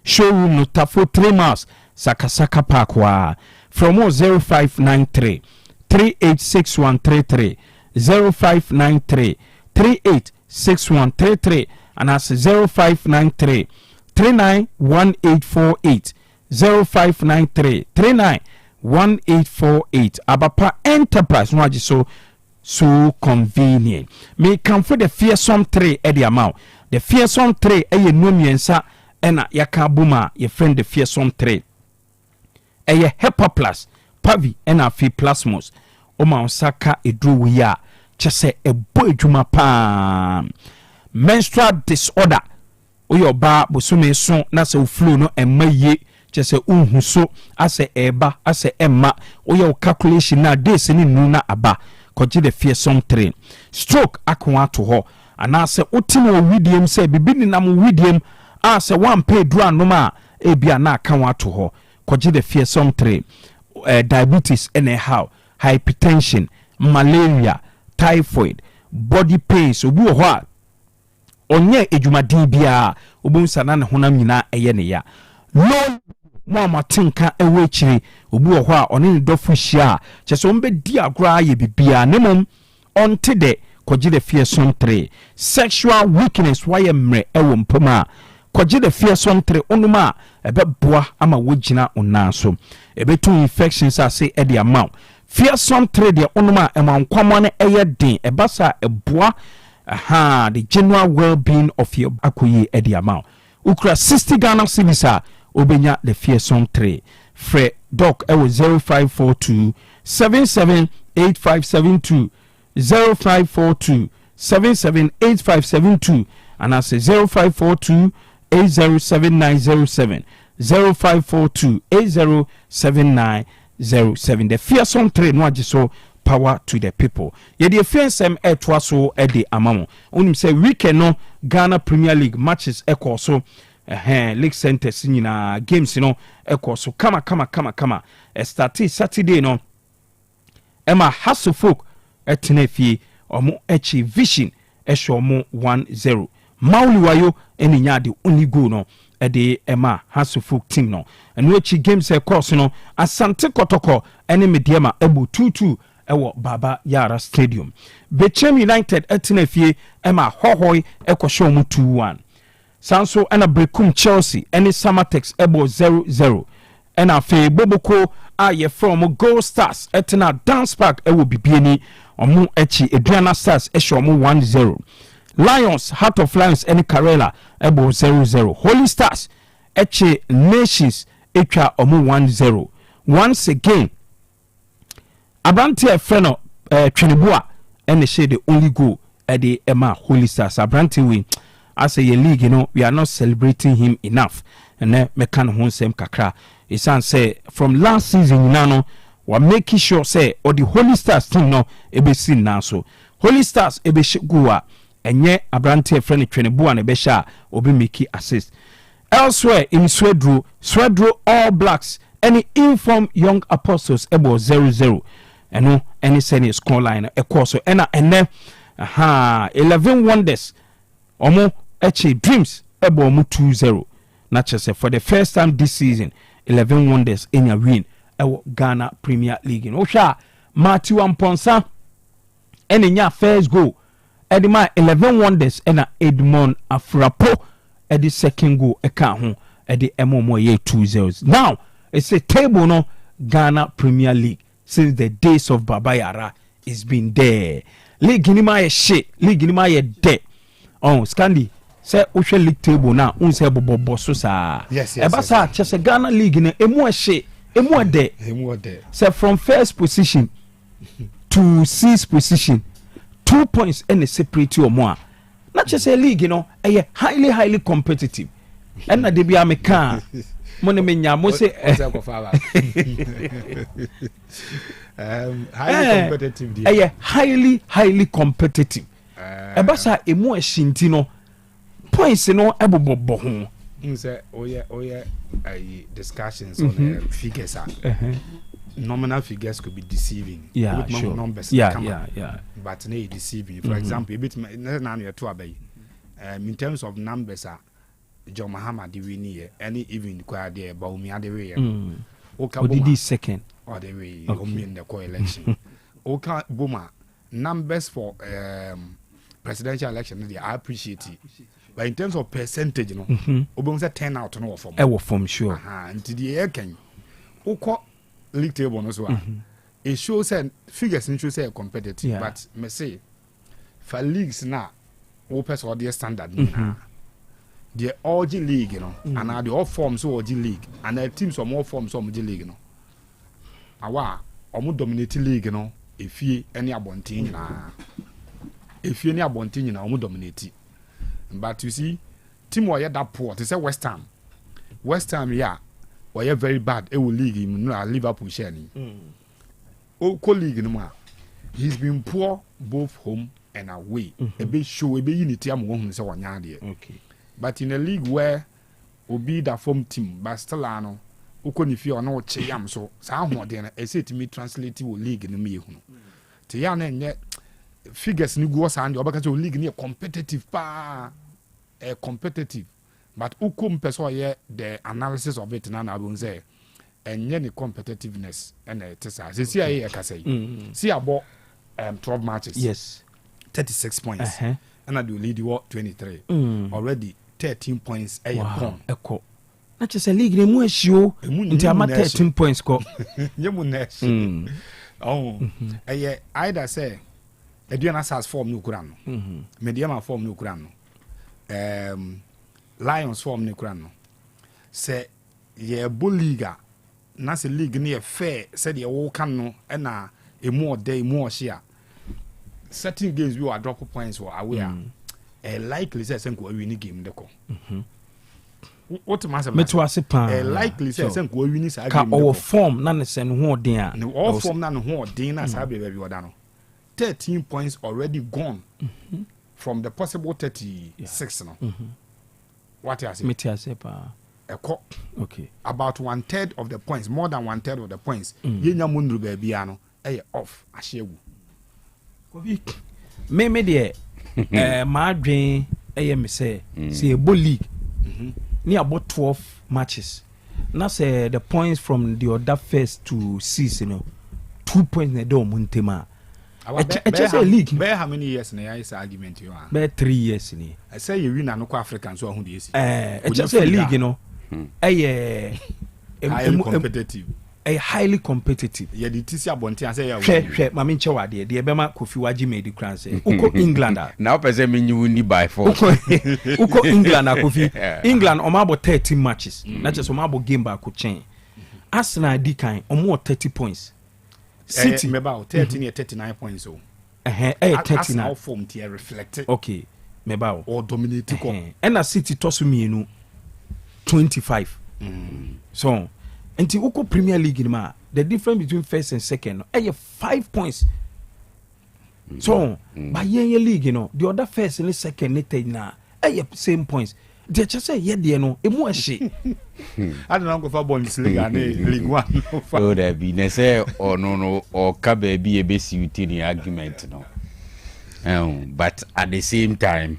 showroom no Tafo 3 miles Sakasaka Park wa from 0593 386133 0593 386133 and as 0593 391848 0593 391848 Abapa Enterprise no ajiso so convenient me come for the fearsome 3 at the amount the fearsome 3 eye no miensa ena yaka buma ye friend the fearsome 3 eye Hepa Plus Pavi ena fi plasmos o ma osaka edru wi a chese ebo adwuma pa menstrual disorder oyo ba bosume so na se flow no emaye chese unhu so ase eba ase emma oyo calculation na days ni nu na aba koji the fearsome 3 stroke akwa to ho ana se otimo widiem se bibini na mo widiem ase one pay dru anoma ebia na aka wa to ho koji the fearsome 3 diabetes anyhow hypertension malaria typhoid body pains obi ho a onye edwumadin bia obunsa na ne honam nyina eye ne ya no mo matinka ewechiri obi ho a one ne dofo hia chese ombe di agora ye bibia nemom onte de koji the fearsome 3 sexual weakness why mre ewo mpoma koji the fearsome 3 onuma ebeboa ama wogina onanso ebetu infections ase e the amount fearsome 3 de onuma emankwamo ne eye din ebasa eboa the general well-being of your akoyi e the amount ukra 60 Ghana cedis obenya the fearsome 3 fre doc ewo 0542 778572 0542 778572 and I say 0542 807907 0542 807907. The fearsome trade no ajiso power to the people. Ye the fearsome etwaso e de amamo. Unim say weekend no Ghana Premier League matches ekoso league centers nyina games no ekoso kama start Saturday no Emma Hasselfolk etenefie omo echi vision ehwe omo 1-0 Mauliwayo eninya de only goal no de Emma Hasselfolk team no eno echi games course no Asante Kotoko ene Mediema ebu 2-2 ewo Baba Yara Stadium. Bechem United etenefie Emma Hohoi ekosho omo 2-1 Sanso ena Brekum Chelsea ene Samatex ebo 0-0 ena fe Boboko aye from Gold Stars etena Dance Park ewo bibieni omo echi Eduana Stars ehwe omo 1-0 Lions Heart of Lions ene Karela ebo 0-0 Holy Stars echi Nations etwa omo 1-0 once again Abranti Freno Twenibua ene she the only goal at the Emma Holy Stars Abranti we as a league we are not celebrating him enough and then mekan ho nsem kakra isan say from last season nano we making sure say or the Holy Stars team no ebe sin na so Holy Stars ebe shigua enye Abranti Freno Twenibua na be sha obi make assist elsewhere in Swedro All Blacks any informed Young Apostles ebo 0-0 eno any senior score line ekoso ena ene 11 Wonders omo eche Dreams ebo omo 2-0 na chese for the first time this season 11 Wonders enya win ewo Ghana Premier League no hwa Matthew Amponsa enya first goal edima 11 Wonders ena Edmond Afrapo edi second goal eka ho edi emomo ye 2-0 now it's a table no Ghana Premier League since the days of Baba Yara is been there. League ni ma ye shit, league ni ma ye de. Oh, Scandi, say Ocean League table now, unse bobo so sa. Yes. Eba sa chese Ghana League ni emu shit, emu de. Say from first position to 6th position, 2 points in the separate or more. Not just a league, highly competitive. And na debi ameka. Money menya mo say highly competitive highly competitive ebasa emu ashinti no points no ebobobo ho nse oye discussions on figures nominal figures could be deceiving sure. Numbers but they deceiving for example a bit na you to abay in terms of numbers John Muhammad the winner any even quite there but me the way okay second or the way in the co-election okay Boma numbers for presidential election I appreciate it but in terms of percentage obonza 10 out no from sure until the air can oko league table no so it shows and figures show say competitive but me say for leagues now o person or standard the OG league and the all forms OG league and the teams are more forms OG league awa omo dominate league if you any abontin na omo dominate but you see team were that poor they say West Ham were very bad will league Liverpool share ni league he's been poor both home and away a bit show a bit unity am won say wanya there okay. But in a league where obi da form team but still ano ukoni fi ono che yam so sa hoden na ese timi translate wo league no me hu no te ya na nye figures ni go sa ande obaka say league ni competitive competitive but ukom person ye the analysis of it na abun say enye ni competitiveness and it is say see aye ka say see abo 12 matches 36 points and I do lead you 23 already 13 points echo na chese league ne mu ehio nti ama 13 points ko nyemu next either say Eduana Stars form no kura no Mediema form no kura no Lions form no kura no say ye bo league na se league ne fair say the wo kan no na emu ode emu ohia certain games we are drop points for away likely say senko win game de ko what master metwase pa likely say nko wini sa ka our form na ne se no ho den a no all form na no ho den na sa be we oda no 13 points already gone from the possible 36 no what you say metwase pa okay about 1/3 of the points, more than 1/3 of the points yenya munru ba bia no off ahyewu kobi me de ma adwen me say say ebo league ni about 12 matches na say the points from the other first to six, 2 points na do muntema just a league be how many years na is argument you are be 3 years ni I say you win no African so who dey see just a league highly competitive highly competitive yeah the tisi abonte an say ya hwe mama nche wade de be ma Kofi Waji made France uko England now person me you ni by 4 uko England Kofi England o ma bo 13 matches na just o ma bo game ba ko chen Arsenal di kan o mo 30 points City me ba 13 and 39 points so 39 form tie reflect okay me ba or dominate ko and City tosu mienu 25 so until uko Premier League in ma the difference between first and second 5 points so by year league the other first and second and third na same points they just say there no e mo ahye I don't know go for Bundesliga and League 1 so there be na say no or ka ba bi e be suit in argument no but at the same time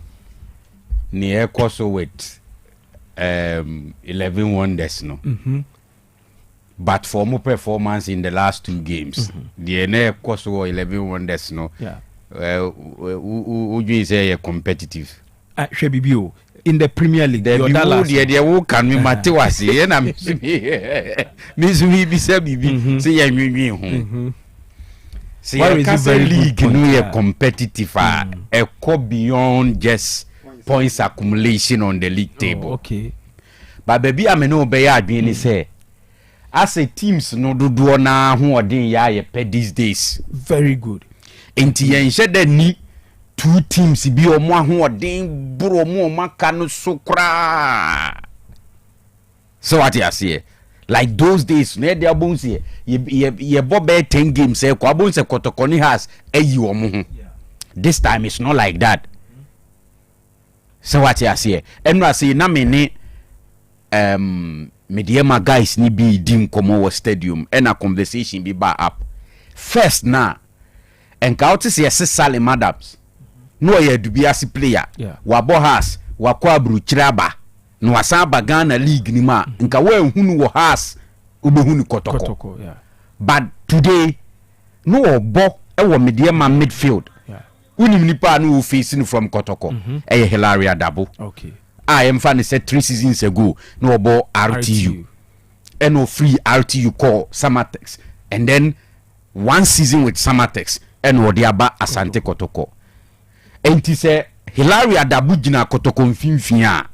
near course with 11 wonders no but for more performance in the last 2 games the near course 11 wonders no you say competitive Shebibio in the Premier League the who can we Matewasi na me be say bibi say ya nwinwi ho see the league no competitive e beyond just points accumulation on the league table okay but baby I no be ya adwen say as a teams no dodo na ho odin ya ye pe these days very good enti yen hye ni 2 teams bi o mo ho odin bro mo maka no sokra so what you say like those days na dia bones ye bobe 10 games e kwa bones kotokoni has ayi wo mo ho this time it's not like that so what you say enu ase na me ni Mediema guys ni bi dim komo stadium and a conversation be ba up first na enka out say Salim Adams no ye dubiasi player wa bohas wa kwa bruchiraba no asaba Ghana league ni ma nka wa hunu wo has ubehunu kotoko but today no obo e wo Mediema midfield unim nipa no facing from kotoko e Hilaria Dabo okay I am fan said 3 seasons ago no about RTU and no free RTU call Samatex and then 1 season with Samatex and no diaba Asante Kotoko and he say Hilaria Dabu jina Kotoko mfimfia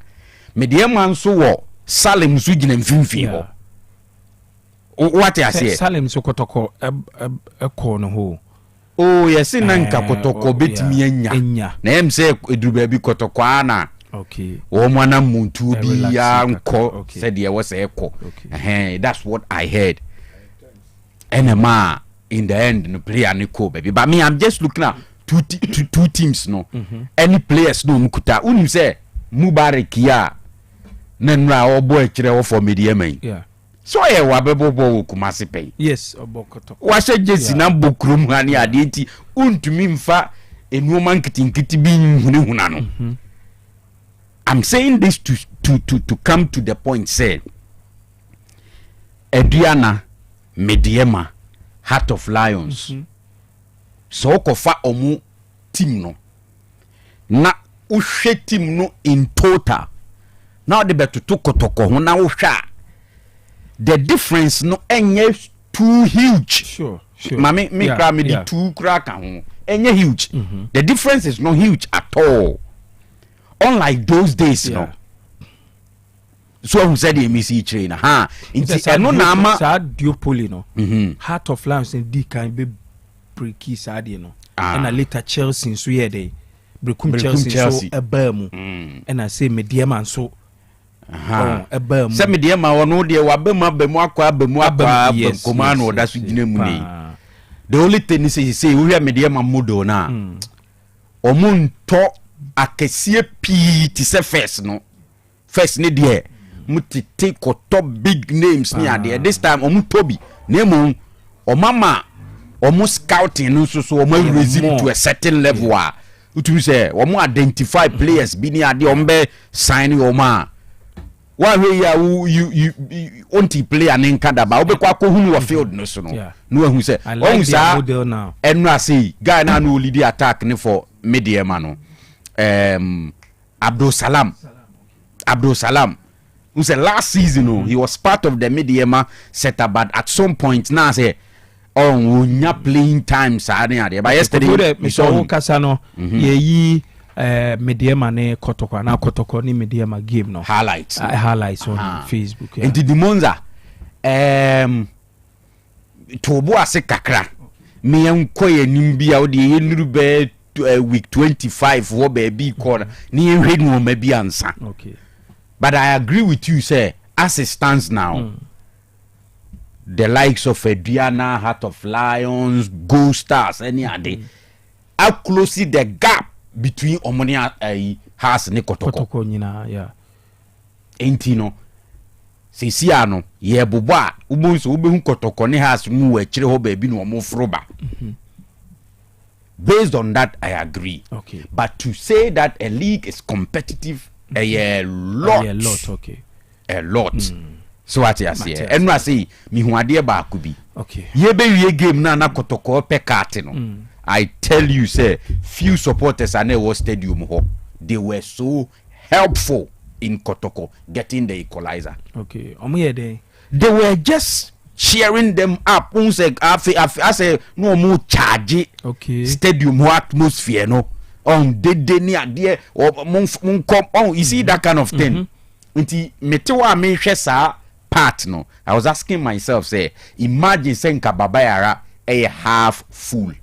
Mediema nso wo Salim nso jina mfimfia ho what I say Salim so Kotoko call no ho oh yes nanka Kotoko betimi anya na em say eduru bi Kotoko ana okay mwana muntu bi ya nko said there was echo that's what I heard enema in the end no player ni ko baby but me I'm just looking at two teams no any players no mkuta unim say Mubarak ya na nra obo ekire wo for Mediema so ye wa bebo Kumasi pay yes obokoto wa she jesi na bokrum ha ni ade nti untumi mfa enuoma nkitinkiti bi nhunehuna no I'm saying this to come to the point say Adriana Mediema Heart of Lions so kofa omu team no na uhwe team no in total now the better to Kotoko ho na uhwa the difference no enye too huge sure mami me kra me di two kra ka ho enye huge the difference is not huge at all unlike those days no so who said he missy trainer inti no na ama sa Diopoli no Heart of Lions in D kan be breaki sade no and later Chelsea so ye dey brekum Chelsea so ebamu and I say Mediema so sɛ me deɛ ma ɔno deɛ wabɛma bɛmu akɔ kɔma no ɔda so gyina mu ne the only thing is say wohwɛ me deɛ ma model na ɔmo ntɔ akɛseɛ pii te sɛ first ne deɛ mo tete kɔtɔ big names ne adeɛ this time ɔmo tɔ bi na emu ɔmama ɔmo scouting no so ɔmo raise to a certain level a utumi sɛ ɔmo identify players bi ne adeɛ ɔmo bɛ sign ɔmo a wahwe ya you onti player ne nka daba wobɛkɔ akɔhunu wɔ field no so no no ahu sɛ ɔhu saa ɛno ase guy na no lead attack ne for mediema no Abdul Salam who said last season he was part of the mediema setup but at some point now say wonya playing time saa ne ade but yesterday we saw kasa no yeyi mediema ne kotoko na kotoko ni mediema game no highlights on Facebook and Demopnza tobo ase kakra me enko ye nimbia wo de ye nuru be week 25 wo be bi corner ni enhwe ni o ma bi ansa okay but I agree with you say as it stands now the likes of Adriana, Heart of Lions, Gold Stars, any ade how close the gap between Omonia has ne kotoko nyina yeah entino sesiano ye boba ubunso ubehu kotoko ne has mu akire ho ba bi no mo froba based on that I agree okay but to say that a league is competitive a lot okay a lot so what you say enu ase mi hu ade ba akubi okay ye be wie game na kotoko pe card no I tell you say few supporters are never stadium ho they were so helpful in Kotoko getting the equalizer okay they were just cheering them up say no more charge okay stadium atmosphere no on de ni ade mon come on you see that kind of thing nti metewa me hwe saa part no I was asking myself say imagine say nkababa yara a half full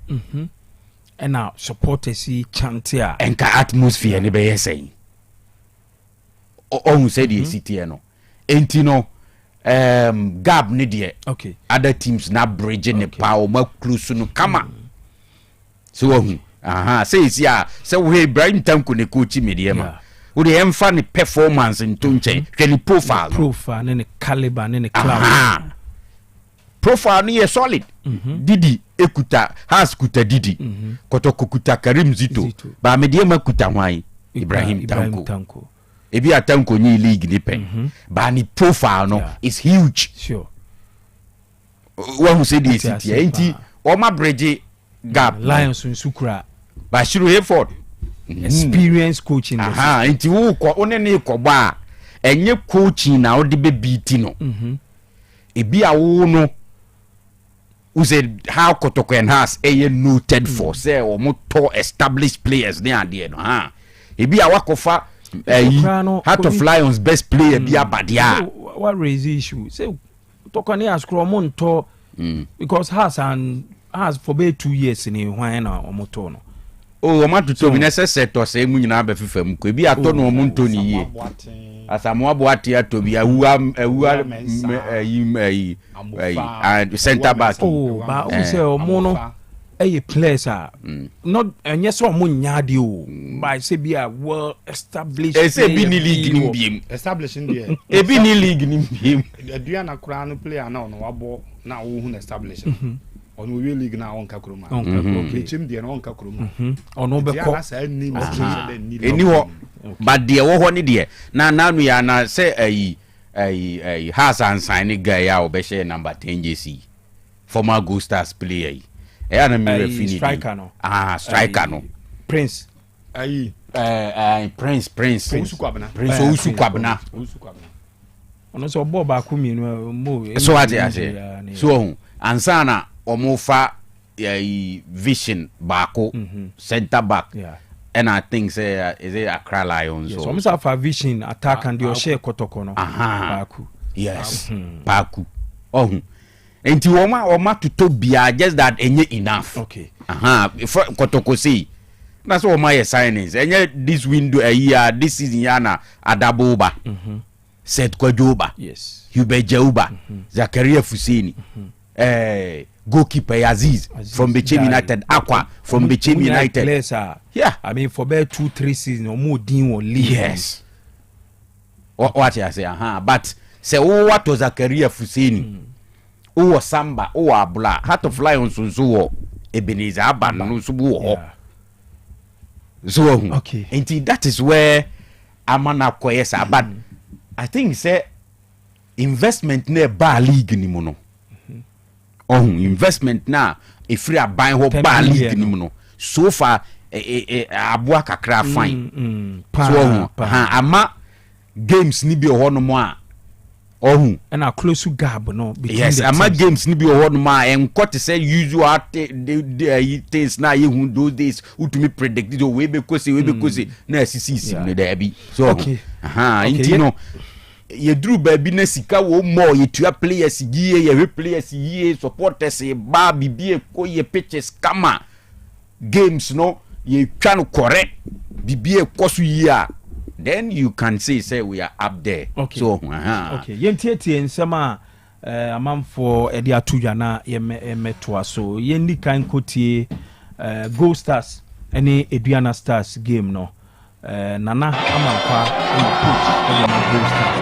and now supporters see chantia and ka atmosphere ne be saying who said the city no entino gab ne de okay other teams na bridge ne power ma close no kama so who say say we Ibrahim Tanko ne coach mediema wo de emfa ne performance into nche hwe ne profile ne caliber ne cloud profile ne solid Didi ekuta has kuta Didi Kotoko kuta Karim Zito ba mediema kuta hwan Ibrahim Tanko ebi Tanko ni league ni pen ba ni profile no is huge sure one who said this enti o ma bridge gap Lions nsukura ba Shiro Hayford experience coaching enti wo ko one ne ko ba enye coaching na o de be beat no ebi awo no who said how Kotoko and has a noted for say or motor established players ne ade no ebi awakofa Heart of Lions best player bi abadia what raise issue say Tokani has monto because has for be 2 years in when na omoto no o ma tuto bi necessary to say mu nyina ba fifam ko bi ato no omonto ni ye asamo aboate ato bi awua center back ba o say omo no players not yes omo nyaade o by say be a well established say be ni league ni biem establishing there e be ni league ni biem aduana kura no player na no wabo na wo hu establish ono we league na on kakroma okay chim there na on kakroma ono be ko eni ho but there wo ho ni there na nu ya na say Hassan sign guy ya obeshe number 10 JC former Gold Stars player na me refini striker no striker no Prince Prince Usukwabna ono so ball ba ku mi no mo so ade so ansana omofa vision baako center back and I think say is it Accra Lions so almost have vision attack and your share Kotoko no baako yes baako enti woma to bia just that enye enough okay Kotoko say that's what my signings enye this window a year this season yana adaboba Seth Kwajoba, yes, Hubert Jauba, Zakaria Fusini, goalkeeper Aziz from Bechem United, Aqua from Bechem United. Yeah, I mean for about 2-3 seasons or more dean or league. Yes. What I say, but say what was Zakaria Fusini? Oh Samba, oh Abla, Heart of Lions so Ebenezer Aban no subu. So okay. And that is where Amana Koyesa, but I think say investment near bar league ni mono. Oh, investment na if free a buy ho bar league ni mono. So far abua kakra fine. So ama games ni bi ho no mo a oh and a close gap no between yes ama games ni bi ho no ma enko te say usual things na ye hu those days utumi predict the we be kosi na asisi no there bi so okay you know ye drew baby na sika wo more ye tua players ye we players ye supporters e ba bibie ko ye pitches kama games no ye twa no correct bibie koso ye a then you can say we are up there. Okay. So okay yentieti ensema amamfo edi atuja na yemetwa so yendi kan kotie Gold Stars any Eduana Stars game no nana amankwa coach Gold Stars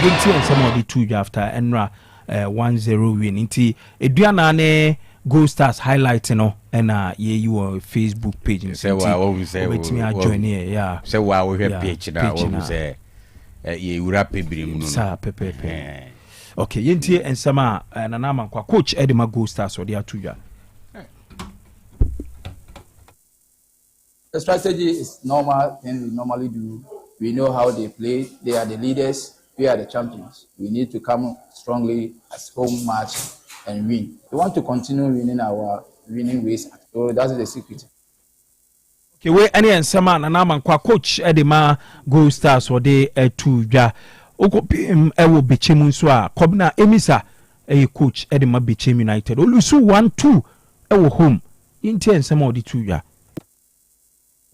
yenti ensema odi tuja after enra 1-0 win inti Eduana ne Gold Stars highlight no na your Facebook page say what say me join here yeah say what we page na what say ye wura pebrim no sa pepe okay yenti ensama nana amankwa coach Edema Gold Stars odi atuja. The strategy is normal thing we normally do. We know how they play. They are the leaders. We are the champions. We need to come strongly as home match and win. We want to continue winning our winning ways. So that's the secret. Okay, we any ensema na amankwa coach Edema Gold Stars odi etuja. Okopim ewo Bechem so a Kobna Emisa coach Edema Bechem United. Olusu 1-2 ewo home. Inti ensema odi tuja.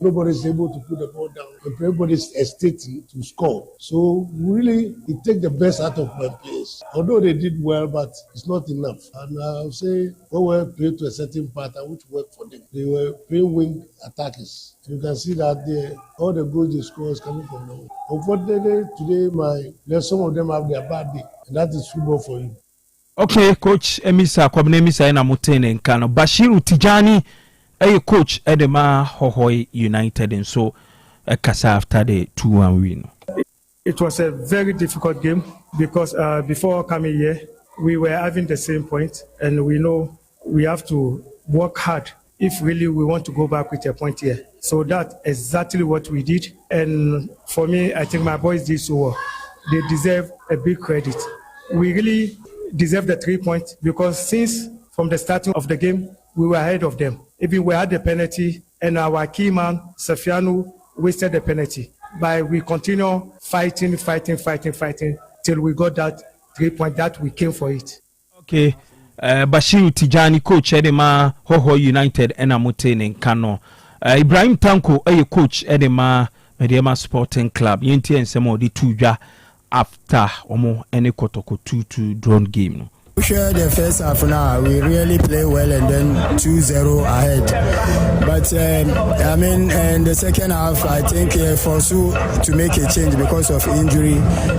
Nobody is able to put the ball down. Everybody is hesitating to score. So really, it takes the best out of my players. Although they did well, but it's not enough. And I'll say, when we played to a certain pattern which worked for them, they were playing wing attackers. You can see that all the goals they score is coming from them. Unfortunately, today, some of them have their bad day, and that is football for you. Okay, Coach Emisa, Kwabene Emisa ina mutene nkano. Bashiru Tijani, coach Edema Hohoi United and so kasa after the 2-1 win. It was a very difficult game because before coming here we were having the same point and we know we have to work hard if really we want to go back with a point here. So that's exactly what we did, and for me I think my boys did so well. They deserve a big credit. We really deserve the 3 points because since from the starting of the game we were ahead of them. Even we had the penalty, and our key man, Safiano, wasted the penalty. But we continue fighting till we got that 3 point that we came for it. Okay. Bashiru Tijani, coach Edema Hoho United, and Amutene Nkano. Ibrahim Tanko, coach Edema Mediama Sporting Club. Yenti and some of the tuja after Omo any Kotoko 2-2 drawn game. No? We share the first half now. We really play well and then 2-0 ahead. But I mean, in the second half, I think Fosu to make a change because of injury.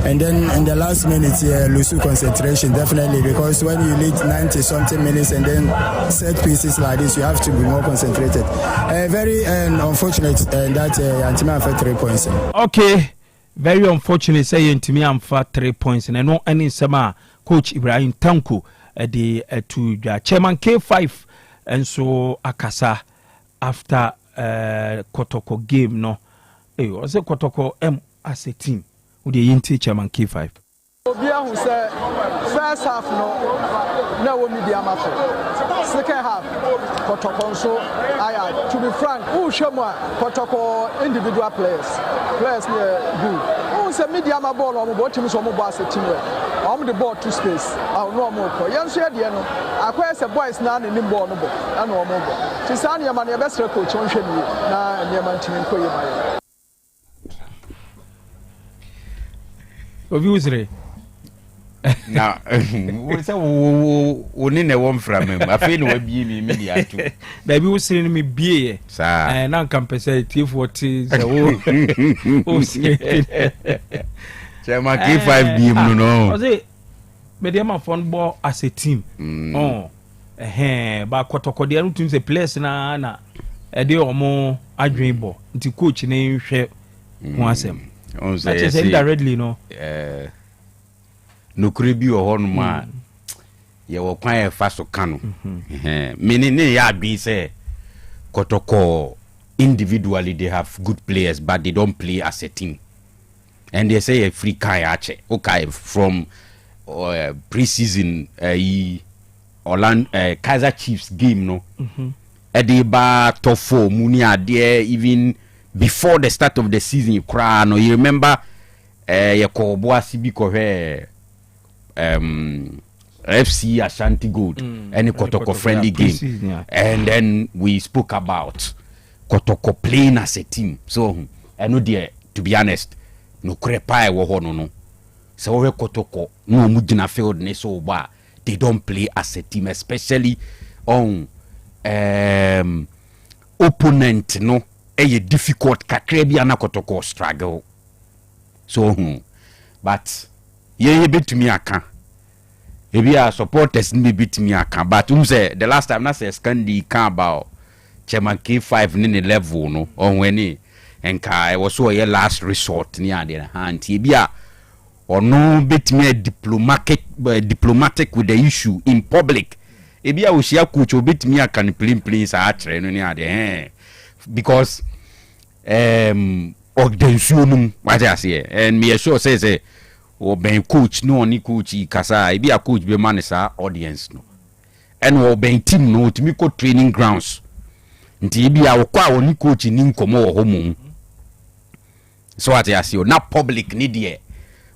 And then in the last minute, lose concentration, definitely. Because when you lead 90-something minutes and then set pieces like this, you have to be more concentrated. Very unfortunate that Antima for 3 points. Okay. Very unfortunate, say Antima for 3 points. And I know any summer. Coach Ibrahim Tanko the to chairman K5 and so akasa after Kotoko game no was a Kotoko M as a team with the Yinti chairman K5. Obia who said first half no media match. Second half Kotoko so I to be frank who show more Kotoko individual players good. Who media ball on what teams on mobile team. I'm the ball to space. I'll no more. Young said, I quite a boys now in the ball no more. I know more. Tisania man, your best coach on Shady. Now, near my team. Obi usre. Now, we say we need a one from him. I feel we be me media too. Baby usre me be. Sir. Na kan pese T40 se wo. Chairman K5 DM no. I say me dey ma phone ball as a team. Oh. Ba kotoko dey no say players na e dey omo adwen ball. Nti coach na nhwe ho asem. On say indirectly no. No krebi o ho no ma. Ye wo kwan e fa so ka no. Ne ya bi say kotoko individually they have good players but they don't play as a team. And they say a free kayache. Okay, from pre-season Orlando Kaiser Chiefs game no. Ediba top 4 Munia there even before the start of the season you cry no. You remember you call Boasibi Kohe FC Ashanti Gold and Kotoko friendly game. Yeah. And then we spoke about Kotoko playing as a team. So I know there, to be honest, no crepa wo ho no. So we Kotoko no mugina field ne so ba. They don't play as a team, especially on opponent no. A difficult kakrebi ana Kotoko struggle. So but ye bit me aka. Maybe our supporters need bit me aka. But say the last time na say Scandi can about Chairman K5 nini level no on when he and I was so a last resort near the hand tibia or no bit me diplomatic with the issue in public. Ebia we share coach bit me can please actually near the because organization what I say and me sure says or ben coach no ni coach kasa ebia coach be man audience no and or ben team no to me training grounds. Nti bia wo kwa woni coach ni nkomo wo homo so what you see na public ni de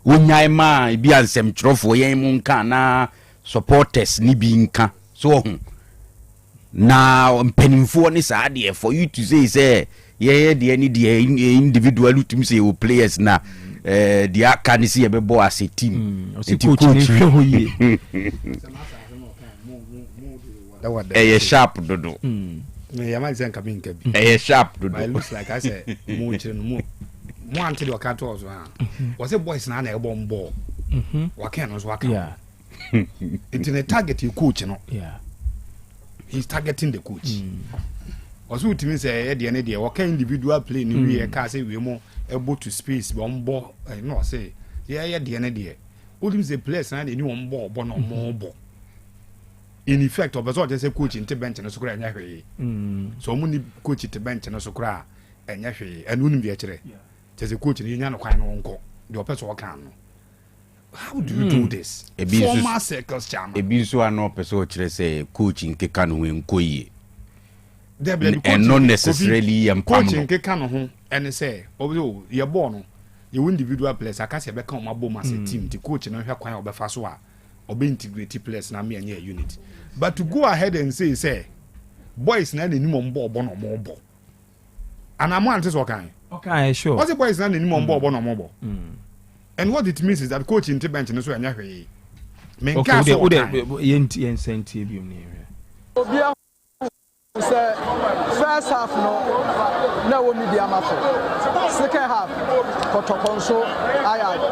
wonyai ma bia nsem trofo yen mu nka na supporters ni bi nka so na mpanimfo ni sa de for you to say yeah de any de individual to say o players na the aka ni say be bo as a team coach ni hwe ho yi e sharp dodo Yeah, my zen coming can be a sharp. It looks like I said, more until your cat was a boy's nan a bomb ball. What can was working? Yeah, it's in a target you coach, you know. Yeah, he's targeting the coach. Was what to me say, Eddie and Eddie, what can individual play in the car say we're more able to space bomb ball? I know, say, yeah, the idea. Wouldn't say place and a new on ball, but no more ball. In effect, of as well as a coach in the bench and a square and so many coach at the bench and a square and yashi and wouldn't be actually. There's a coach in the Union kind of uncle, the opposite can. How do you do this? A former circles charm. A bisu no person say coaching Kekano in Koye. And not necessarily coaching Kekano and say, oh, you're born. You individual players, I can't say become my bomb as a team to coach and have quite a faswa or be integrated players na me and your unit. But to go ahead and say, boys na the minimum ball or more ball. And I'm on this kind. Okay, sure. What's the boys na the minimum ball or more ball? And what it means is that coach in the bench and so and okay, first half no media matter. Second half Kotoko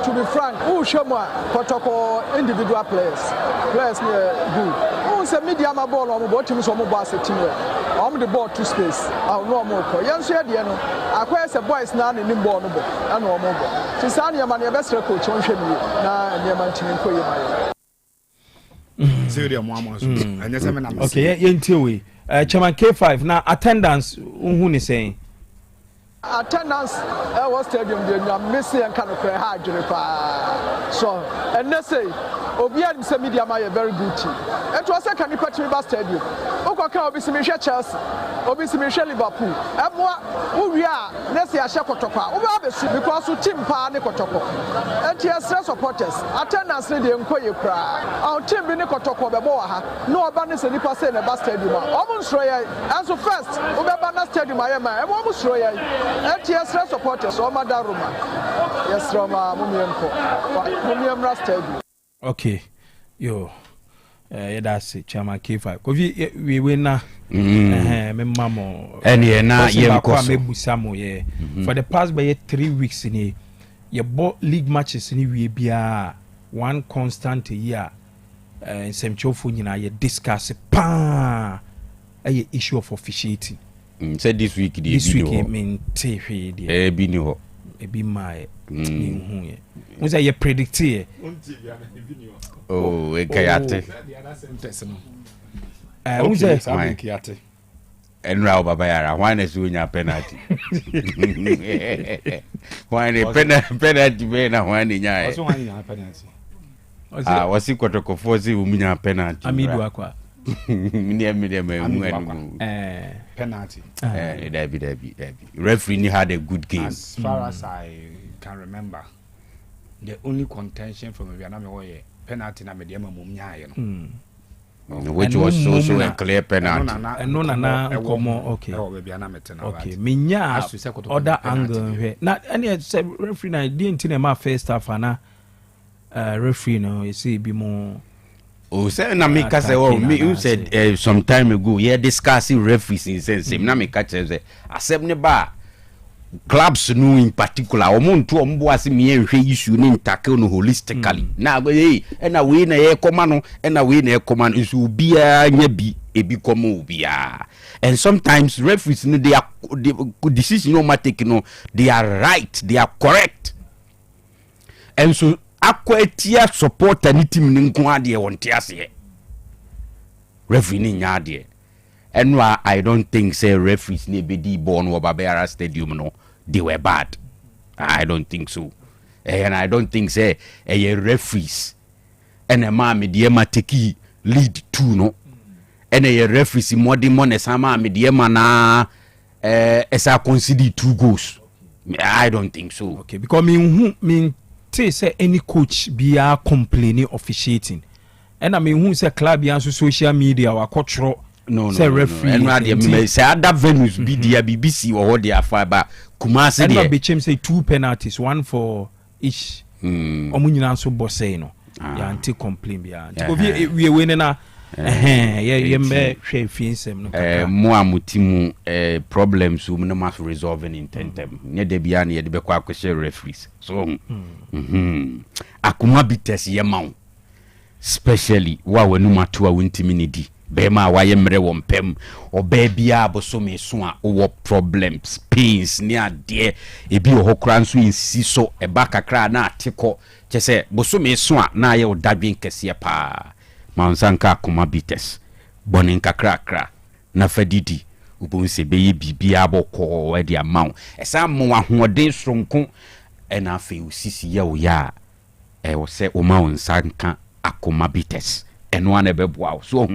to be frank, who show more Kotoko individual players good. Who say media ma ball on what teams on mobile team. On the ball to space. I'll no more. Young said the no. I quite a boys now in the ball no ball. I know more. Fisania man your best coach on show me na near man team ko you. Okay, yentiwe. Chairman K5 now attendance who ni saying attendance was stadium dey na Messi and kind of hard so and they say Obian say media ma very good team it was a can you patch me ba stadium okoka obi si me hwe Chelsea obi si me hwe Liverpool eboa wo wi a na se ahye Kotoko obi abesu because team pa ne Kotoko NTS supporters attendance dey nkoye kra our team bi ne Kotoko be bo ha no oba ne se nipa say na ba stadium omo nsro ye and so first obi ba na stadium ayema ebo omo nsro ye NTS supporters o madaruma yes roma mumiem rasta bi okay yo that's it chama K5 kofi we na me mamo ene na yem koso me busamo ye for the past by 3 weeks ni ye bo league matches ni we bia one constant year semchofo nyina ye discuss pa a issue of officiating say this week mean TV e bi ni ho e bi mai ni hu ye we say ye predict ye oh e kayate we say kayate enra baba yara why na so nya penalty why na penalty be na why ni nya also why nya penalty wasi kotoko fozi umunya penalty amidu akwa penalty David referee had a good game as far as I can remember the only contention from Vietnam was penalty na me dem mumnya ye no which was also a clear penalty no na komo okay minya other angle here na any referee na didn't na ma first half na referee no you see be more oh say na me ka say oh me you said some time ago yeah discussing referees in sense na me ka say accept ne ba clubs no in particular omuntu ombo ase me ehwe issue ni tackle no holistically na hey na we na ye koma no na we na ye koma no so bia nya bi ebi koma obia and sometimes referees no they decision no ma take no they are right, they are correct, and so akwatia support any team ni nko ade wonte ase referee ni nya ade. And I don't think say referees ne be di born or Babera Stadium no they were bad. I don't think so. And I don't think say a referees and a mammy diema take lead two no. And a referees more the money sama me diema na as I consider 2 goals. I don't think so. Okay, because mean say any coach be a complaining officiating. And I mean who say club and social media or cultural no referee and say other venues be the BBC or their fiber Kumasi there be chem say 2 penalties, 1 for each omunyina so boss say no ya anti complain bia we winning na yembe hwe finsem no mo amutimu problems we no must resolve in tentem ne de bia ne de be kwa kwese referees so akuma bites yemaw especially wa wanu matu a wontimi ne di bema waye mre wo mpem oba bia aboso so a wo problems pains ne ade ebi wo kra nso insi so eba kakra na ateko chese boso so a na ye odadwen kese pa mansanka akoma bites bonin kakra kra na fadidi ubonse beye bibia abokọ wadi amaw esa mo ahoden sonko ena afi usisi ya oya wo se o ma onsanka akoma bites eno ana beboa so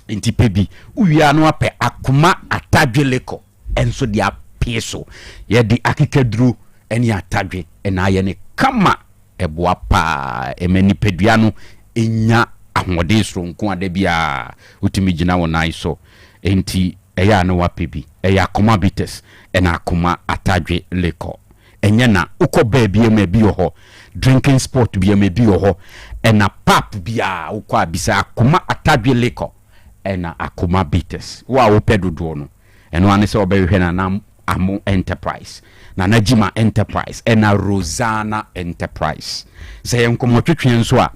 nti pebi uwia no ape akoma atadweleko enso dia peso ye di akikadru eni atadwe ena ye ne kama eboa pa emani pedua no enya ahode sonko ade bia utimi gina wona iso enti eya no wapebi eya akoma bites ena akoma atadwe leko enya na uko baby e bi ho drinking sport bi e bi ho ena pap bia uko abisa akoma atadwe leko ena akoma bites wa wo pedodo no eno ane se obehwe na nam amu enterprise na najima enterprise ena Rosanna enterprise se yenkomo twetwe nso a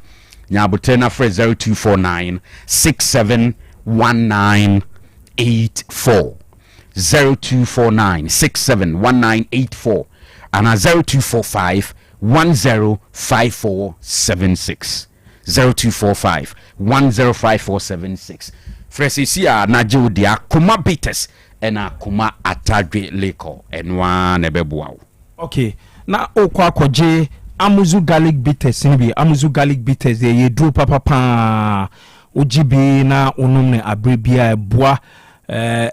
nyabote na free 0249 671984 0249 671984 and 0245 105476 0245 105476 Fresia Najo dia Kuma Bites and Akuma Atadwe Leko and one ebeboa. Okay, na okwa koje Amuzu garlic bitters nibi Amuzu garlic bitters de ye do papa ojibi na onum abrebia eboa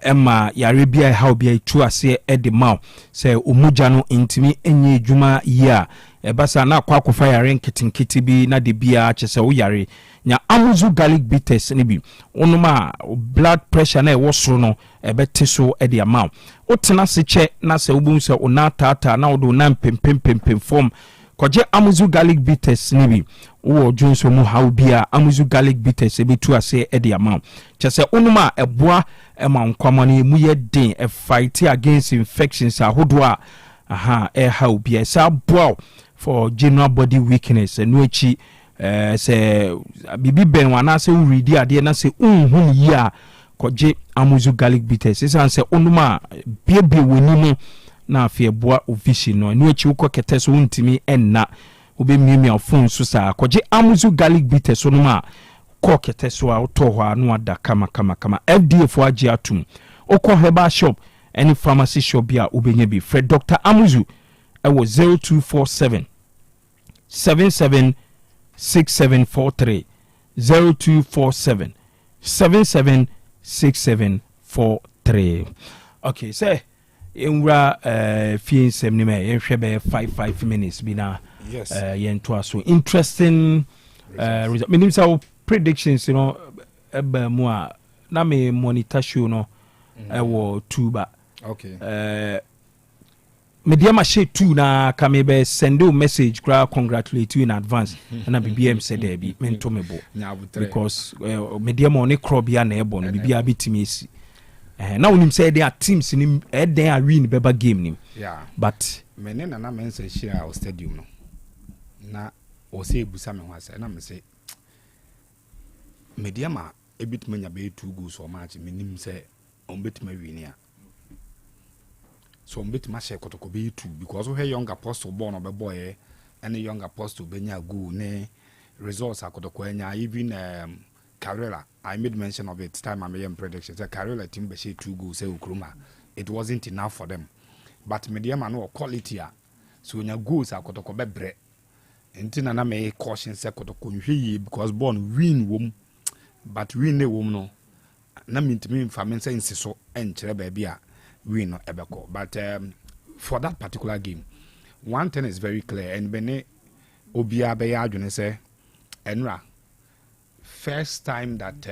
emma yarebia how bia tu ase ede maw say omuja no intimi enye adwuma yia ebasa na kwakofa yare nkitinkiti bi na de bia chese wo yare nya Amuzu garlic bitters nibi onuma blood pressure na e wosoro no ebete so ede amaw otena se che na se obun se ona tata na odo na pempem form kɔgye amuzu garlic bitters ne bi wo jonso mu hawo bia amuzu garlic bitters ebetu ase e de ama kyese onuma eboa ema nkwama no mu ye den e fight against infections ahodo a hawo bia sa boa for general body weakness no echi se bibi ben wana se uridi ade na se unhu yi a kɔgye amuzu garlic bitters isan se onuma biebie woni mu na afie boa ofishi no enu echi ukọ kete so ntimi enna obemiemi afun so sa kɔgye amuzu garlic bitters so no ma kɔ kete so a utɔ hɔ anu ada kama FDA fo agye atum okɔ herbal shop any pharmacy shop bia obenya bi Fred Dr. Amuzu ewo 0247 776743 0247 776743. Okay, say Inra fien sem ni me yenhwe be 5 minutes bi na yento aso interesting result. Menim say predictions, you know, eba mu a na me monitor show no ewo 2 ba. Okay. Media ma share 2 na ka me be send you message gra congratulate you in advance na BBM said there be mento mebo because media ma oni krobia na ebo no bibia bitimi esi. Now when him say there are teams in him, they are win beba game nim. Yeah. But menen na men say share our stadium no. Na o say busa me ho say na me say media ma e bit manya be 2 goals or match menim say on bit ma win ya. So on bit ma share kotoko be 2 because we young apostle born of a boy and a young apostle benya go ne results akotoko enya even Carrera, I made mention of it time I made predictions. The Carrera team be 2 goals say Ukruma. It wasn't enough for them. But medium and no quality so when your goals are kotoko be bre. Intina na me caution say kotoko nhwe because born win wom but win ne wom no. Na mintimi mfamen say insiso enkyere ba bia win no ebeko. But for that particular game, one thing is very clear and bene obia be ya adwene say enra first time that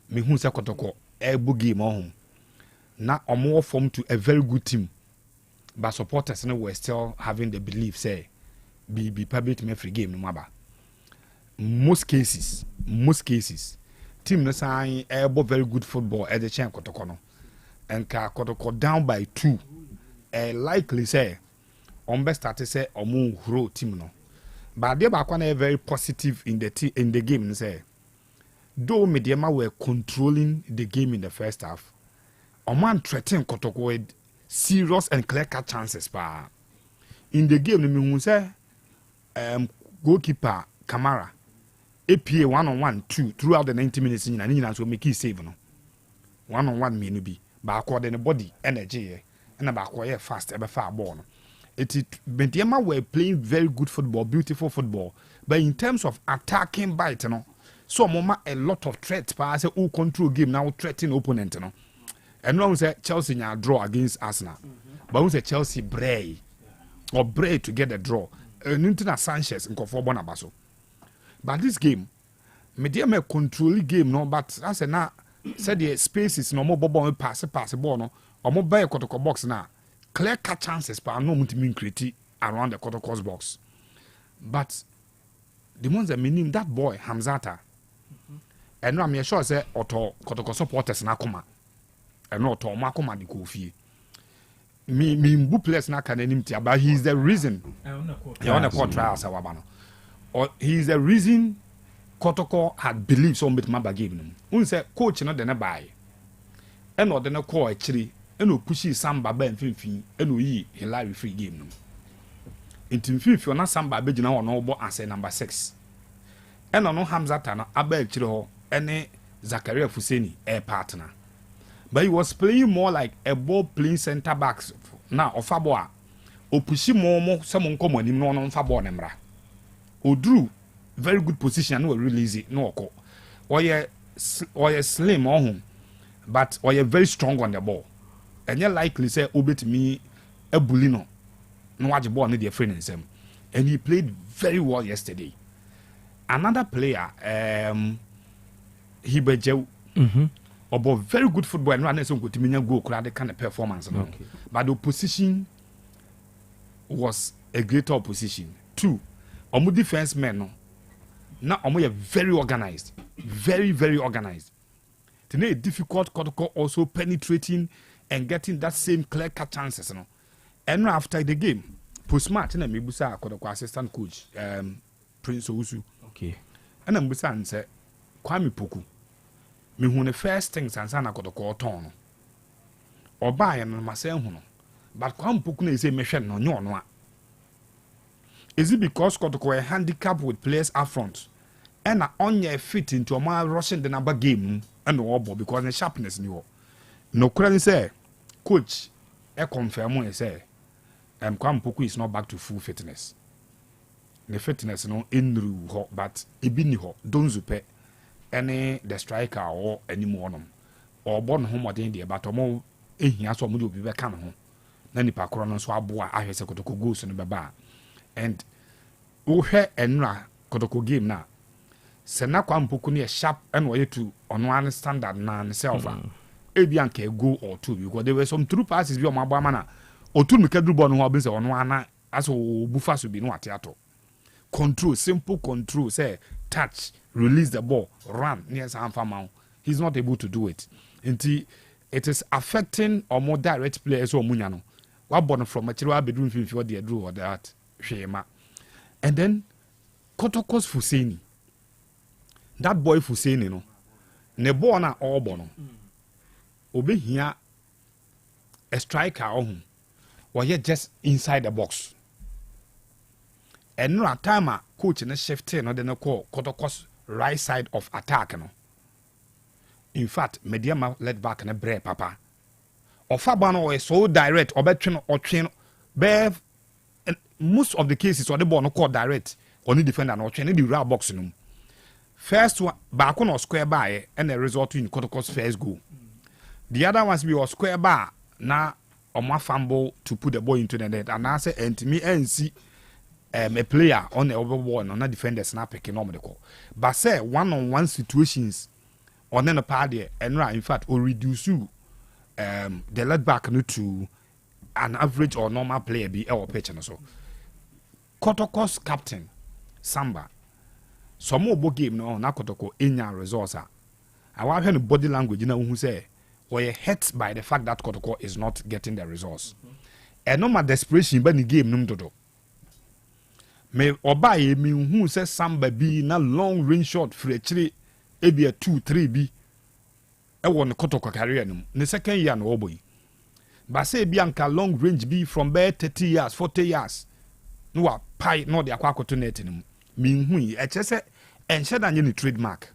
me hu se kotoko ebu game on na omo form to a very good team but supporters no were still having the belief say be public me free game no maba most cases team no sign ebo very good football at the chen kotoko no and ka kotoko down by 2 likely say on best start say omo huro team no. But they are very positive in the game and say, though Mediama were controlling the game in the first half, Oman threatened Kotoko with serious and clear-cut chances. In the game, we say goalkeeper Kamara, APA 1-on-1-2 throughout the 90 minutes, and so make it save. 1-on-1 may be, but according to body energy, and about fast ever far born. Bentiama were playing very good football, beautiful football, but in terms of attacking bite, you know, so mama a lot of threats. But I say, who control game now threatening opponent, you know, and now we say Chelsea now draw against Arsenal, but we say Chelsea bray to get a draw. Nintina Sanchez in Kofo Bonabaso, but this game, Mediama control game, no, but I say now said the spaces no more bobo pass ball no, or more buy a Kotoko box now. Clear-cut chances, but no multi creative around the Kotoko's box. But the ones that meaning that boy Hamzata, and I'm sure say Otto Kotoko supporters na koma, and Otto Makoma di Kofi. Me mbu players na can enimty, but he's the reason. He on the court trials Awabano, or he's the reason Kotoko had believed so much Maba gave him. We say coach not the buy, and not the call actually. Eno pushi samba ba mfimfin eno yi Hilary free game no intimfimfin na samba be gina wono bo as number 6 eno no Hamzata na aba akire ho ene Zakaria Fuseni partner but he was playing more like a ball playing center backs na ofabo a opushi mo some nkomo anim no no mfa ball nemra odru very good position no release no okọ oye slim ohun but oye very strong on the ball. And you likely say obet me a bulino no watch ball need your friend in him. And he played very well yesterday. Another player, Hibejew, about very good football and ran some good to go crowd kind of performance. Okay. But the opposition was a greater opposition. 2, omo defense men no. Now omo very organized, very very organized. Today difficult Kotoko also penetrating and getting that same clear cut chances, no. And after the game, post match na me busa Kotoko assistant coach Prince Owusu. Okay. And I'm busa and say Kwame Poku. Me hu the first things and sana Kotoko ton. Oba and ma say hu no. But Kwame Poku na say me hwe no nyo no a. Is it because Kotoko a handicap with players up front? And on your fit into a more rushing the number game and the ball because the sharpness new. No credit say, coach, I confirm when I say, Kwame Poku is not back to full fitness. The fitness no in ho, but ibini ho, don't zupe any the striker or any more or born home or the but more in here so much will be back home. Then the parkour so aboa I has a Kotoko goes in the baba. And uhe enra Kotoko game na sena Kwame Poku ne sharp and way to on one standard na self ebian ke go or two because there were some true passes bi o mabo amana o tu me kadru ball no ho be say on one as o bufa so bi no atiato control simple control say touch release the ball run near some farm he's not able to do it until it is affecting or more direct players or munya no what born from material bedroom feel for the drew or that shema. And then Kotoko's Fuseni. That boy Fuseni no. Ne ball na all bono. Obe here a striker on or yet just inside the box. And no time coach in the shifting no then call Kotoko's right side of attack no. In fact, Mediama led back in a bre papa. Or Fabano is so direct or between or train bear. Most of the cases or the ball no call direct or the defender no train the raw box no. First one back on square bar and the result in Kotoko's first goal. The other ones be was square bar na or my fumble to put the ball into the net and I say and me and see a player on the overwall on a defender snap picking on the call. But say one-on-one situations on then a party and right in fact will reduce you the left back no to an average or normal player be our pitch and so. Kotoko's captain Samba some more game no na Kotoko enya results I want to body language you know who say we hurt by the fact that Kotoko is not getting the results and no more desperation but the game no dodo me oba me who say Samba be na long range shot for actually e be a 2-3 be e won Kotoko career no the second year no boy but say Bianca long range be from bare 30 years 40 years no a pie no de akwa to net no me hu e chese enche da nye trademark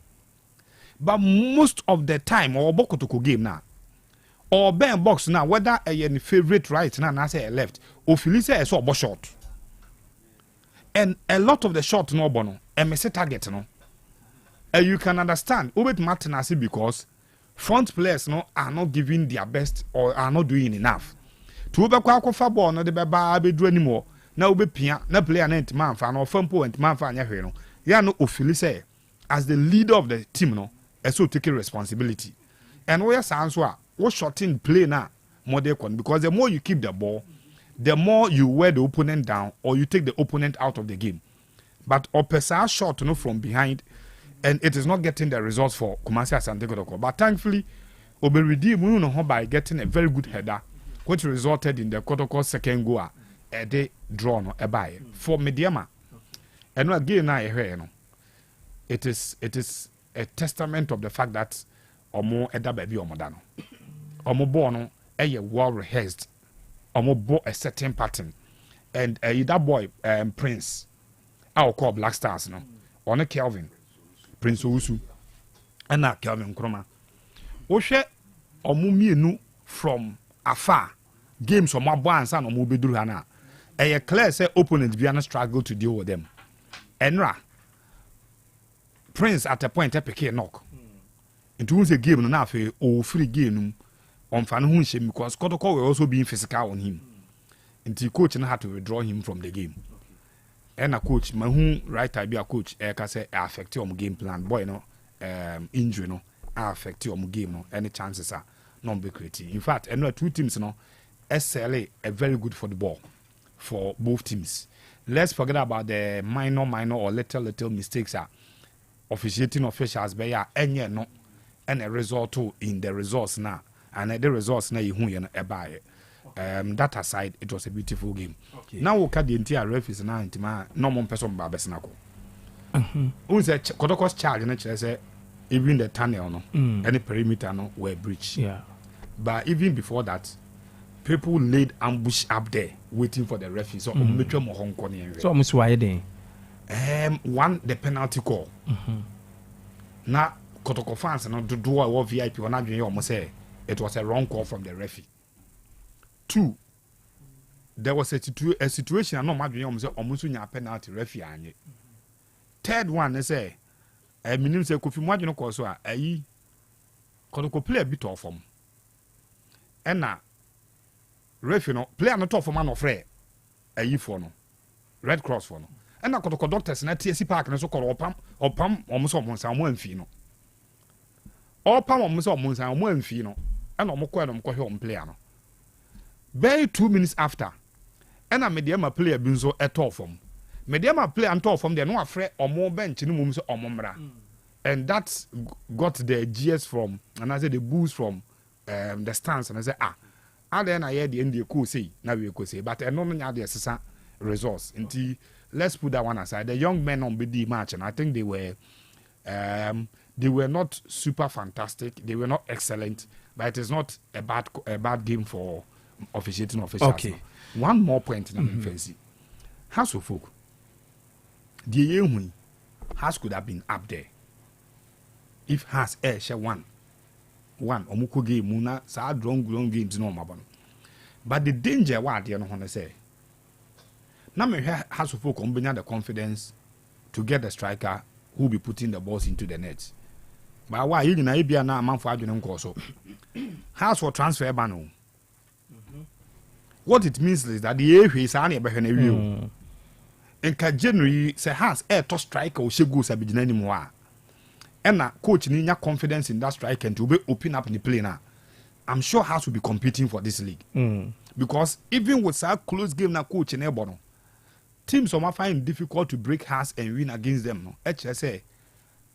but most of the time or Kotoko game na or ben box na whether a favorite right na say left o feel say e so bo short and a lot of the shot no bono e me say target no and you can understand obet matter because front players no are not giving their best or are not doing enough to be kwa ball no de be ba be do anymore na obe pia na player na ntman fa no fampo ntman fa anya hwe no ya no ofili say as the leader of the team no so taking responsibility and we are so what shorting play na more they con because the more you keep the ball the more you wear the opponent down or you take the opponent out of the game but opesa shot no from behind and it is not getting the results for Kumasi Asante Kotoko. But thankfully, Obe redeem no by getting a very good header, which resulted in the Kotoko second goal. A day draw no a buy for Mediama. And again, it is a testament of the fact that Omo Eda baby Omodano. Omo Bono a well rehearsed. Omo bo a certain pattern. And that boy Prince, I'll call Black Stars no. On a Kelvin. Prince Owusu and na Kelvin Nkrumah wo hwe omumienu from afar games on my bonds and omu beduru hana e clear say opponent be an struggle to deal with them enra Prince at a point pick knock into who's a game no na fe o free game on fan hu him because Kotoko will also being physical on him until coach had to withdraw him from the game. And a coach, my who right I be a coach, I say affect your game plan. Boy, no, injury no, affect your game no. Any chances are non be creative. In fact, and two teams no, SLA a very good football for both teams. Let's forget about the minor or little mistakes officiating officials be any no and a result in the results now, and the results now you buy. That aside, it was a beautiful game. Okay. Now we can the entire referees now intima normal person ba besnako. Who say Kotoko's charge and say even the tunnel no any perimeter no were breached. Yeah. But even before that, people laid ambush up there waiting for the referees. So so almost why then? One the penalty call. Now Kotoko fans no do a VIP on almost say it was a wrong call from the referee. 2, there was a situation I know madwin almost almost nya penalty referee anye. 3rd one they say minim say Kofi Mwadwin call so ayi Kotoko play a bit off form. And na referee no player no top for man of free ayi for no Red Cross for no. And na Kotoko doctors na TSC Park na so call opam almost omonsa mo amfi no. Opam almost omonsa mo amfi no. And omko no mko hwe player no. By 2 minutes after, and I made them a player being so at all from. Made them a player and talk from the no afraid or more bench in the moment or momra. And that got the GS from, and I said the boost from the stance. And I said, and then I heard the India could say, now we could say, but I don't know the assessment results. Until let's put that one aside. The young men on BD match, and I think they were not super fantastic, they were not excellent, but it is not a bad game for officiating officials. Okay. One more point in fancy. House of Folk. The year House could have been up there. If House share one omuko game muna sa long games no mabon. But the danger what they no say. Now me House of Folk combine the confidence to get the striker who will be putting the balls into the net. But why you na ebia na man for adwene nko so. House for transfer ban. What it means is that the AFA is only about in January say has to strike or she goes a bit anymore. And now coach need confidence in that strike and to be open up in the play now. I'm sure House will be competing for this league. Because even with such close game now coach in Ebono, teams are finding it difficult to break House and win against them. No, HSA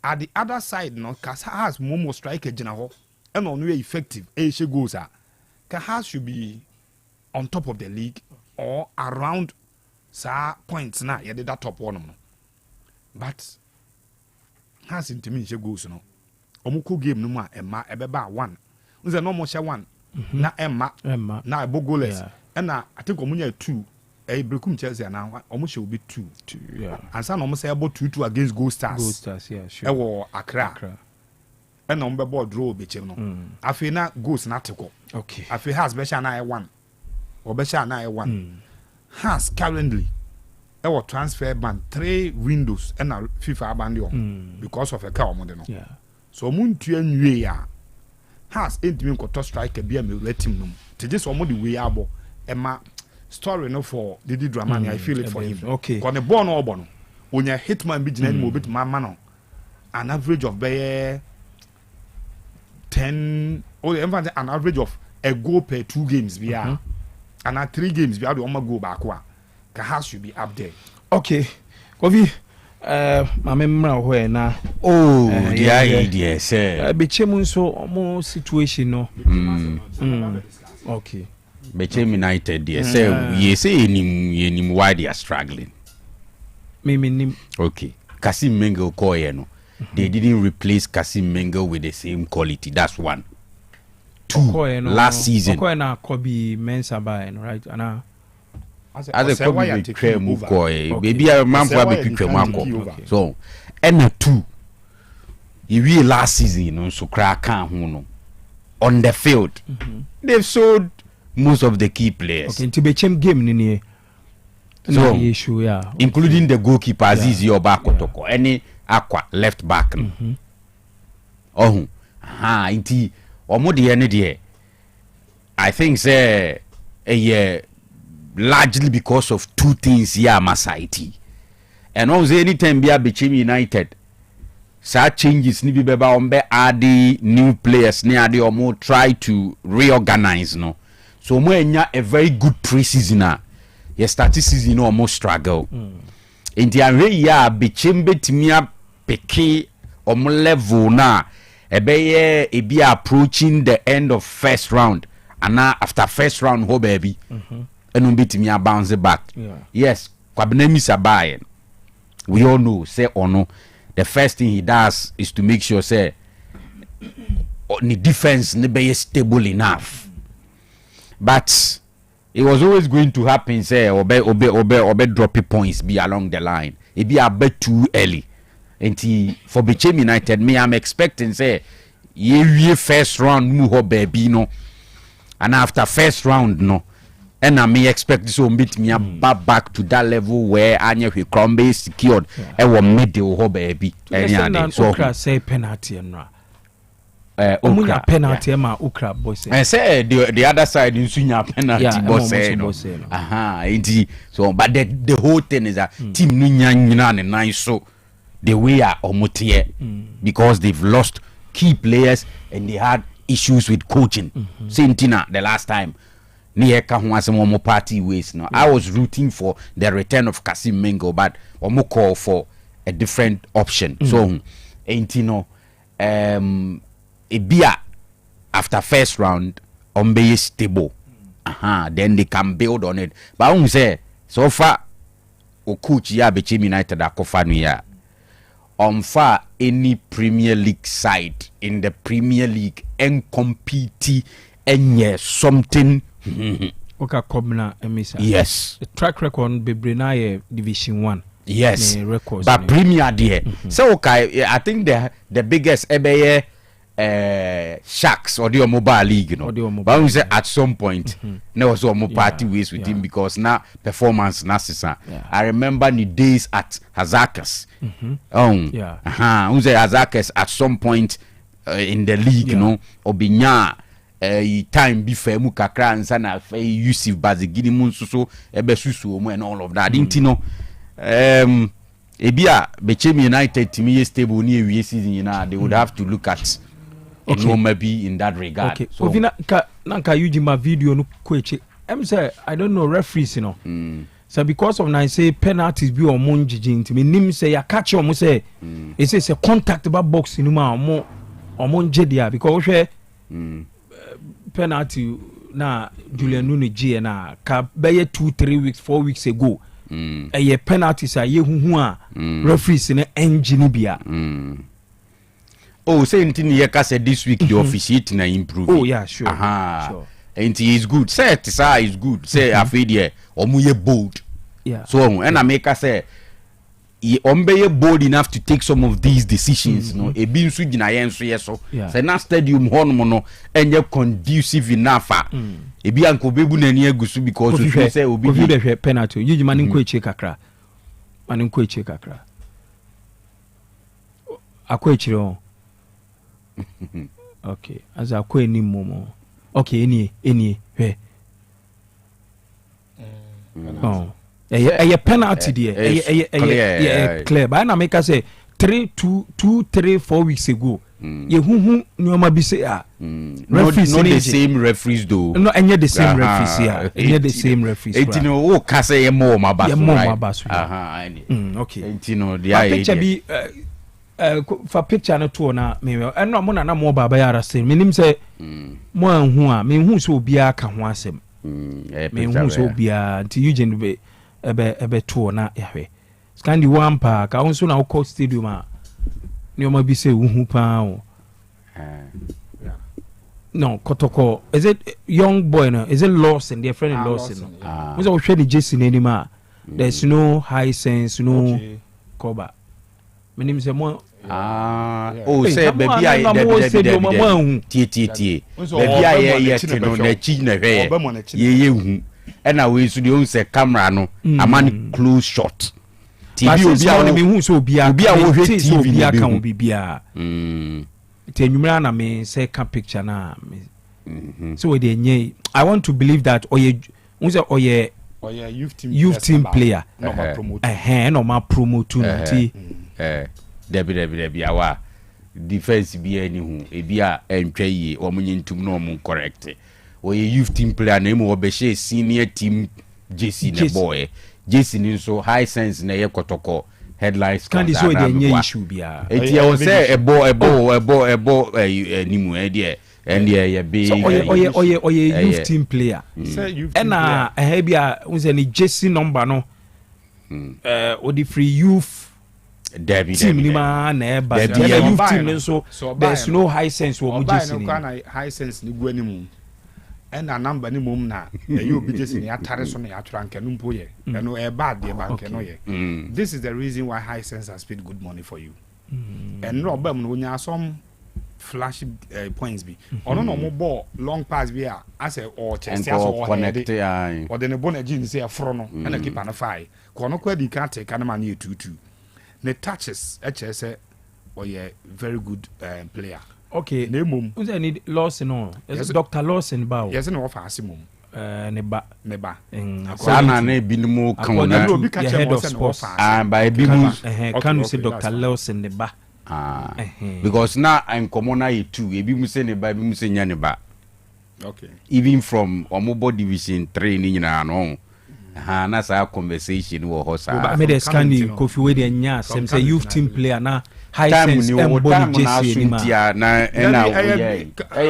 at the other side, no, because House more striker general and on way effective. She goes House should be on top of the league or around points now. Yeah, that top one. But has into me she goes no. Omuko game no more Emma ebeba 1. Unse no more share 1. Na Emma na ebo goalless. And I think omunya 2. Brekum Chelsea now almost will be 2. Yeah. And some almost say about 2-2 against Gold Stars. Gold Stars, yeah, sure. Ewo Accra. And on ball draw be no. Afi na goals na teko. Okay. Afi has better na 1. Or better na 1. Has currently our transfer ban 3 windows and a FIFA abandon because of a cow model. Yeah. So moon to a ya has intimate got to strike a beer me let him know. To this one the way abo Emma story no for the drama I feel it for him. Okay. Kon the born or born when you hitman be generating mo bit man an average of 10 or an average of a goal per 2 games we are. And at 3 games, we have to go back. Kahas should be up there. Okay. Kofi, my memory where now. Oh, yeah, sir. Became so more situation, no. Okay. Became United, yes, sir. You say in why they are struggling. Maybe. Okay. Kasim Mengo Koyeno. They didn't replace Kasim Mengo with the same quality. That's 1. 2 last season. Kobe Mensa right? And as a Kobe baby a man for be so and 2 you last season so crack on the field. They've sold most of the key players. Okay, to be champ game in so issue, yeah. Including the goalkeeper Aziz Obakotoko, any aqua left back. Inti Omodi any I think say largely because of 2 things here Masaiti. And also anytime be between United such changes ni beba ombe add new players ni ade omo try to reorganize no. So mo enya a very good pre-season ye start season no almost struggle enti anwe ya bechembe timia peke omo level na ebeye ebi approaching the end of first round and after first round ho baby enu betimia bounce back yes kwabnemi sabaye we all know say ono the first thing he does is to make sure say the defense ne be stable enough but it was always going to happen say obe drop points be along the line it be a bit too early and for Bechem United me I'm expecting say ye first round mu ho baby no and after first round no and I may expect so meet me back to that level where Anya Crombe secured and will middle ho baby so say penalty and Okra penalty ma Okra boys and say the other side in sunya penalty boss so but the whole thing is that team nunya nyina and nice so the way are omotie because they've lost key players and they had issues with coaching same thing the last time near Kahwasamo party ways now. I was rooting for the return of Kasim Mengo, but Omo call for a different option. So ain't a beer after first round be stable. Then they can build on it. But I say so far o coach ya Bechem United akofanu ya. Far any Premier League side in the Premier League and compete and something Oka Kobna Emisa. Yes. The track record Bebrina Division 1. Yes. Records, but Premier there. So okay, I think the biggest ebeye Sharks or the mobile league, you know. But we say at some point there was more party ways with him because now performance necessary. I remember the days at Hazakas. We say Hazakas at some point in the league, you know, Obinya time before mu kakra ansa na Yusuf Bazigini Munsuso ebesusu and all of that. Didn't you know? Ebia Bechem United to me stable near we season they would have to look at maybe in that regard. Okay. So nanka yuji ma video no kweche. Say I don't know referees you know. So because of I say penalties be on monjiji ntimi nim say ya catch o mo say it say contact ba box no ma o monje dia because we penalty na Julian Nunu G na ka be 2-3 weeks 4 weeks ago a penalties a ye hu a referees na engine bia oh say ntin ye ka say this week the officiate na improve. Oh yeah, sure. Sure. And he is good. Say it is good. Say afidie omuye bold. Yeah. So and I make us say ye bold enough to take some of these decisions no e bi nso gina yen so yeso say na stadium hono no enye conducive enough e bi anko bebu na ni agusu because we say obi the penalty you man nko eche kakra man nko eche kakra akwa echire on okay as akwa eni momo okay eni hwe oh a penalty there clear but na make us say 3 weeks ago ye hu nyoma bi say not the same referees though no any the same referees any the same referees it no o ka say more mabaso okay it no the picture be for picture no to na me no mo na mo baba ya rasin menim say mo anhu a me hu so obi aka ho asem me hu so obi a nti Eugene be ebe to na yahwe skandi one park I also na call stadium a nyoma bi say hu pa o no Kotoko is it young boy no is it Lawson their friend Lawson no we so hwe the Jason anima there's no high sense no cover menim say mo say baby I tie baby I ye no na chi na hwe ye hu and we so the say camera no amani close shot TV obi a me hu so obi a wo hwe TV a kan obi bia tenyumra na me say can picture na so we dey nye I want to believe that oye youth team player no ma promote nti debi awa defense bi ani hu e bia entwa yi omunye ntum no omun correct oye youth team player na emu obehye senior team JC ne boy JC ni so high sense na ye kotoko headlines can this way dey nye issue bia eti I say ebo nimu e de and ye big oye youth team player and bia we say ni JC number no or the free youth team ni ma na eba youth team so there's no high sense wo mu JC ni high sense ni gu animu and a number ni mum na you be just in ya tare so na ya tranke no mpo ye no e bad de bank no ye this is the reason why high sense has paid good money for you and no obam no nya some flash points be ono no mo ball long pass be a as or chest as or connect or the bona gin say afro no and a keep an fire ko no kwa di ka take an man 2-2 the touches say or ye very good player. Okay, Nemum. Who's I need Lawson on? Yes, Dr. Lawson Bao. Yes, no offer Simum. Neba. Sana ne binimu kamuna. The head of sports. By bimu. Can you say Dr. Lawson Neba? Because now I'm common you too. Ebi mu say neba, ebi mu say nya neba. Okay. Even from Omobo Division 3 ni na no. Na sa conversation wo hosa. But me the scan Kofi we dey nya sem say youth team player na high sense body JC na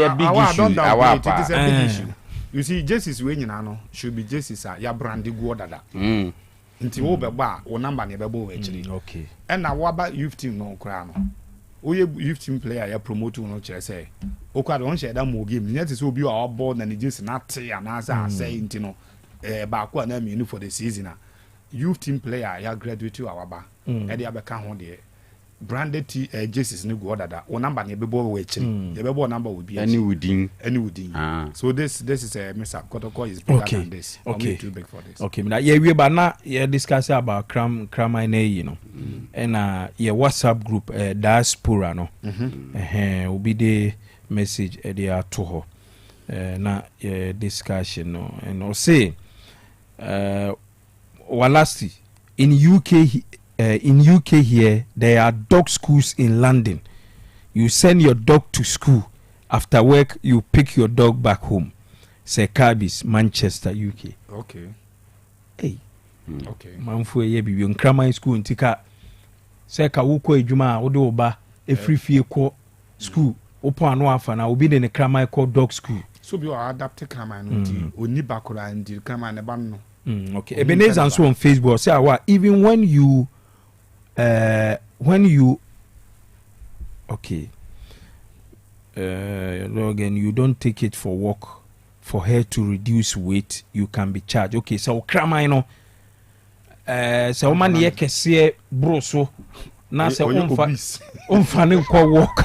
big issue. You see JC's we nyina no should be JC's ya brandi go dada. Nti wo be ba wo number ne be bo we chiri. Okay. And na wo ba youth team no kra no. Oye youth team player ya promote no kire say okwa don share that mo game. Nyati so obi a board na ne JC na te anasa say nti no ba kwa na me for the season. Youth team player ya graduate to awaba. E dey abeka ho de branded jerseys ni go dada o number ne bebo we chiri e bebo number will be any within so this is a mess up Kotoko is bigger than this too big for this. Okay na we ba na ye discuss about cram you know and your WhatsApp group diaspora no will be the message they are to ho na discussion no and I'll say walasti in UK here, there are dog schools in London. You send your dog to school. After work, you pick your dog back home. Say Cabis, Manchester, UK. Okay. Hey. Okay. Manfu ye bibi nkrama school ntika. Say ka wuko ejuma ode oba efri fie ko school. Opo anu afa na obi de ne krama ko dog school. So bi o adapt krama no ti oni bakura ndi krama ne ba no. Okay. Ebenezer and so on Facebook say awa even when you again you don't take it for work for her to reduce weight, you can be charged. Okay, so krama you know so man ye kese bro so na se umfa ne ko work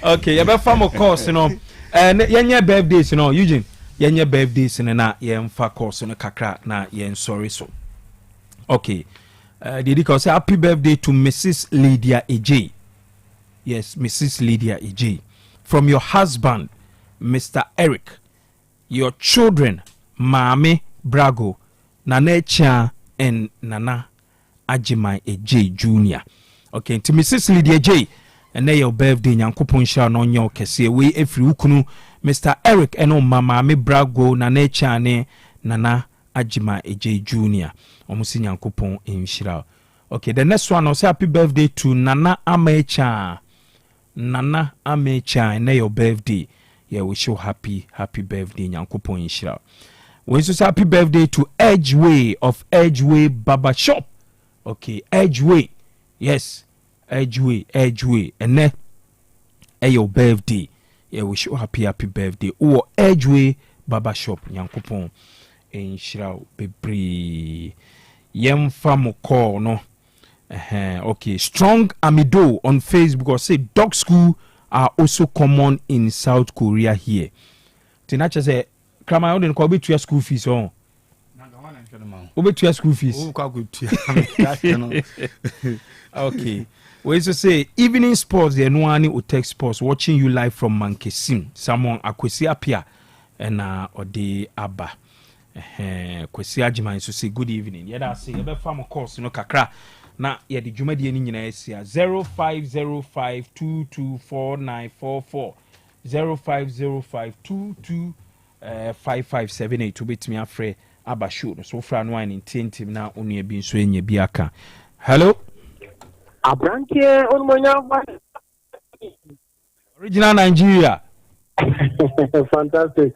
okay you be farm of course you know yenye birthdays you know Eugene yenye birthdays na yemfa course no kakra na yen sorry so. Okay. Did you say happy birthday to Mrs. Lydia EJ? Yes, Mrs. Lydia EJ. From your husband, Mr. Eric. Your children, Mame Brago, Nanecha, and Nana Ajimai EJ Jr. Okay, to Mrs. Lydia EJ. And then your birthday, Nyankopon sha no nyo kese we efri ukunu Mr. Eric eno Mame Brago, Nanecha ne Nana Ajima EJ Jr. Omusi Nyankopon inshira. Okay, the next one also happy birthday to Nana Amecha. Nana Amecha, and your birthday. Yeah, we show happy birthday Nyankopon inshira. We also happy birthday to Edgeway of Edgeway Baba Shop. Okay, Edgeway. Yes, Edgeway. And then your birthday. Yeah, we show happy birthday. Or Edgeway Baba Shop Nyankopon inshira bebre. Yemfa mo call no. Okay, Strong Amido on Facebook say dog school are also common in South Korea here. Tinacha say krama odin ko be to school fees on. Obe to school fees. Okay. We also say evening sports the Noani Otec Sports watching you live from Mankesim. Someone akwesi apia and ode aba. Kwesi Ajima so say good evening. Yeda say ebe farm course no kakra na ye di dwumadi ni nyina esia 0505224944 0505224944 5578 wobɛtumi afrɛ aba show no so fra no ane ntintim na onua bi nso enya bi aka. Hello Abrankie onmonya original Nigeria. Fantastic.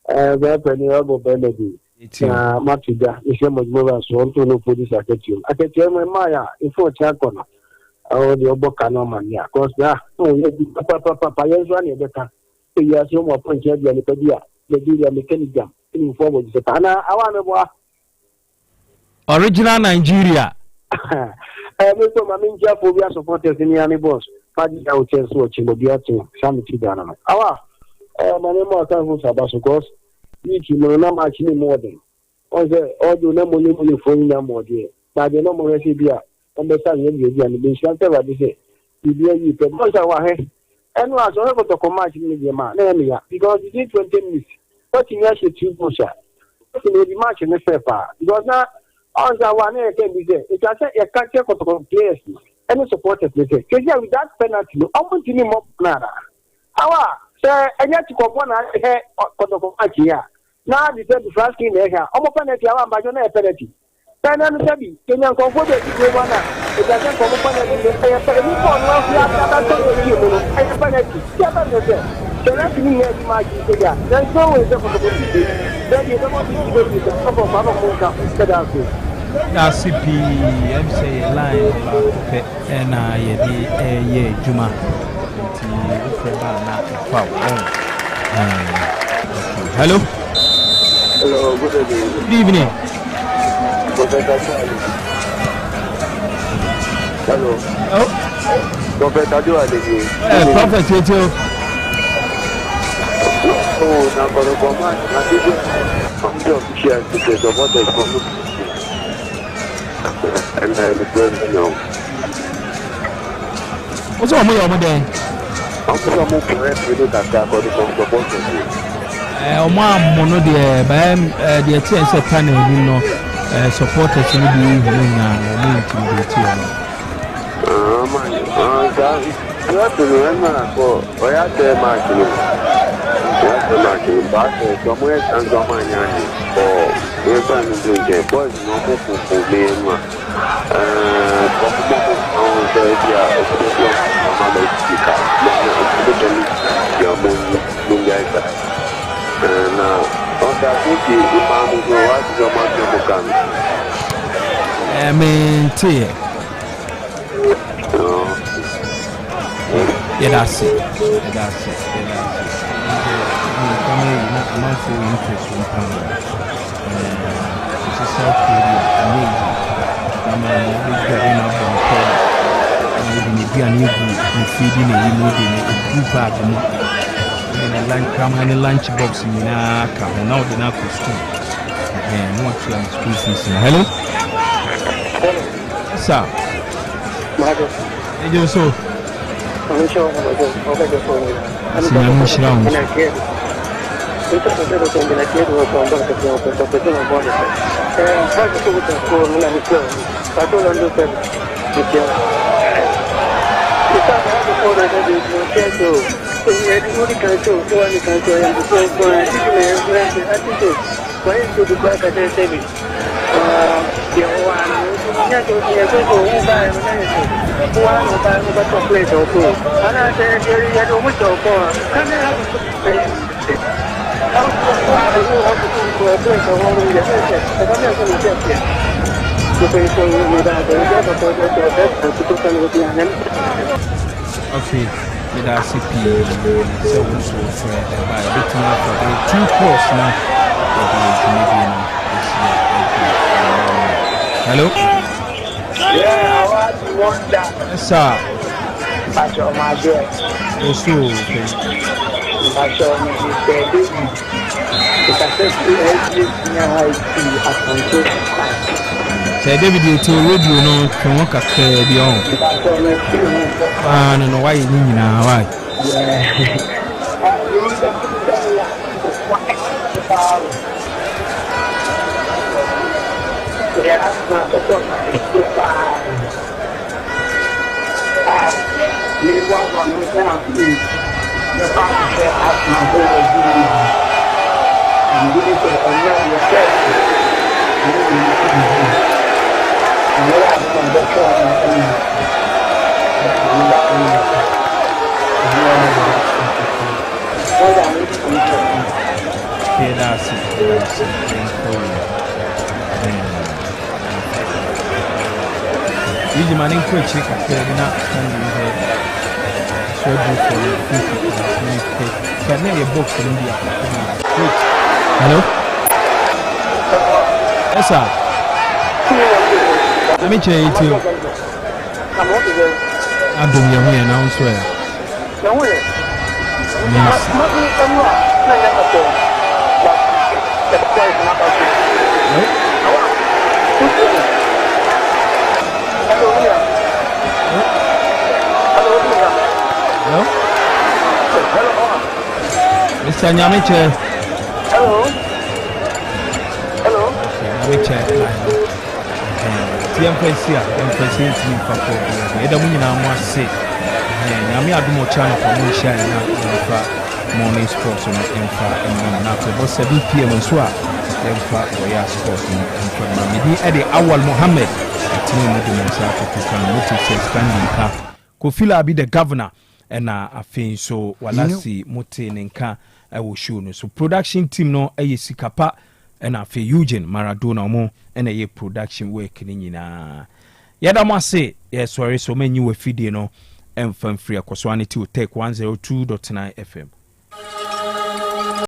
Penny Abo Benedi. Matuda, if you're Mojova, so on to no police aketium. Aketium, Maya, if you're Chakona, or the Obokano Mania, because now, Papa, yes, one of the time. You are so more point here, the Nipedia, the Julia Mechanicum, in forward, Satana, I want to original Nigeria. Mr. Maminja for your supporters in the Army boss. Fadi out chance watching the Biatu, Samity Dana. Our my name was Sabaso, because you know, much more than all the number you phone them more dear. But the number of Sibia, understand you and the shelter, what they say. You can also and was over to command media man, because you did 20 minutes. What you actually 2 push up. What you be matching the paper, because now. Also, one can be there. It has a culture of players and supporters. With that penalty, I want to name up Nada. Our sir, and yet to come one here here. Now, the first king here, almost penalty, I want by your penalty. Then I'm happy. Can you confirm that you want to? It doesn't come upon a penalty. So that's me here to match you. There's no way to then you don't want to go to the top of our instead of CP MC line and I Juma hello. Hello, good evening. Good evening. Hello. Oh. Prophet Jojo. Oh, now for the command, I did from the official because of what they and the president now. What's wrong with you there? I'm going to correct with the attack or the support. Mono the chance of panel, you know, supporters will be intimidate you have to remember for I have the market, but somewhere and some or we're trying to do the boys no more for me that's it. South Korea, feeding a lunch box in now the Nako school. And what school fees. Hello? Sir. I'm sure okay, with our CP, so by a bit more for the 2 course now. Hello? Yeah, I want that. Yes, sir. That's all my dear. Yes, okay. That's all my dear. It's a say David, you to radio no can work at the on. No, why you now? Why? Usually, my name is Quick. I said, not standing here. So can I a box in India? Wait. Hello? Yes, sir. Let me check it. I'm going to hear now, swear. Hello? Mr. Nyamiche. Hello? Hello? Okay, Nyamiche. TMPC, team for Edamina Mwase. Nyami Adumo channel for Musha and morning sports on Emfa and after about 7 p.m. on Swa. Emfa Royal Sports and Mamidi Eddie Awal Mohammed. Demopnza to standing car. Kofila be the governor and I think so walasi mote nenka I will show no so production team no sikapa and I feel Eugene Maradona mo and a production work nyina yada mo say yes sorry so many we feed no and free akoswani to Otec 102.9 FM